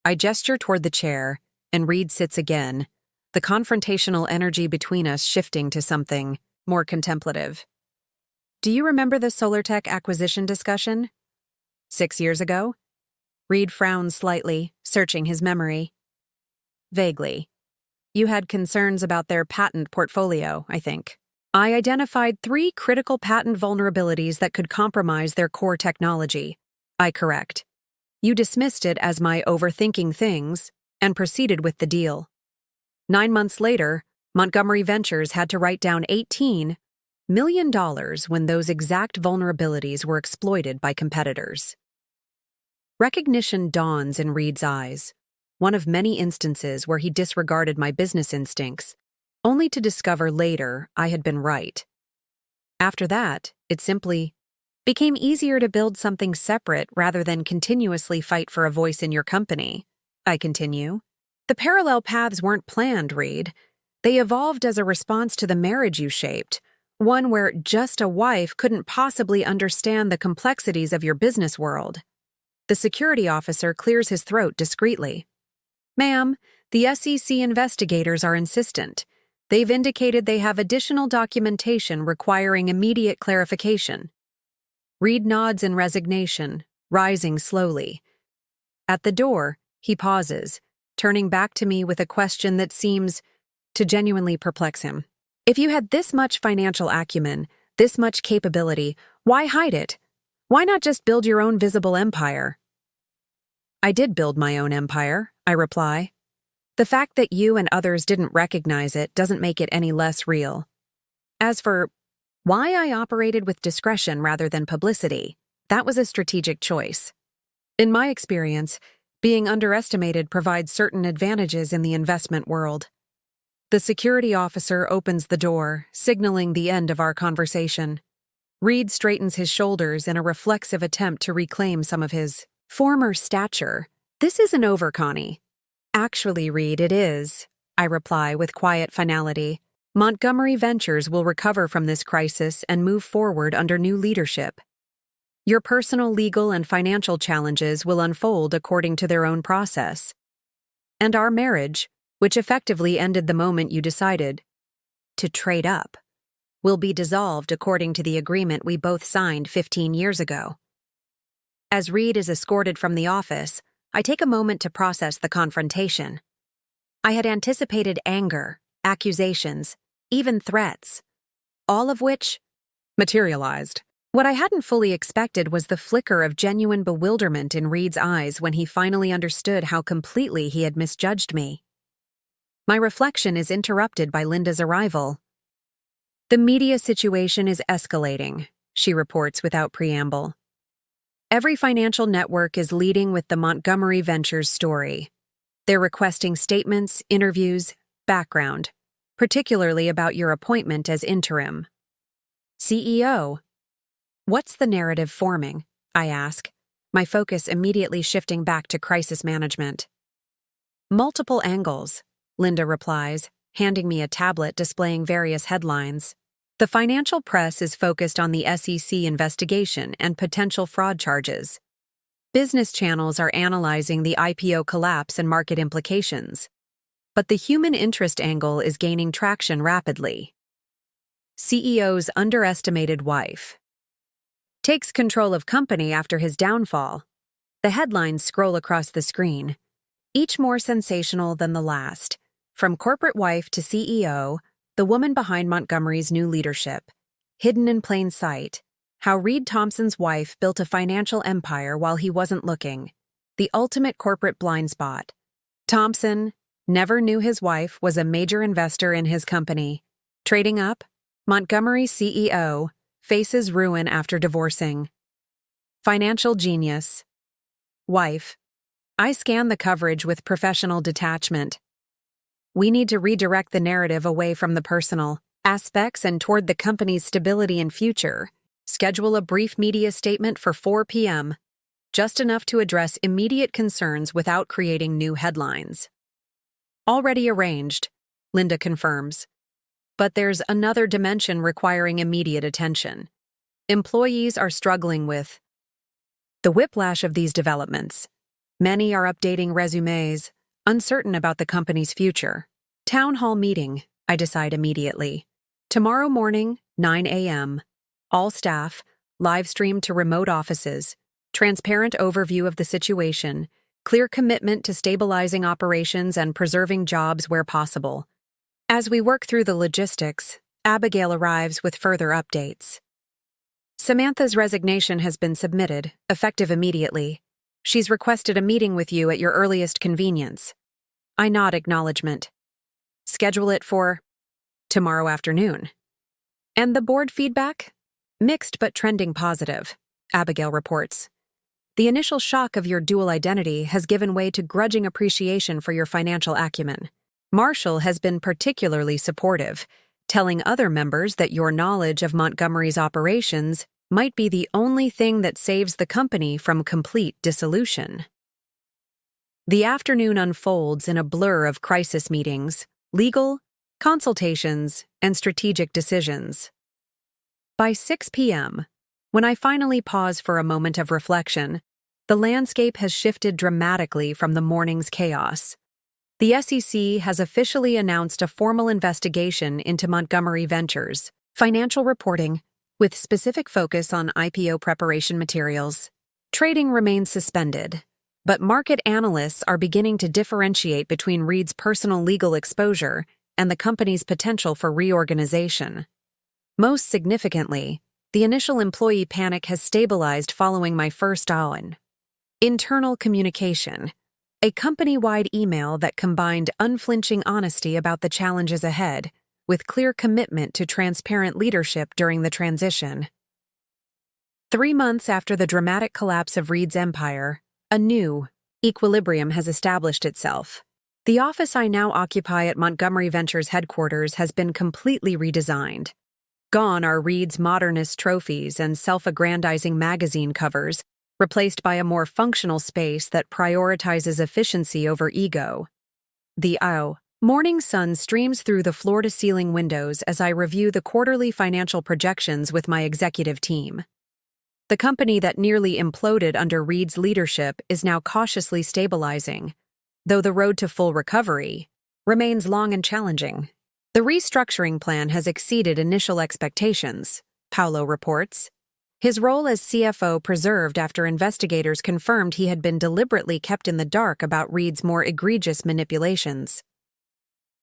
S1: I gesture toward the chair, and Reed sits again, the confrontational energy between us shifting to something more contemplative. Do you remember the SolarTech acquisition discussion? 6 years ago? Reed frowns slightly, searching his memory. Vaguely. You had concerns about their patent portfolio, I think. I identified 3 critical patent vulnerabilities that could compromise their core technology. I correct. You dismissed it as my overthinking things and proceeded with the deal. 9 months later, Montgomery Ventures had to write down $18 million when those exact vulnerabilities were exploited by competitors. Recognition dawns in Reed's eyes, one of many instances where he disregarded my business instincts, only to discover later I had been right. After that, it simply became easier to build something separate rather than continuously fight for a voice in your company. I continue. The parallel paths weren't planned, Reed. They evolved as a response to the marriage you shaped, one where just a wife couldn't possibly understand the complexities of your business world. The security officer clears his throat discreetly. Ma'am, the SEC investigators are insistent. They've indicated they have additional documentation requiring immediate clarification. Reed nods in resignation, rising slowly. At the door, he pauses, turning back to me with a question that seems to genuinely perplex him. If you had this much financial acumen, this much capability, why hide it? Why not just build your own visible empire? I did build my own empire, I reply. The fact that you and others didn't recognize it doesn't make it any less real. As for why I operated with discretion rather than publicity, that was a strategic choice. In my experience, being underestimated provides certain advantages in the investment world. The security officer opens the door, signaling the end of our conversation. Reed straightens his shoulders in a reflexive attempt to reclaim some of his former stature. This isn't over, Connie. Actually, Reed, it is, I reply with quiet finality. Montgomery Ventures will recover from this crisis and move forward under new leadership. Your personal, legal, and financial challenges will unfold according to their own process. And our marriage, which effectively ended the moment you decided to trade up, will be dissolved according to the agreement we both signed 15 years ago. As Reed is escorted from the office, I take a moment to process the confrontation. I had anticipated anger, accusations, even threats, all of which materialized. What I hadn't fully expected was the flicker of genuine bewilderment in Reed's eyes when he finally understood how completely he had misjudged me. My reflection is interrupted by Linda's arrival. The media situation is escalating, she reports without preamble. Every financial network is leading with the Montgomery Ventures story. They're requesting statements, interviews, background, particularly about your appointment as interim CEO. What's the narrative forming? I ask. my focus immediately shifting back to crisis management. Multiple angles, Linda replies, handing me a tablet displaying various headlines. The financial press is focused on the SEC investigation and potential fraud charges. Business channels are analyzing the IPO collapse and market implications. But the human interest angle is gaining traction rapidly. CEO's underestimated wife takes control of company after his downfall. The headlines scroll across the screen, each more sensational than the last. From corporate wife to CEO, the woman behind Montgomery's new leadership. Hidden in plain sight. How Reed Thompson's wife built a financial empire while he wasn't looking. The ultimate corporate blind spot. Thompson never knew his wife was a major investor in his company. Trading up, Montgomery CEO faces ruin after divorcing. Financial genius. Wife. I scan the coverage with professional detachment. We need to redirect the narrative away from the personal aspects and toward the company's stability and future. Schedule a brief media statement for 4 p.m., just enough to address immediate concerns without creating new headlines. Already arranged, Linda confirms. But there's another dimension requiring immediate attention. Employees are struggling with the whiplash of these developments. Many are updating resumes, uncertain about the company's future. Town hall meeting, I decide immediately. Tomorrow morning, 9 a.m. All staff, live stream to remote offices, transparent overview of the situation, clear commitment to stabilizing operations and preserving jobs where possible. As we work through the logistics, Abigail arrives with further updates. Samantha's resignation has been submitted, effective immediately. She's requested a meeting with you at your earliest convenience. I nod acknowledgement. Schedule it for tomorrow afternoon. And the board feedback? Mixed but trending positive, Abigail reports. The initial shock of your dual identity has given way to grudging appreciation for your financial acumen. Marshall has been particularly supportive, telling other members that your knowledge of Montgomery's operations might be the only thing that saves the company from complete dissolution. The afternoon unfolds in a blur of crisis meetings, legal, consultations, and strategic decisions. By 6 p.m., when I finally pause for a moment of reflection, the landscape has shifted dramatically from the morning's chaos. The SEC has officially announced a formal investigation into Montgomery Ventures, financial reporting, with specific focus on IPO preparation materials. Trading remains suspended, but market analysts are beginning to differentiate between Reed's personal legal exposure and the company's potential for reorganization. Most significantly, the initial employee panic has stabilized following my first on. Internal communication, a company-wide email that combined unflinching honesty about the challenges ahead with clear commitment to transparent leadership during the transition. 3 months after the dramatic collapse of Reed's empire, a new equilibrium has established itself. The office I now occupy at Montgomery Ventures headquarters has been completely redesigned. Gone are Reed's modernist trophies and self-aggrandizing magazine covers, replaced by a more functional space that prioritizes efficiency over ego. The morning sun streams through the floor-to-ceiling windows as I review the quarterly financial projections with my executive team. The company that nearly imploded under Reed's leadership is now cautiously stabilizing, though the road to full recovery remains long and challenging. The restructuring plan has exceeded initial expectations, Paolo reports. His role as CFO preserved after investigators confirmed he had been deliberately kept in the dark about Reed's more egregious manipulations.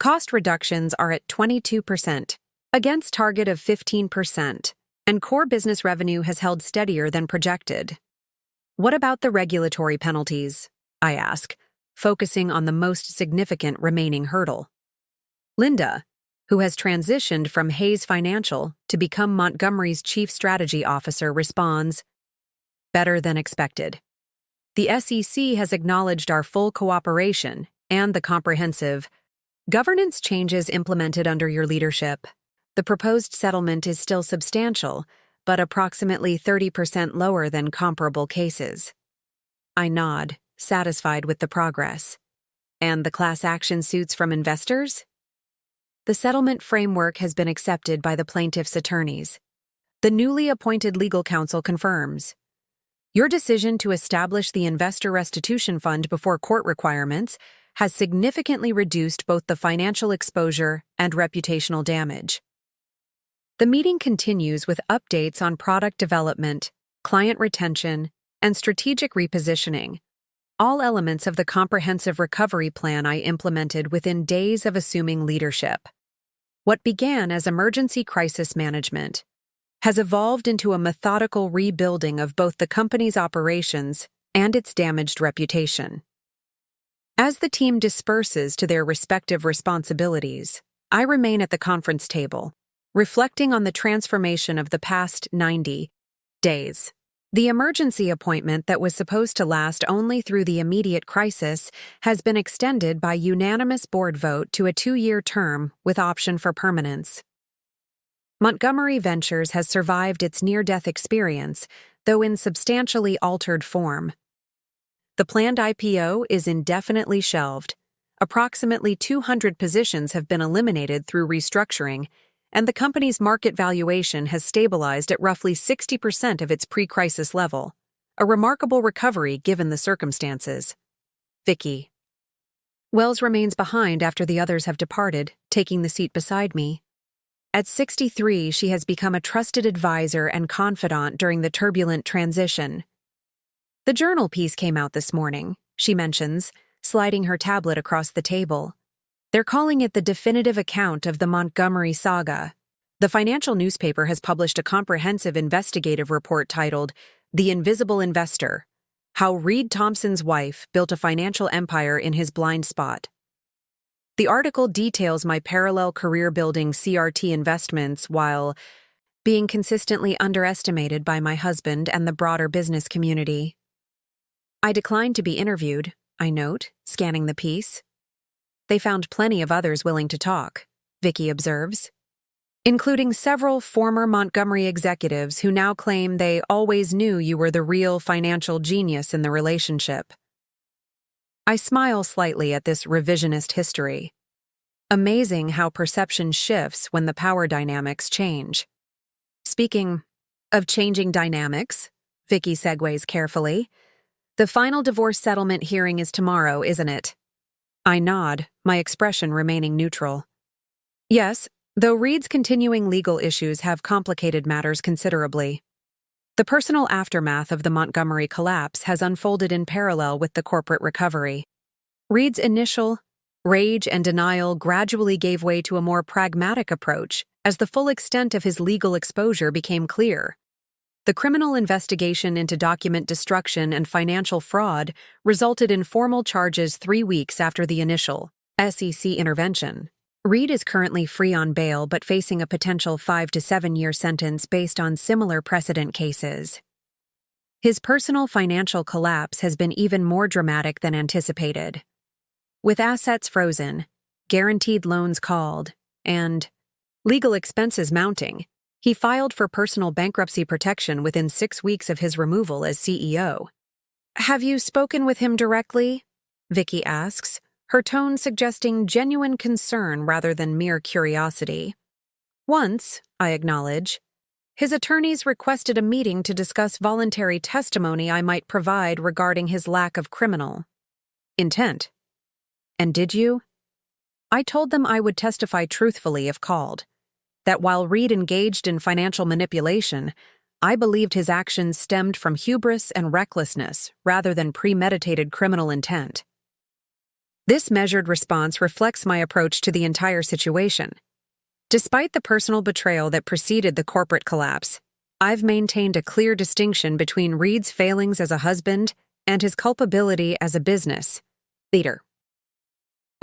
S1: Cost reductions are at 22%, against target of 15%, and core business revenue has held steadier than projected. What about the regulatory penalties? I ask, focusing on the most significant remaining hurdle. Linda, who has transitioned from Hayes Financial to become Montgomery's Chief Strategy Officer, responds, "Better than expected. The SEC has acknowledged our full cooperation and the comprehensive governance changes implemented under your leadership. The proposed settlement is still substantial, but approximately 30% lower than comparable cases. I nod, satisfied with the progress. And the class action suits from investors? The settlement framework has been accepted by the plaintiff's attorneys. The newly appointed legal counsel confirms. Your decision to establish the investor restitution fund before court requirements has significantly reduced both the financial exposure and reputational damage. The meeting continues with updates on product development, client retention, and strategic repositioning, all elements of the comprehensive recovery plan I implemented within days of assuming leadership. What began as emergency crisis management has evolved into a methodical rebuilding of both the company's operations and its damaged reputation. As the team disperses to their respective responsibilities, I remain at the conference table, reflecting on the transformation of the past 90 days. The emergency appointment that was supposed to last only through the immediate crisis has been extended by unanimous board vote to a 2-year term with option for permanence. Montgomery Ventures has survived its near-death experience, though in substantially altered form. The planned IPO is indefinitely shelved. Approximately 200 positions have been eliminated through restructuring, and the company's market valuation has stabilized at roughly 60% of its pre-crisis level, a remarkable recovery given the circumstances. Vicky. Wells remains behind after the others have departed, taking the seat beside me. At 63, she has become a trusted advisor and confidant during the turbulent transition. The journal piece came out this morning, she mentions, sliding her tablet across the table. They're calling it the definitive account of the Montgomery saga. The financial newspaper has published a comprehensive investigative report titled The Invisible Investor: How Reed Thompson's Wife Built a Financial Empire in His Blind Spot. The article details my parallel career-building CRT investments while being consistently underestimated by my husband and the broader business community. I declined to be interviewed, I note, scanning the piece. They found plenty of others willing to talk, Vicky observes, including several former Montgomery executives who now claim they always knew you were the real financial genius in the relationship. I smile slightly at this revisionist history. Amazing how perception shifts when the power dynamics change. Speaking of changing dynamics, Vicky segues carefully, the final divorce settlement hearing is tomorrow, isn't it? I nod, my expression remaining neutral. Yes, though Reed's continuing legal issues have complicated matters considerably. The personal aftermath of the Montgomery collapse has unfolded in parallel with the corporate recovery. Reed's initial rage and denial gradually gave way to a more pragmatic approach as the full extent of his legal exposure became clear. The criminal investigation into document destruction and financial fraud resulted in formal charges 3 weeks after the initial SEC intervention. Reed is currently free on bail but facing a potential 5 to 7 year sentence based on similar precedent cases. His personal financial collapse has been even more dramatic than anticipated. With assets frozen, guaranteed loans called, and legal expenses mounting, he filed for personal bankruptcy protection within 6 weeks of his removal as CEO. Have you spoken with him directly? Vicky asks, her tone suggesting genuine concern rather than mere curiosity. Once, I acknowledge. His attorneys requested a meeting to discuss voluntary testimony I might provide regarding his lack of criminal intent. And did you? I told them I would testify truthfully if called, that while Reed engaged in financial manipulation, I believed his actions stemmed from hubris and recklessness rather than premeditated criminal intent. This measured response reflects my approach to the entire situation. Despite the personal betrayal that preceded the corporate collapse, I've maintained a clear distinction between Reed's failings as a husband and his culpability as a business leader.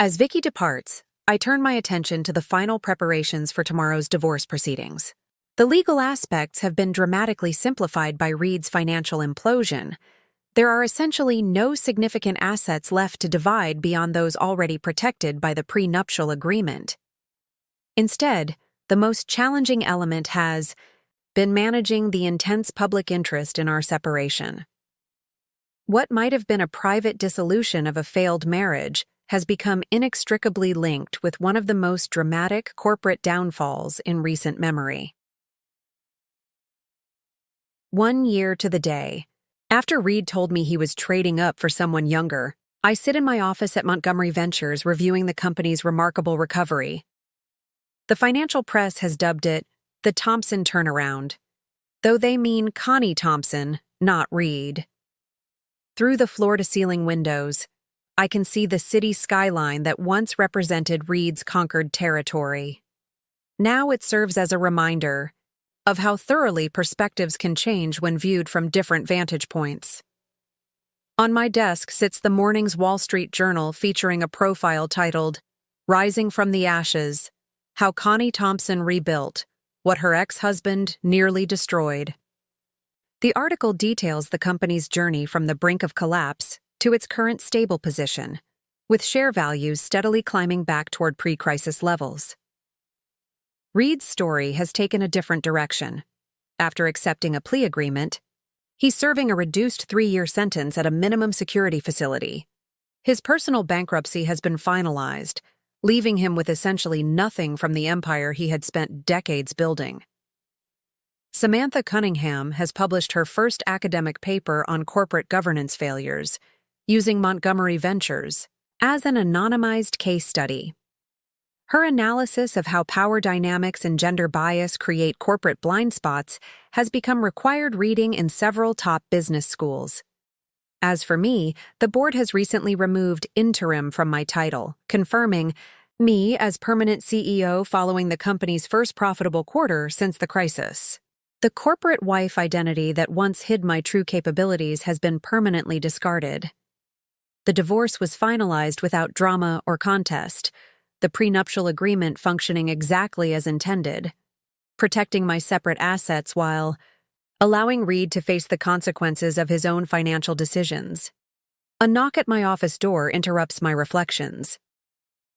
S1: As Vicky departs, I turn my attention to the final preparations for tomorrow's divorce proceedings. The legal aspects have been dramatically simplified by Reed's financial implosion. There are essentially no significant assets left to divide beyond those already protected by the prenuptial agreement. Instead, the most challenging element has been managing the intense public interest in our separation. What might have been a private dissolution of a failed marriage has become inextricably linked with one of the most dramatic corporate downfalls in recent memory. 1 year to the day. After Reed told me he was trading up for someone younger, I sit in my office at Montgomery Ventures reviewing the company's remarkable recovery. The financial press has dubbed it the Thompson turnaround, though they mean Connie Thompson, not Reed. Through the floor-to-ceiling windows, I can see the city skyline that once represented Reed's conquered territory. Now it serves as a reminder of how thoroughly perspectives can change when viewed from different vantage points. On my desk sits the morning's Wall Street Journal featuring a profile titled, "Rising from the Ashes: How Connie Thompson Rebuilt What Her Ex-Husband Nearly Destroyed." The article details the company's journey from the brink of collapse to its current stable position, with share values steadily climbing back toward pre-crisis levels. Reed's story has taken a different direction. After accepting a plea agreement, he's serving a reduced 3-year sentence at a minimum security facility. His personal bankruptcy has been finalized, leaving him with essentially nothing from the empire he had spent decades building. Samantha Cunningham has published her first academic paper on corporate governance failures, using Montgomery Ventures as an anonymized case study. Her analysis of how power dynamics and gender bias create corporate blind spots has become required reading in several top business schools. As for me, the board has recently removed interim from my title, confirming me as permanent CEO following the company's first profitable quarter since the crisis. The corporate wife identity that once hid my true capabilities has been permanently discarded. The divorce was finalized without drama or contest, the prenuptial agreement functioning exactly as intended, protecting my separate assets while allowing Reed to face the consequences of his own financial decisions. A knock at my office door interrupts my reflections.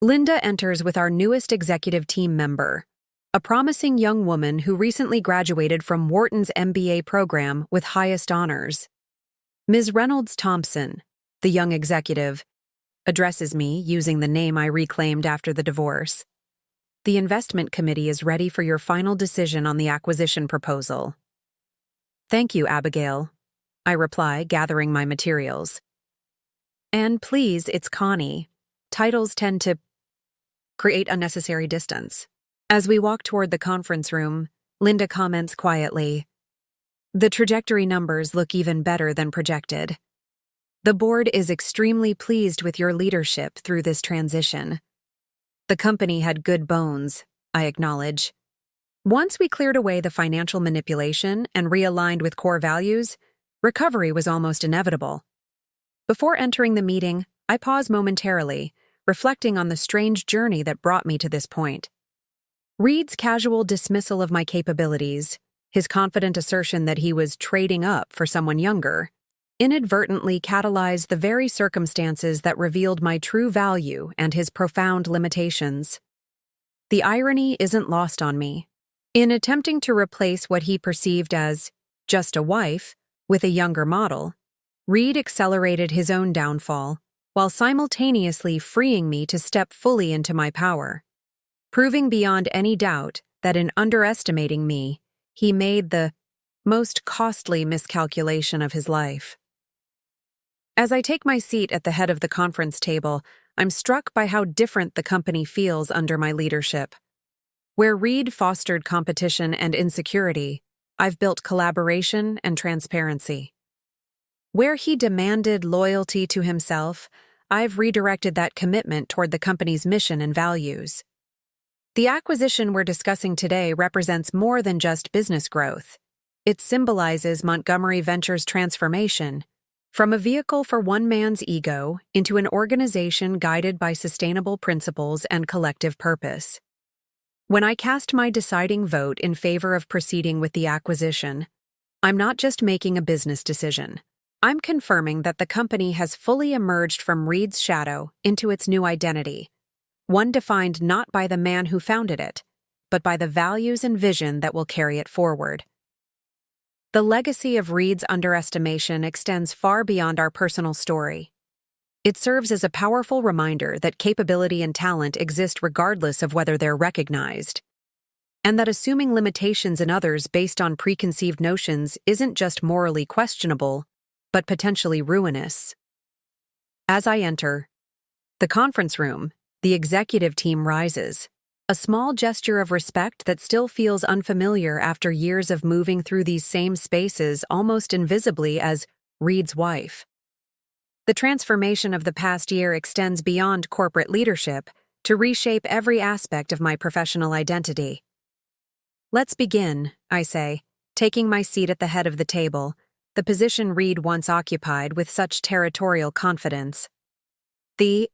S1: Linda enters with our newest executive team member, a promising young woman who recently graduated from Wharton's MBA program with highest honors. Ms. Reynolds Thompson, the young executive, addresses me using the name I reclaimed after the divorce. The investment committee is ready for your final decision on the acquisition proposal. Thank you, Abigail, I reply, gathering my materials. And please, it's Connie. Titles tend to create unnecessary distance. As we walk toward the conference room, Linda comments quietly, "The trajectory numbers look even better than projected. The board is extremely pleased with your leadership through this transition." The company had good bones, I acknowledge. Once we cleared away the financial manipulation and realigned with core values, recovery was almost inevitable. Before entering the meeting, I pause momentarily, reflecting on the strange journey that brought me to this point. Reed's casual dismissal of my capabilities, his confident assertion that he was trading up for someone younger, inadvertently catalyzed the very circumstances that revealed my true value and his profound limitations. The irony isn't lost on me. In attempting to replace what he perceived as just a wife with a younger model, Reed accelerated his own downfall while simultaneously freeing me to step fully into my power, proving beyond any doubt that in underestimating me, he made the most costly miscalculation of his life. As I take my seat at the head of the conference table, I'm struck by how different the company feels under my leadership. Where Reed fostered competition and insecurity, I've built collaboration and transparency. Where he demanded loyalty to himself, I've redirected that commitment toward the company's mission and values. The acquisition we're discussing today represents more than just business growth. It symbolizes Montgomery Ventures' transformation from a vehicle for one man's ego into an organization guided by sustainable principles and collective purpose. When I cast my deciding vote in favor of proceeding with the acquisition, I'm not just making a business decision. I'm confirming that the company has fully emerged from Reed's shadow into its new identity, one defined not by the man who founded it, but by the values and vision that will carry it forward. The legacy of Reed's underestimation extends far beyond our personal story. It serves as a powerful reminder that capability and talent exist regardless of whether they're recognized, and that assuming limitations in others based on preconceived notions isn't just morally questionable, but potentially ruinous. As I enter the conference room, the executive team rises, a small gesture of respect that still feels unfamiliar after years of moving through these same spaces almost invisibly as Reed's wife. The transformation of the past year extends beyond corporate leadership to reshape every aspect of my professional identity. Let's begin, I say, taking my seat at the head of the table, the position Reed once occupied with such territorial confidence. The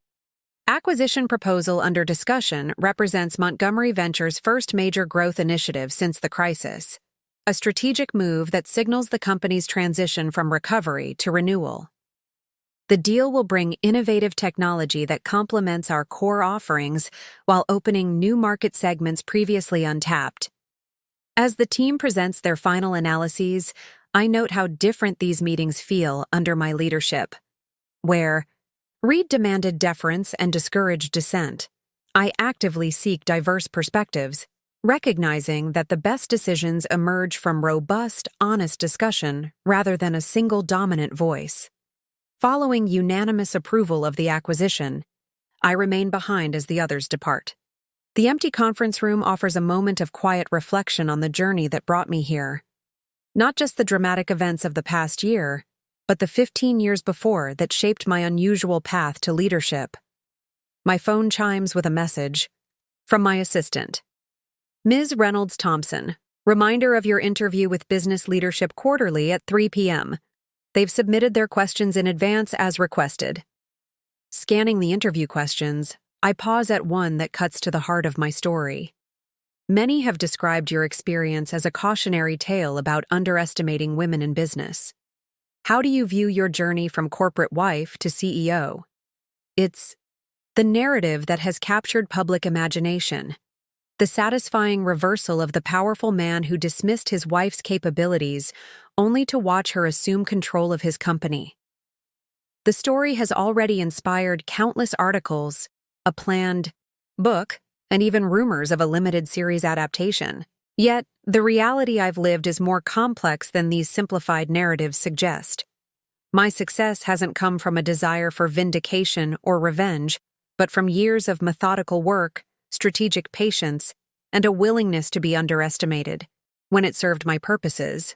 S1: acquisition proposal under discussion represents Montgomery Ventures' first major growth initiative since the crisis, a strategic move that signals the company's transition from recovery to renewal. The deal will bring innovative technology that complements our core offerings while opening new market segments previously untapped. As the team presents their final analyses, I note how different these meetings feel under my leadership. Where Reed demanded deference and discouraged dissent, I actively seek diverse perspectives, recognizing that the best decisions emerge from robust, honest discussion rather than a single dominant voice. Following unanimous approval of the acquisition, I remain behind as the others depart. The empty conference room offers a moment of quiet reflection on the journey that brought me here. Not just the dramatic events of the past year, but the 15 years before that shaped my unusual path to leadership. My phone chimes with a message from my assistant. Ms. Reynolds Thompson, reminder of your interview with Business Leadership Quarterly at 3 p.m. They've submitted their questions in advance as requested. Scanning the interview questions, I pause at one that cuts to the heart of my story. Many have described your experience as a cautionary tale about underestimating women in business. How do you view your journey from corporate wife to CEO? It's the narrative that has captured public imagination, the satisfying reversal of the powerful man who dismissed his wife's capabilities only to watch her assume control of his company. The story has already inspired countless articles, a planned book, and even rumors of a limited series adaptation. Yet, the reality I've lived is more complex than these simplified narratives suggest. My success hasn't come from a desire for vindication or revenge, but from years of methodical work, strategic patience, and a willingness to be underestimated when it served my purposes.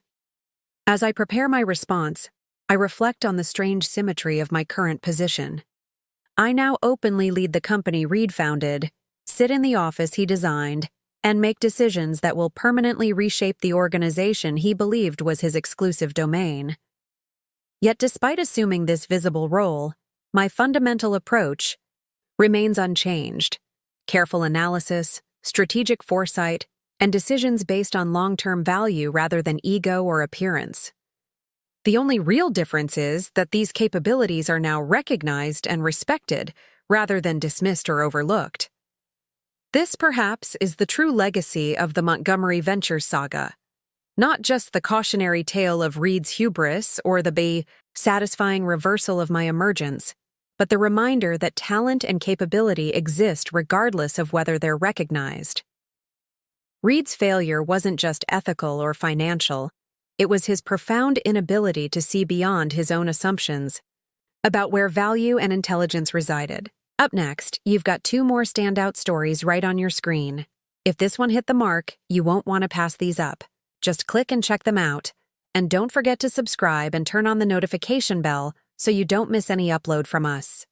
S1: As I prepare my response, I reflect on the strange symmetry of my current position. I now openly lead the company Reed founded, sit in the office he designed, and make decisions that will permanently reshape the organization he believed was his exclusive domain. Yet despite assuming this visible role, my fundamental approach remains unchanged. Careful analysis, strategic foresight, and decisions based on long-term value rather than ego or appearance. The only real difference is that these capabilities are now recognized and respected rather than dismissed or overlooked. This, perhaps, is the true legacy of the Montgomery Ventures saga. Not just the cautionary tale of Reed's hubris or the satisfying reversal of my emergence, but the reminder that talent and capability exist regardless of whether they're recognized. Reed's failure wasn't just ethical or financial, it was his profound inability to see beyond his own assumptions about where value and intelligence resided. Up next, you've got 2 more standout stories right on your screen. If this one hit the mark, you won't want to pass these up. Just click and check them out. And don't forget to subscribe and turn on the notification bell so you don't miss any upload from us.